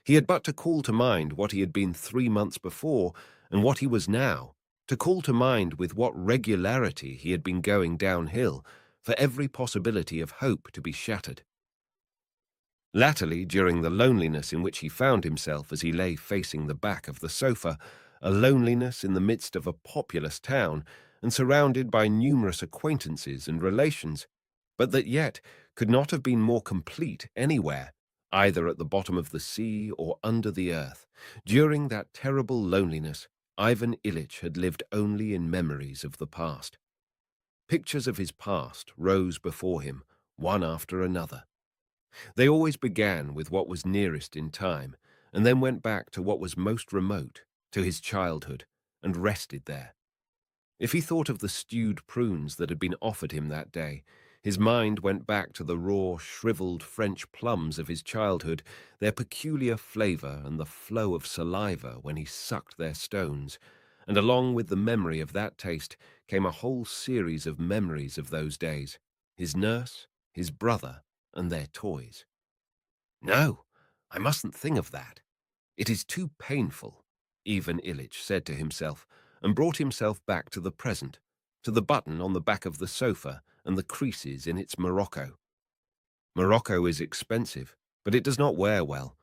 He had but to call to mind what he had been 3 months before and what he was now, to call to mind with what regularity he had been going downhill, for every possibility of hope to be shattered. Latterly, during the loneliness in which he found himself as he lay facing the back of the sofa, a loneliness in the midst of a populous town, and surrounded by numerous acquaintances and relations, but that yet could not have been more complete anywhere, either at the bottom of the sea or under the earth. During that terrible loneliness, Ivan Ilyich had lived only in memories of the past. Pictures of his past rose before him, one after another. They always began with what was nearest in time, and then went back to what was most remote, to his childhood, and rested there. If he thought of the stewed prunes that had been offered him that day, his mind went back to the raw, shriveled French plums of his childhood, their peculiar flavor and the flow of saliva when he sucked their stones, and along with the memory of that taste came a whole series of memories of those days, his nurse, his brother, and their toys. No, I mustn't think of that. It is too painful, Ivan Ilyich said to himself, and brought himself back to the present, to the button on the back of the sofa and the creases in its morocco. Morocco is expensive, but it does not wear well.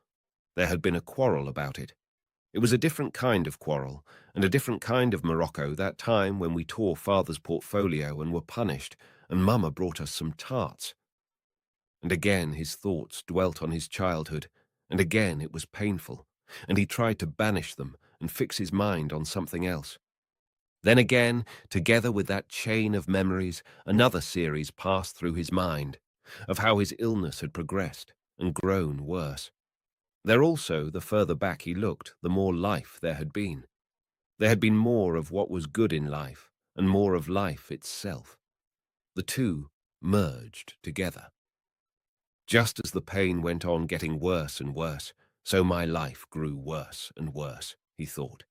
There had been a quarrel about it. It was a different kind of quarrel, and a different kind of morocco that time when we tore father's portfolio and were punished, and Mama brought us some tarts. And again his thoughts dwelt on his childhood, and again it was painful, and he tried to banish them and fix his mind on something else. Then again, together with that chain of memories, another series passed through his mind, of how his illness had progressed and grown worse. There also, the further back he looked, the more life there had been. There had been more of what was good in life, and more of life itself. The two merged together. Just as the pain went on getting worse and worse, so my life grew worse and worse, he thought.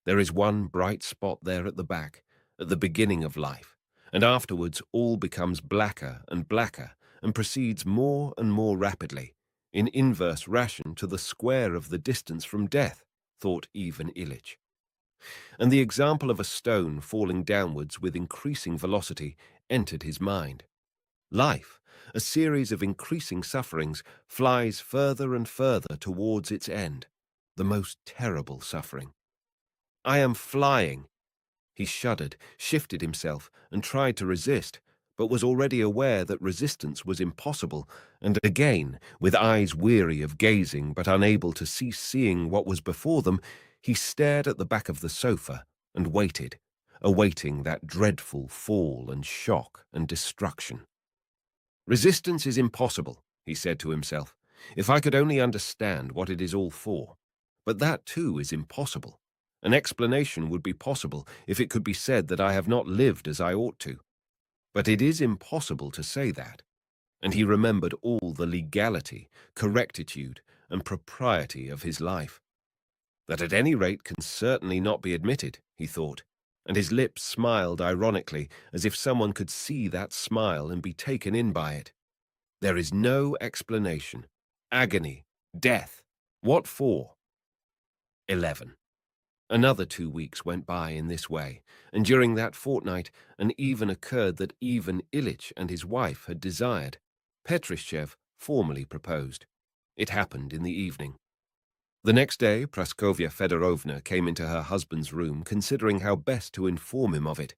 There is one bright spot there at the back, at the beginning of life, and afterwards all becomes blacker and blacker and proceeds more and more rapidly, in inverse ration to the square of the distance from death, thought Ivan Ilyich. And the example of a stone falling downwards with increasing velocity entered his mind. Life, a series of increasing sufferings, flies further and further towards its end, the most terrible suffering. I am flying. He shuddered, shifted himself, and tried to resist, but was already aware that resistance was impossible, and again, with eyes weary of gazing but unable to cease seeing what was before them, he stared at the back of the sofa and waited, awaiting that dreadful fall and shock and destruction. Resistance is impossible, he said to himself, if I could only understand what it is all for. But that too is impossible. An explanation would be possible if it could be said that I have not lived as I ought to. But it is impossible to say that. And he remembered all the legality, correctitude, and propriety of his life. That at any rate can certainly not be admitted, he thought, and his lips smiled ironically, as if someone could see that smile and be taken in by it. There is no explanation. Agony, death, what for? 11. Another 2 weeks went by in this way, and during that fortnight an even occurred that Ivan Ilyich and his wife had desired. Petrishev formally proposed. It happened in the evening. The next day, Praskovya Fedorovna came into her husband's room, considering how best to inform him of it.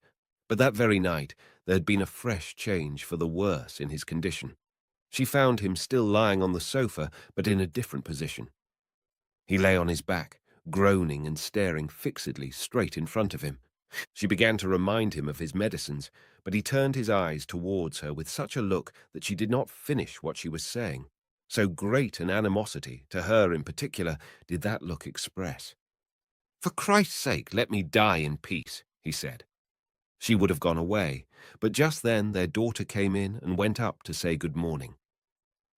But that very night there had been a fresh change for the worse in his condition. She found him still lying on the sofa, but in a different position. He lay on his back, groaning and staring fixedly straight in front of him. She began to remind him of his medicines, but he turned his eyes towards her with such a look that she did not finish what she was saying. So great an animosity, to her in particular, did that look express. "For Christ's sake, let me die in peace," he said. She would have gone away, but just then their daughter came in and went up to say good morning.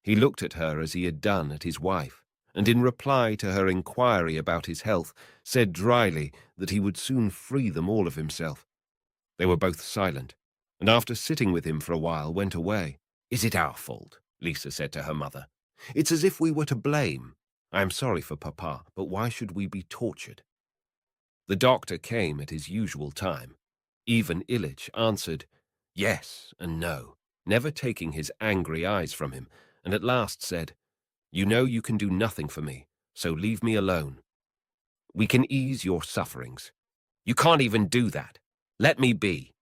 He looked at her as he had done at his wife, and in reply to her inquiry about his health, said dryly that he would soon free them all of himself. They were both silent, and after sitting with him for a while, went away. "Is it our fault?" Lisa said to her mother. "It's as if we were to blame. I am sorry for Papa, but why should we be tortured?" The doctor came at his usual time. Ivan Ilyich answered yes and no, never taking his angry eyes from him, and at last said, "You know you can do nothing for me, so leave me alone. We can ease your sufferings." "You can't even do that." Let me be."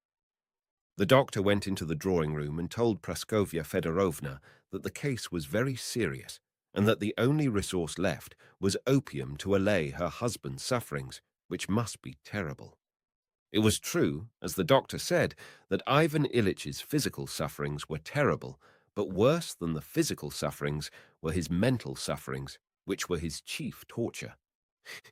The doctor went into the drawing room and told Praskovya Fedorovna that the case was very serious and that the only resource left was opium to allay her husband's sufferings, which must be terrible. It was true, as the doctor said, that Ivan Ilyich's physical sufferings were terrible, but worse than the physical sufferings were his mental sufferings, which were his chief torture.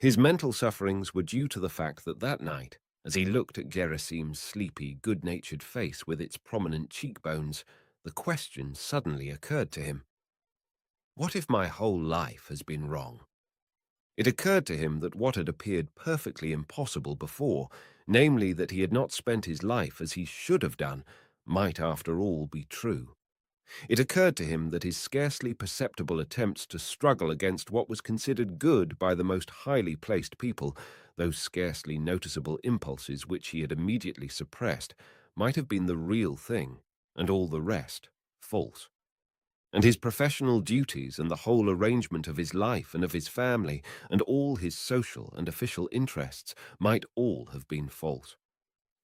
His mental sufferings were due to the fact that that night, as he looked at Gerasim's sleepy, good-natured face with its prominent cheekbones, the question suddenly occurred to him. What if my whole life has been wrong? It occurred to him that what had appeared perfectly impossible before, namely that he had not spent his life as he should have done, might after all be true. It occurred to him that his scarcely perceptible attempts to struggle against what was considered good by the most highly placed people, those scarcely noticeable impulses which he had immediately suppressed, might have been the real thing, and all the rest false. And his professional duties and the whole arrangement of his life and of his family and all his social and official interests might all have been false.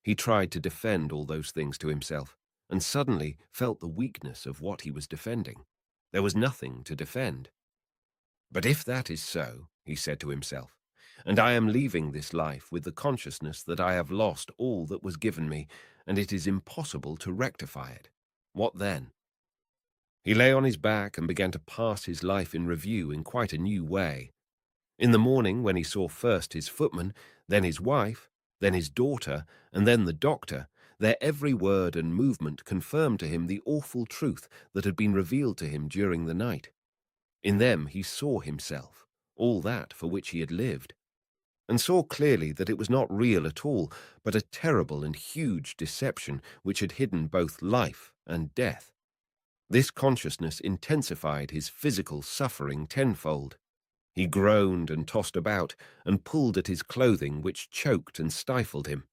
He tried to defend all those things to himself, and suddenly felt the weakness of what he was defending. There was nothing to defend. But if that is so, he said to himself, and I am leaving this life with the consciousness that I have lost all that was given me, and it is impossible to rectify it, what then? He lay on his back and began to pass his life in review in quite a new way. In the morning, when he saw first his footman, then his wife, then his daughter, and then the doctor, their every word and movement confirmed to him the awful truth that had been revealed to him during the night. In them he saw himself, all that for which he had lived, and saw clearly that it was not real at all, but a terrible and huge deception which had hidden both life and death. This consciousness intensified his physical suffering tenfold. He groaned and tossed about and pulled at his clothing, which choked and stifled him.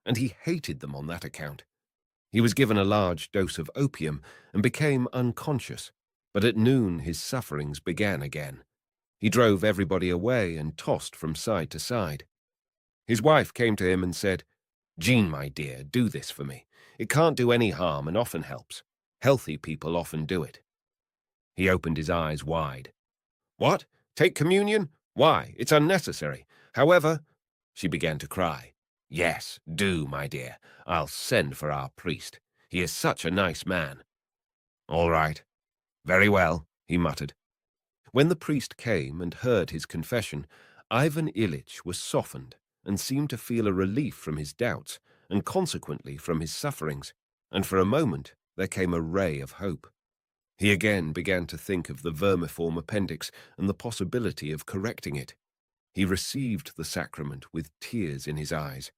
And he hated them on that account. He was given a large dose of opium and became unconscious, but at noon his sufferings began again. He drove everybody away and tossed from side to side. His wife came to him and said, "Jean, my dear, do this for me. It can't do any harm and often helps. Healthy people often do it." He opened his eyes wide. "What? Take communion? Why, it's unnecessary. However—" She began to cry. "Yes, do, my dear. I'll send for our priest. He is such a nice man." "All right. Very well," he muttered. When the priest came and heard his confession, Ivan Ilyich was softened and seemed to feel a relief from his doubts and consequently from his sufferings, and for a moment there came a ray of hope. He again began to think of the vermiform appendix and the possibility of correcting it. He received the sacrament with tears in his eyes.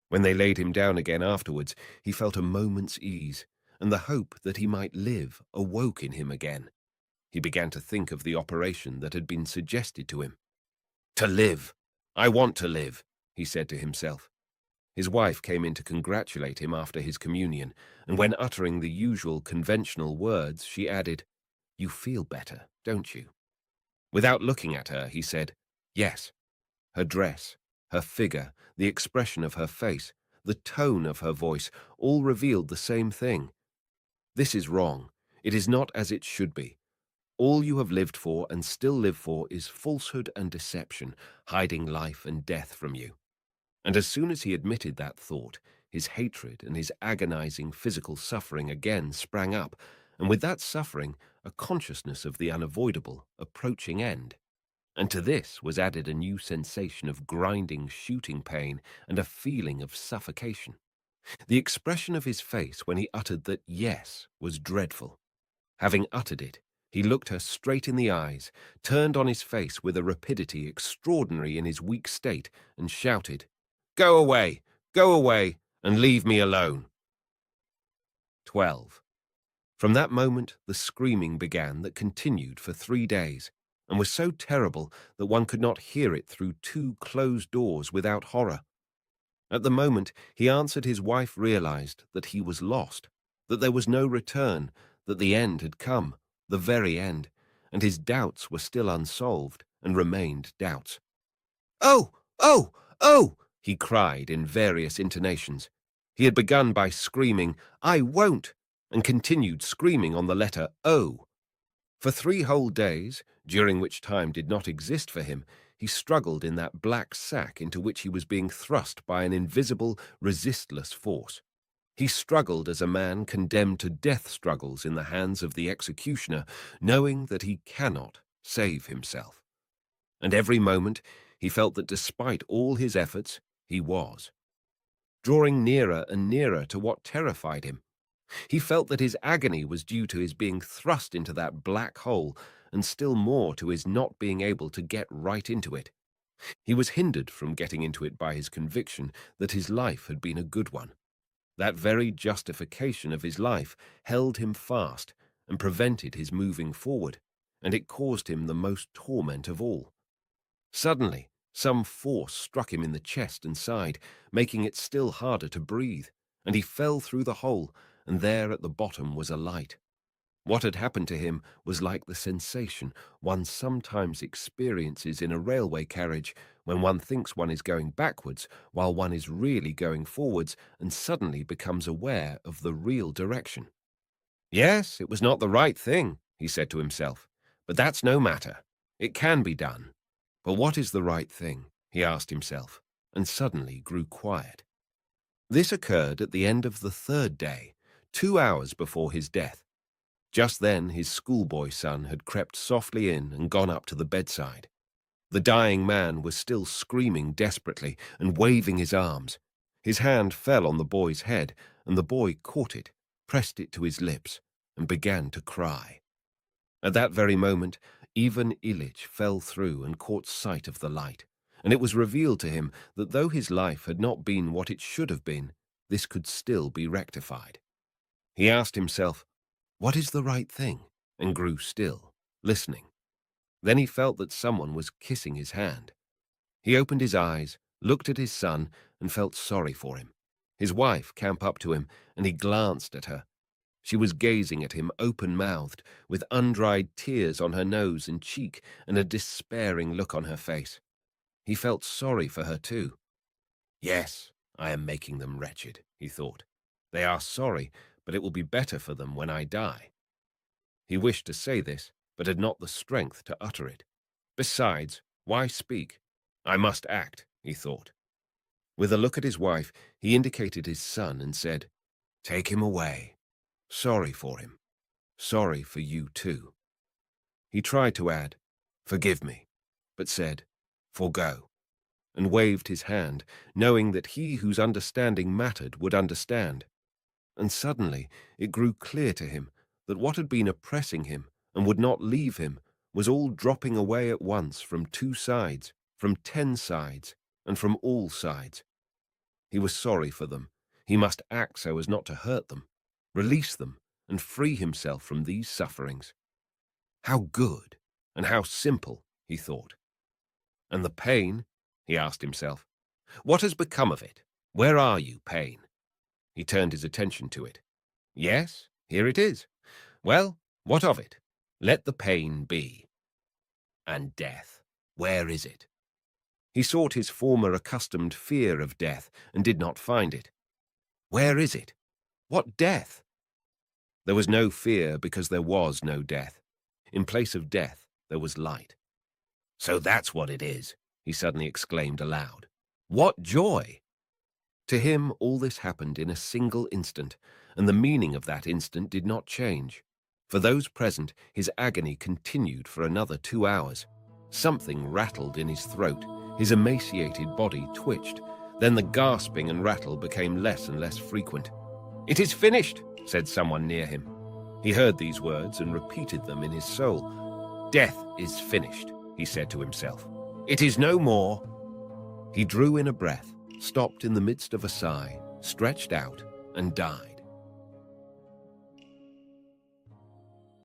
When they laid him down again afterwards, he felt a moment's ease, and the hope that he might live awoke in him again. He began to think of the operation that had been suggested to him. "To live! I want to live," he said to himself. His wife came in to congratulate him after his communion, and when uttering the usual conventional words, she added, "You feel better, don't you?" Without looking at her, he said, "Yes." Her dress, her figure, the expression of her face, the tone of her voice, all revealed the same thing. This is wrong. It is not as it should be. All you have lived for and still live for is falsehood and deception, hiding life and death from you. And as soon as he admitted that thought, his hatred and his agonizing physical suffering again sprang up, and with that suffering, a consciousness of the unavoidable, approaching end. And to this was added a new sensation of grinding, shooting pain and a feeling of suffocation. The expression of his face when he uttered that yes was dreadful. Having uttered it, he looked her straight in the eyes, turned on his face with a rapidity extraordinary in his weak state, and shouted, go away, and leave me alone." 12. From that moment, the screaming began that continued for 3 days, and was so terrible that one could not hear it through 2 closed doors without horror. At the moment he answered, his wife realized that he was lost, that there was no return, that the end had come, the very end, and his doubts were still unsolved and remained doubts. "Oh, oh, oh!" he cried in various intonations. He had begun by screaming, "I won't," and continued screaming on the letter O. For 3 whole days, during which time did not exist for him, he struggled in that black sack into which he was being thrust by an invisible, resistless force. He struggled as a man condemned to death struggles in the hands of the executioner, knowing that he cannot save himself. And every moment he felt that despite all his efforts, he was drawing nearer and nearer to what terrified him. He felt that his agony was due to his being thrust into that black hole, and still more to his not being able to get right into it. He was hindered from getting into it by his conviction that his life had been a good one. That very justification of his life held him fast and prevented his moving forward, and it caused him the most torment of all. Suddenly, some force struck him in the chest and side, making it still harder to breathe, and he fell through the hole, and there at the bottom was a light. What had happened to him was like the sensation one sometimes experiences in a railway carriage when one thinks one is going backwards while one is really going forwards and suddenly becomes aware of the real direction. Yes, it was not the right thing, he said to himself, but that's no matter. It can be done. But what is the right thing? He asked himself, and suddenly grew quiet. This occurred at the end of the 3rd day, 2 hours before his death. Just then his schoolboy son had crept softly in and gone up to the bedside. The dying man was still screaming desperately and waving his arms. His hand fell on the boy's head, and the boy caught it, pressed it to his lips, and began to cry. At that very moment, Ivan Ilyich fell through and caught sight of the light, and it was revealed to him that though his life had not been what it should have been, this could still be rectified. He asked himself, "What is the right thing?" and grew still, listening. Then he felt that someone was kissing his hand. He opened his eyes, looked at his son, and felt sorry for him. His wife came up to him, and he glanced at her. She was gazing at him open-mouthed, with undried tears on her nose and cheek and a despairing look on her face. He felt sorry for her too. Yes, I am making them wretched, he thought. They are sorry, but it will be better for them when I die. He wished to say this, but had not the strength to utter it. Besides, why speak? I must act, he thought. With a look at his wife, he indicated his son and said, "Take him away. Sorry for him. Sorry for you too." He tried to add, "Forgive me," but said, "Forgo," and waved his hand, knowing that he whose understanding mattered would understand. And suddenly it grew clear to him that what had been oppressing him and would not leave him was all dropping away at once from 2 sides, from 10 sides, and from all sides. He was sorry for them. He must act so as not to hurt them, release them, and free himself from these sufferings. How good and how simple, he thought. And the pain, he asked himself. What has become of it? Where are you, pain? He turned his attention to it. Yes, here it is. Well, what of it? Let the pain be. And death, where is it? He sought his former accustomed fear of death and did not find it. Where is it? What death? There was no fear because there was no death. In place of death, there was light. So that's what it is, he suddenly exclaimed aloud. What joy! To him, all this happened in a single instant, and the meaning of that instant did not change. For those present, his agony continued for another 2 hours. Something rattled in his throat, his emaciated body twitched. Then the gasping and rattle became less and less frequent. "It is finished," said someone near him. He heard these words and repeated them in his soul. "Death is finished," he said to himself. "It is no more." He drew in a breath, stopped in the midst of a sigh, stretched out, and died.